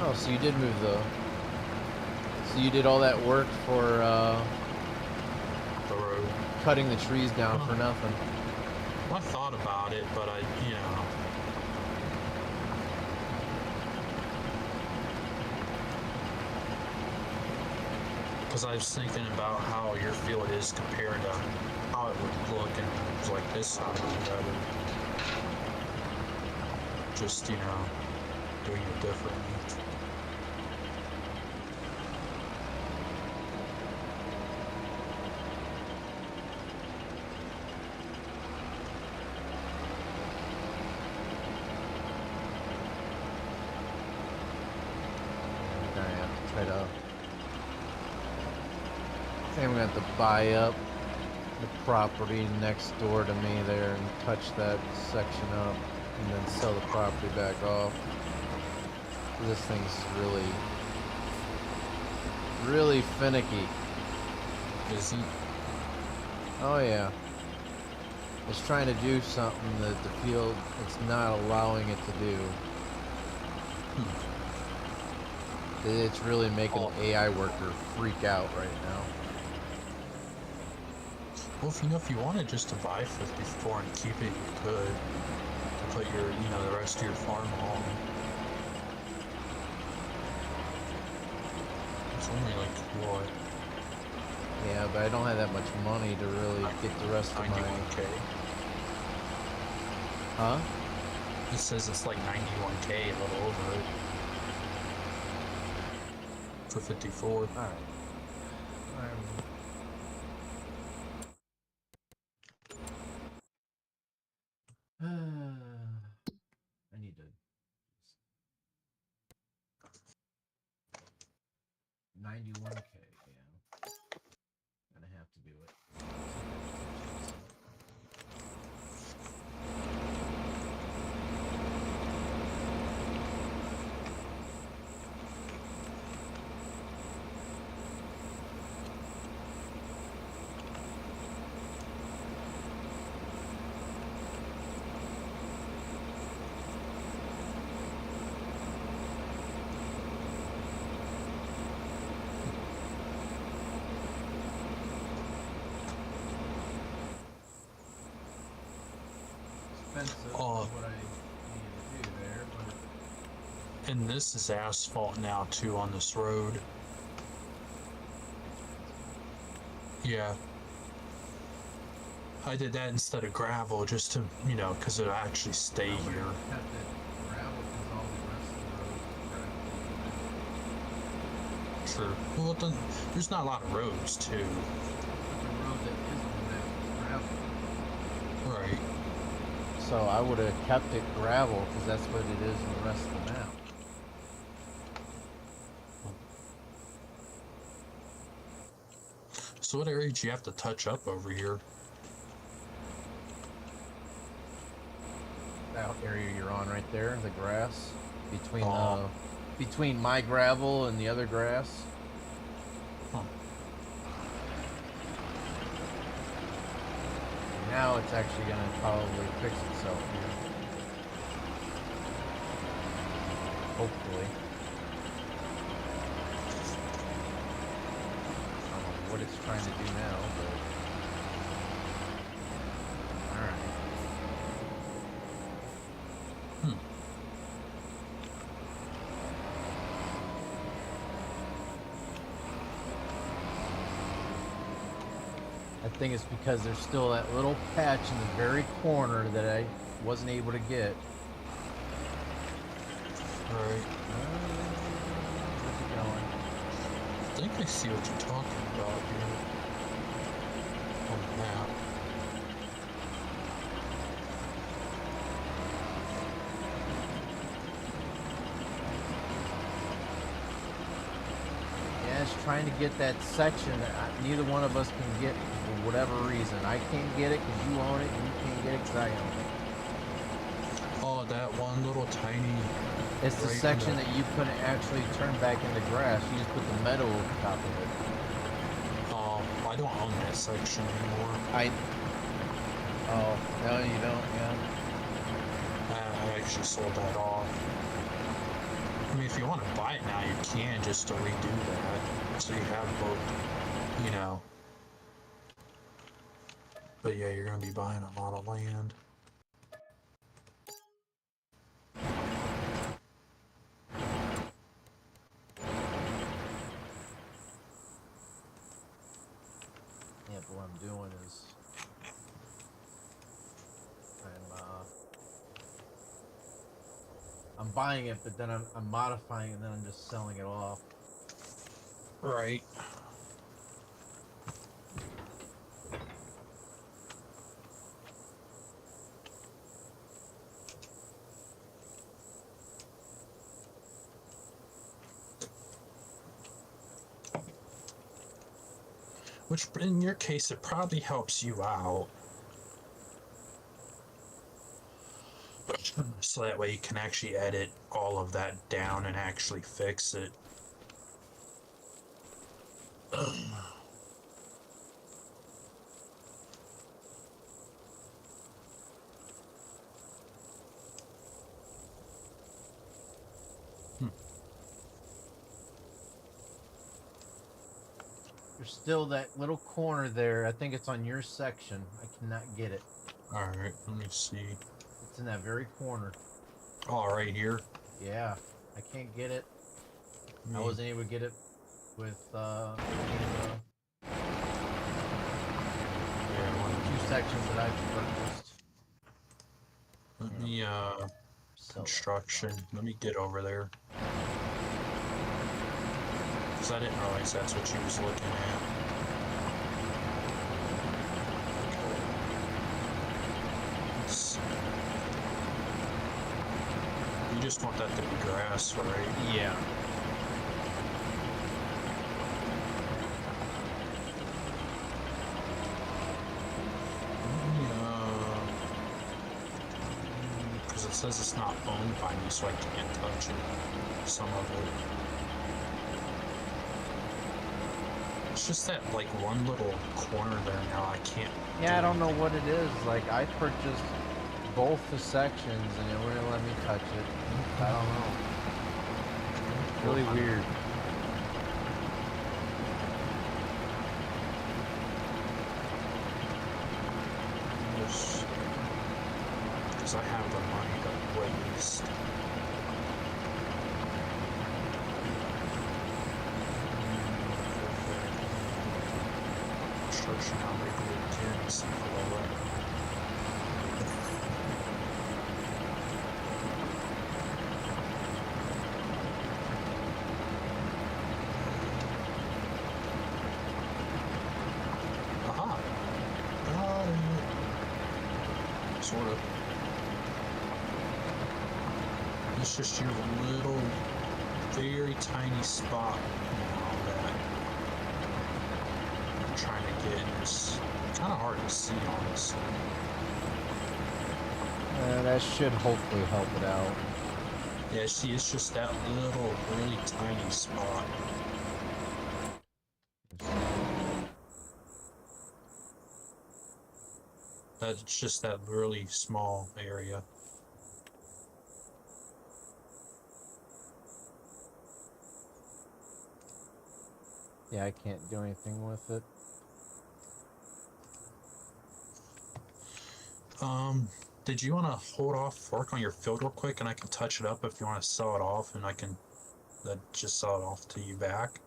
Oh, so you did move the. So you did all that work for The road. cutting the trees down for nothing. Well, I thought about it, but because I was thinking about how your field is compared to how it would look, and it was like this side would rather just, doing it differently. I have to try to. I think I'm gonna have to buy up the property next door to me there and touch that section up, and then sell the property back off. This thing's really finicky. Is he? Oh yeah. It's trying to do something that the field it's not allowing it to do. It's really making Oh. the AI worker freak out right now. Well, if you wanted just to buy 54 and keep it, you could. To put your, the rest of your farm on. It's only like, what, Yeah, but I don't have that much money to really get the rest of my. 91k? Huh? It says it's like 91k, a little over it. For 54. Alright. I need to. 91k, yeah. Gonna have to do it. Expensive, Oh. what I need to do there, but And this is asphalt now, too, on this road. Yeah. I did that instead of gravel just to, because it'll actually stay here. kept it gravel because all the rest of the road is gravel. True. Well, then, there's not a lot of roads, too. The road that is on that gravel. Right. So I would have kept it gravel because that's what it is in the rest of the map. So what area do you have to touch up over here? That area you're on right there, the grass between Oh. between my gravel and the other grass. Huh. Now it's actually gonna probably fix itself here. Hopefully. I don't know what it's trying to do now, but alright. I think it's because there's still that little patch in the very corner that I wasn't able to get. Right. Where's it going? I think I see what you're talking about here. On the map. Yeah, it's trying to get that section that neither one of us can get for whatever reason. I can't get it because you own it, and you can't get it because I own it. Oh, that one little tiny. It's the Right in section the- that you couldn't actually turn back into grass. You just put the metal over top of it. I don't own that section anymore. Oh, no, you don't, yeah. I actually sold that off. I mean, if you want to buy it now, you can just to redo that. So you have both, you know. But yeah, you're going to be buying a lot of land. Yeah, but what I'm doing is I'm buying it, but then I'm modifying it, and then I'm just selling it off. Right. Which, in your case, it probably helps you out. So that way you can actually edit all of that down and actually fix it. There's still that little corner there. I think it's on your section. I cannot get it. Alright, let me see. It's in that very corner. Oh, right here. Yeah, I can't get it. I Me- wasn't able to get it with any of Yeah, the two sections that I've purchased. let me, So construction. Let me get over there. Because I didn't realize that's what she was looking at. Okay. Let's see. You just want that to be grass, right? yeah. Because it says it's not owned by me, so I can't touch it. Some of it. It's just that, like, one little corner there now I can't. Yeah, I don't know what it is. Like, I purchased both the sections and it wouldn't let me touch it. I don't know. Really weird. Because I have the money to waste. Construction now maybe again, see below it. sort of. It's just your little, very tiny spot now that I'm trying to get. It's kind of hard to see, honestly. That should hopefully help it out. Yeah, see, it's just that little, really tiny spot. That's just that really small area. Yeah, I can't do anything with it. Did you want to hold off work on your field real quick, and I can touch it up if you want to sell it off, and I can just sell it off to you back?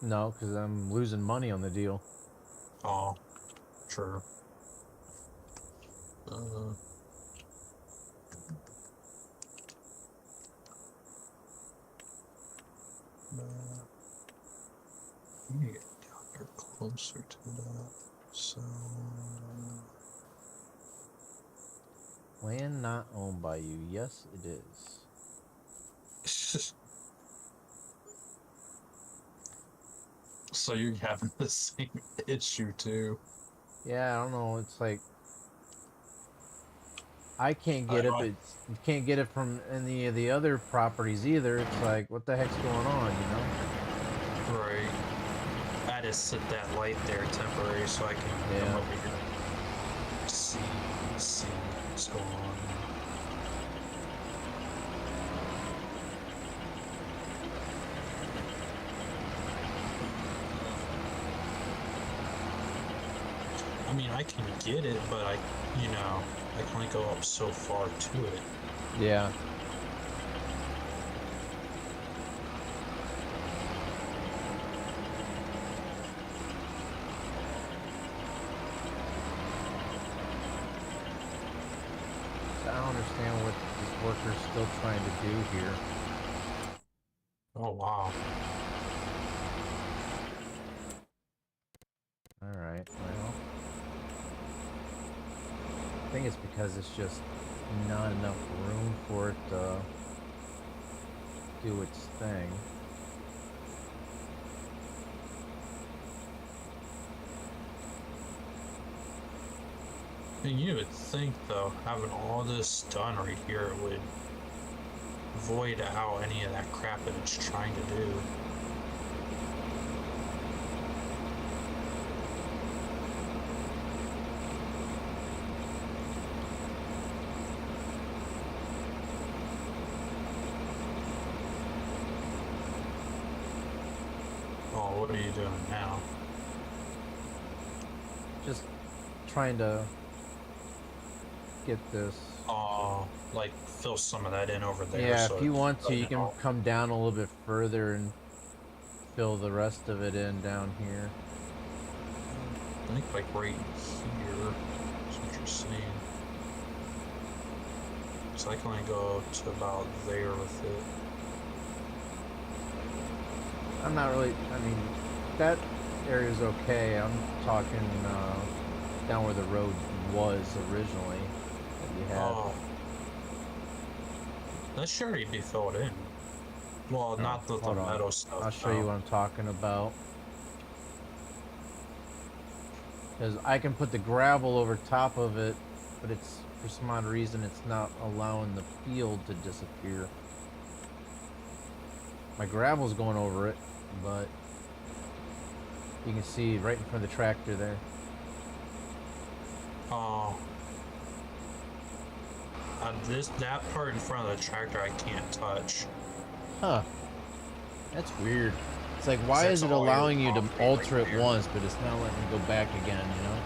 No, because I'm losing money on the deal. Oh, true. You need to get down here closer to that. So. Land not owned by you. Yes, it is. So you're having the same issue too. Yeah, I don't know. It's like I can't get it, but you can't get it from any of the other properties either. It's like, what the heck's going on, you know? Right. I just set that light there temporary so I can come over here and see what's going on. I mean, I can get it, but I can only go up so far to it. Yeah. I don't understand what this worker's still trying to do here. Oh, wow. Alright, well. I think it's because it's just not enough room for it to do its thing. And you would think, though, having all this done right here would void out any of that crap that it's trying to do. Oh, what are you doing now? Just trying to get this. Like fill some of that in over there. Yeah, so if you it want to, you doesn't can all- come down a little bit further and fill the rest of it in down here. I think like right here. That's what you're saying. So I can only go to about there with it. I'm not really, I mean, that area's okay. I'm talking down where the road was originally that you had. Oh. That should already be filled in. Well, not the hold on. metal stuff. I'll show you what I'm talking about. Because I can put the gravel over top of it, but it's, for some odd reason, it's not allowing the field to disappear. My gravel's going over it, but you can see right in front of the tractor there. Oh. That part in front of the tractor I can't touch. Huh. That's weird. It's like, why That's is it all allowing your you to concrete alter right it there. once, but it's not letting you go back again, you know?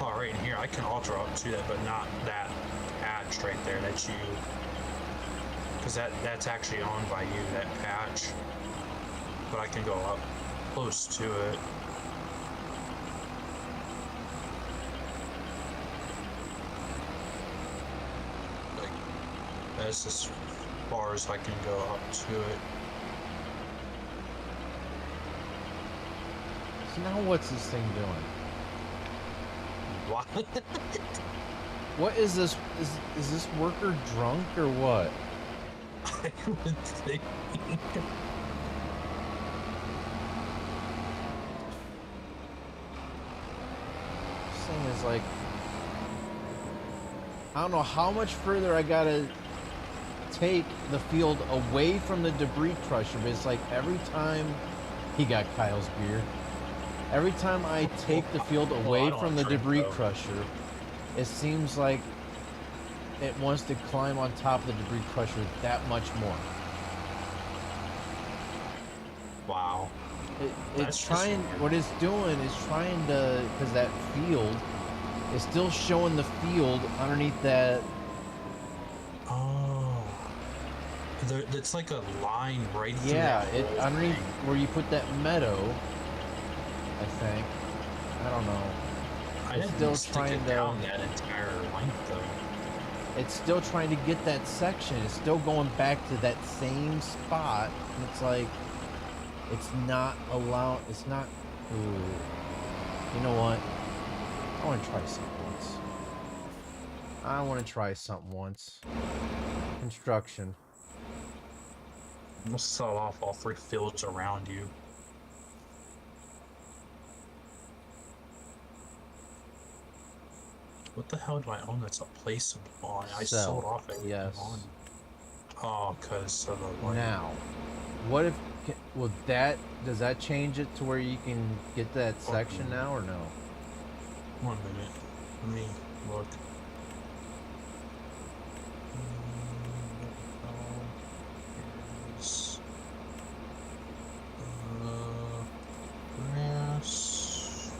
Oh, right in here, I can alter up to that, but not that patch right there. That's you. Because that's actually owned by you, that patch. But I can go up close to it. Like, that's as far as I can go up to it. So now what's this thing doing? What? What is this? Is this worker drunk or what? I would think. This thing is like, I don't know how much further I gotta take the field away from the debris crusher, but it's like every time he got Kyle's beer. Every time I take the field away from the debris crusher, it seems like it wants to climb on top of the debris crusher that much more. Wow. It's That's just trying, weird. what it's doing is trying to, because that field is still showing the field underneath that. Oh. It's like a line right through Yeah, that it whole underneath thing. where you put that meadow, I think. I don't know. I It's didn't still stick trying it to- down that entire length though. It's still trying to get that section. It's still going back to that same spot. And it's like, it's not allowed. It's not. Ooh. You know what? I want to try something once. I want to try something once. Construction. I'm gonna sell off all 3 fields around you. What the hell do I own that's a placeable on? I Sell. sold off everything Yes. on. Oh, because of the light. Now, what if? Will that? Does that change it to where you can get that section now or no? 1 minute. Let me look. Here's, grass.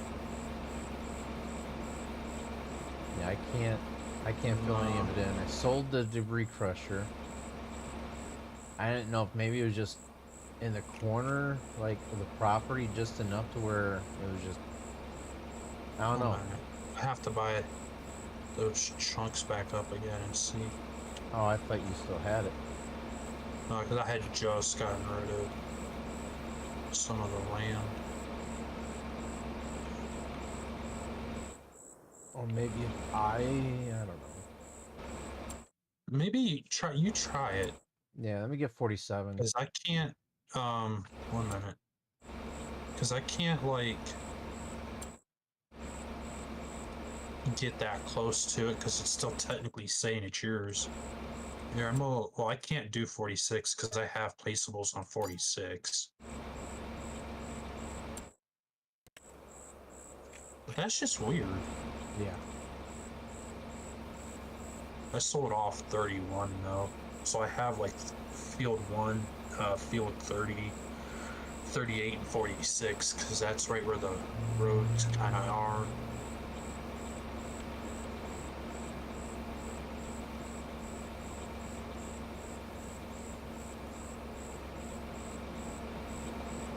Yeah, I can't fill any of it in. I sold the debris crusher. I didn't know if maybe it was just in the corner, like of the property, just enough to where it was just. I don't know. Hold on. I have to buy those chunks back up again and see. Oh, I thought you still had it. No, because I had just gotten rid of some of the land. Or maybe I don't know. Maybe you try it. Yeah, let me get 47. Because I can't, 1 minute. Because I can't, like, get that close to it because it's still technically saying it's yours. Yeah, well, I can't do 46 because I have placeables on 46. But that's just weird. Yeah. I sold off 31 though. So I have like field 1, field 30, 38, and 46 because that's right where the roads kind of are.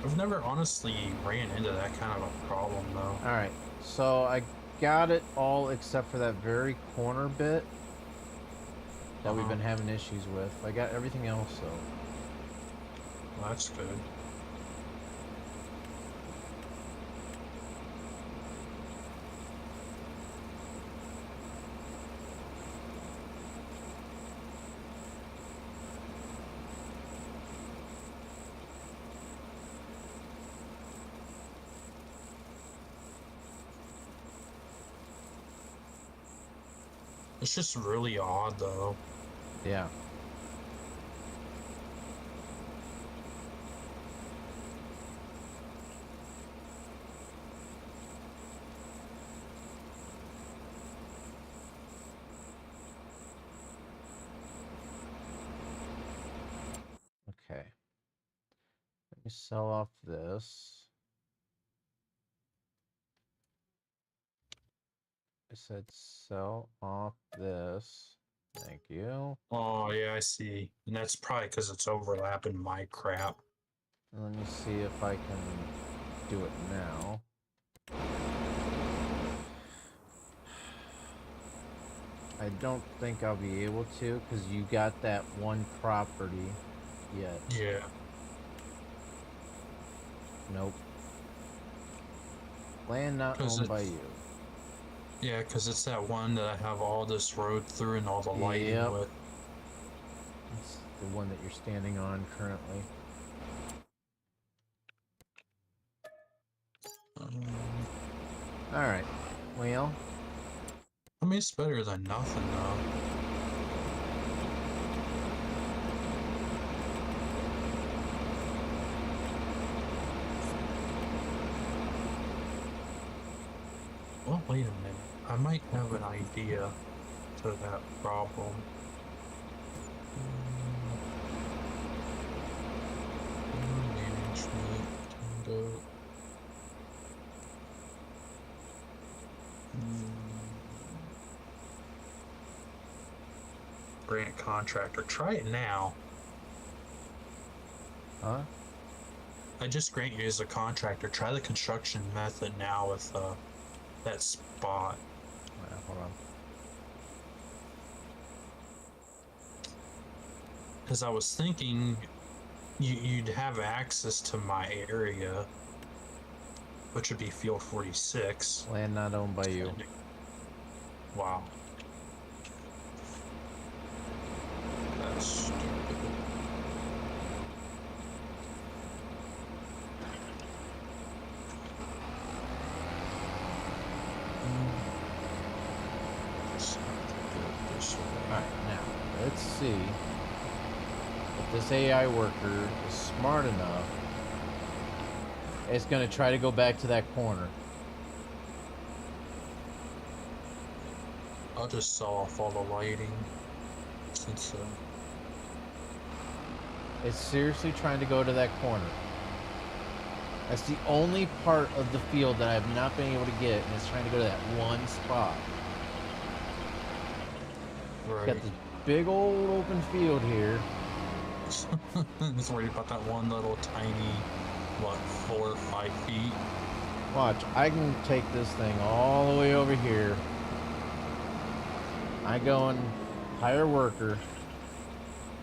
I've never honestly ran into that kind of a problem though. All right. So I got it all except for that very corner bit that we've been having issues with. I got everything else though. Well, that's good. It's just really odd though. Yeah. Okay. Let me sell off this. I said sell off this. Thank you. Oh yeah, I see. And that's probably because it's overlapping my crap. And let me see if I can do it now. I don't think I'll be able to because you got that one property yet. Yeah. Nope. Land not 'Cause owned by it's- you. Yeah, because it's that one that I have all this road through and all the lighting Yep. with. It's the one that you're standing on currently. All right. Well, I mean, it's better than nothing, though. Well, wait a minute. I might have an idea to that problem. Management, Nintendo. Grant contractor. Try it now. huh? I just grant you as a contractor. Try the construction method now with that spot. Hold on. Because I was thinking you'd have access to my area, which would be Field 46. Land not owned by you. Wow. That's stupid. All right. Now let's see if this AI worker is smart enough. It's gonna try to go back to that corner. I'll just saw off all the lighting since It's seriously trying to go to that corner. That's the only part of the field that I have not been able to get, and it's trying to go to that one spot. right. Got this big old open field here. Just worried about that one little tiny, what, 4 or 5 feet. Watch, I can take this thing all the way over here. I go and hire a worker,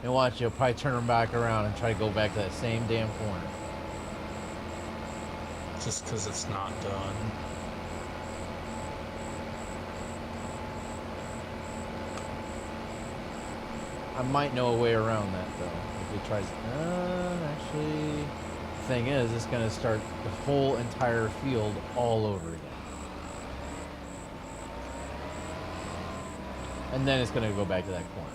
and watch, you'll probably turn them back around and try to go back to that same damn corner. Just because it's not done. I might know a way around that though. If he tries, actually, the thing is, it's gonna start the whole entire field all over again, and then it's gonna go back to that corner.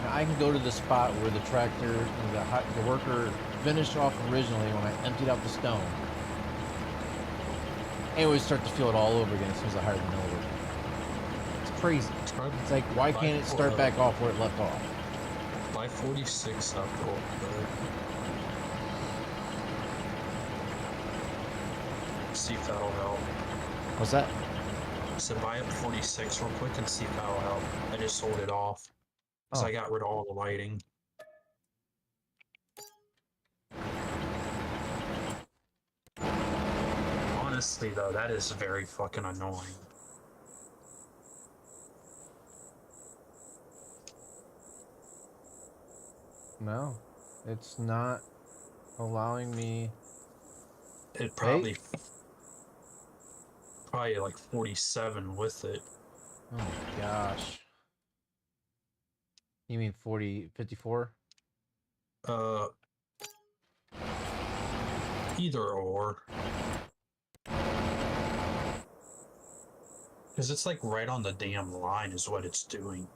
Now I can go to the spot where the tractor, the worker finished off originally when I emptied out the stone. And we start to feel it all over again as soon as I hire the mill worker. It's crazy. It's like, why can't it start back off where it left off? Buy 46 up real quick. See if that'll help. What's that? So buy up 46 real quick and see if that'll help. I just sold it off. Because Oh. I got rid of all the lighting. Honestly though, that is very fucking annoying. No, it's not allowing me. It probably like 47 with it. Oh my gosh. You mean 54? Either or. Because it's like right on the damn line is what it's doing.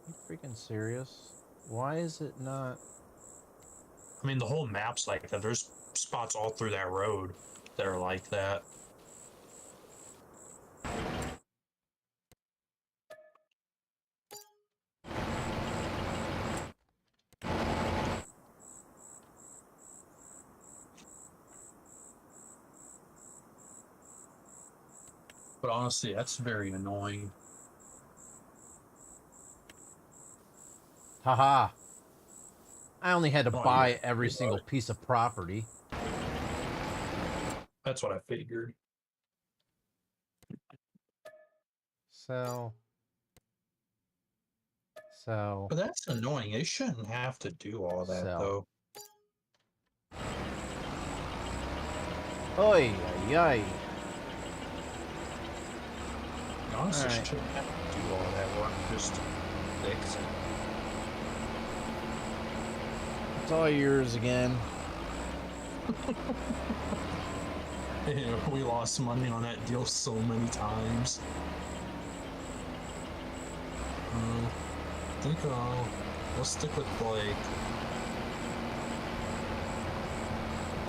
Are you freaking serious? Why is it not? I mean, the whole map's like that. There's spots all through that road that are like that. But honestly, that's very annoying. Haha. I only had to Oh, buy yeah. every You bought single it. piece of property. That's what I figured. Sell. So, But that's annoying. They shouldn't have to do all that So. though. oi, ay, Honestly, Alright. shouldn't have to do all that work just to fix it. it's all yours again. Yeah, we lost money on that deal so many times. I think we'll stick with Blake.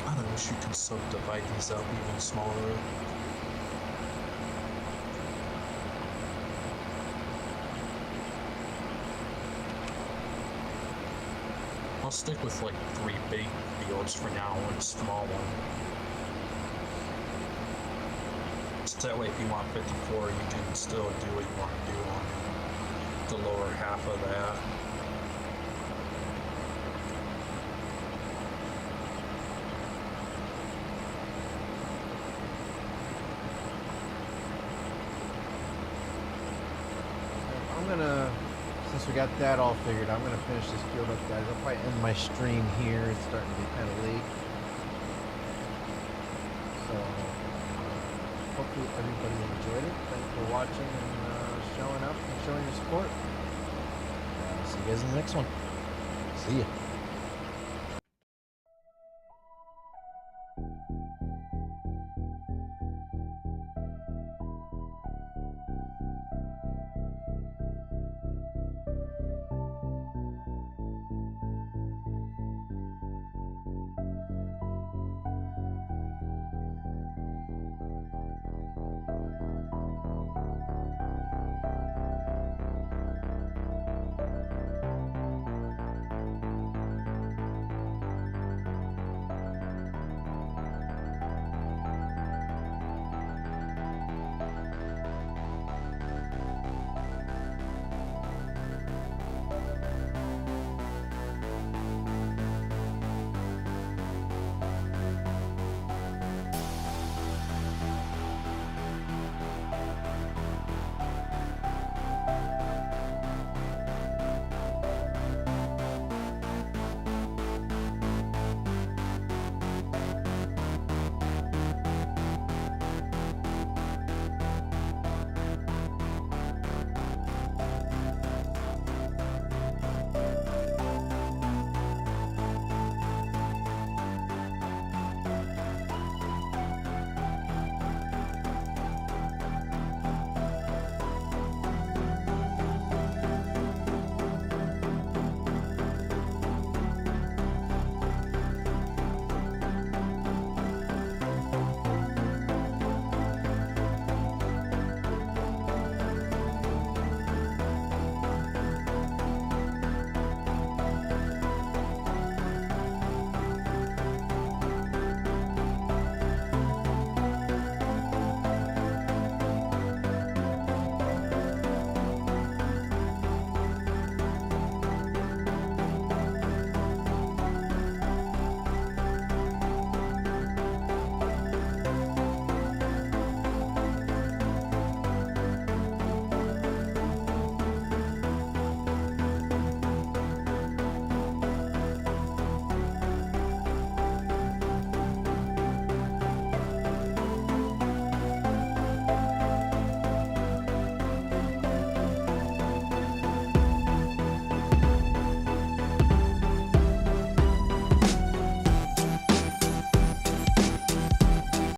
God, I wish you could subdivide these out even smaller. I'll stick with like 3 big fields for now and a small one. So that way, if you want 54, you can still do what you want to do on the lower half of that. I'm gonna, since we got that all figured, I'm gonna finish this field up, guys. I'll probably end my stream here. It's starting to get kind of late. So, hopefully everybody enjoyed it. Thanks for watching and showing up and showing your support. See you guys in the next one. See ya.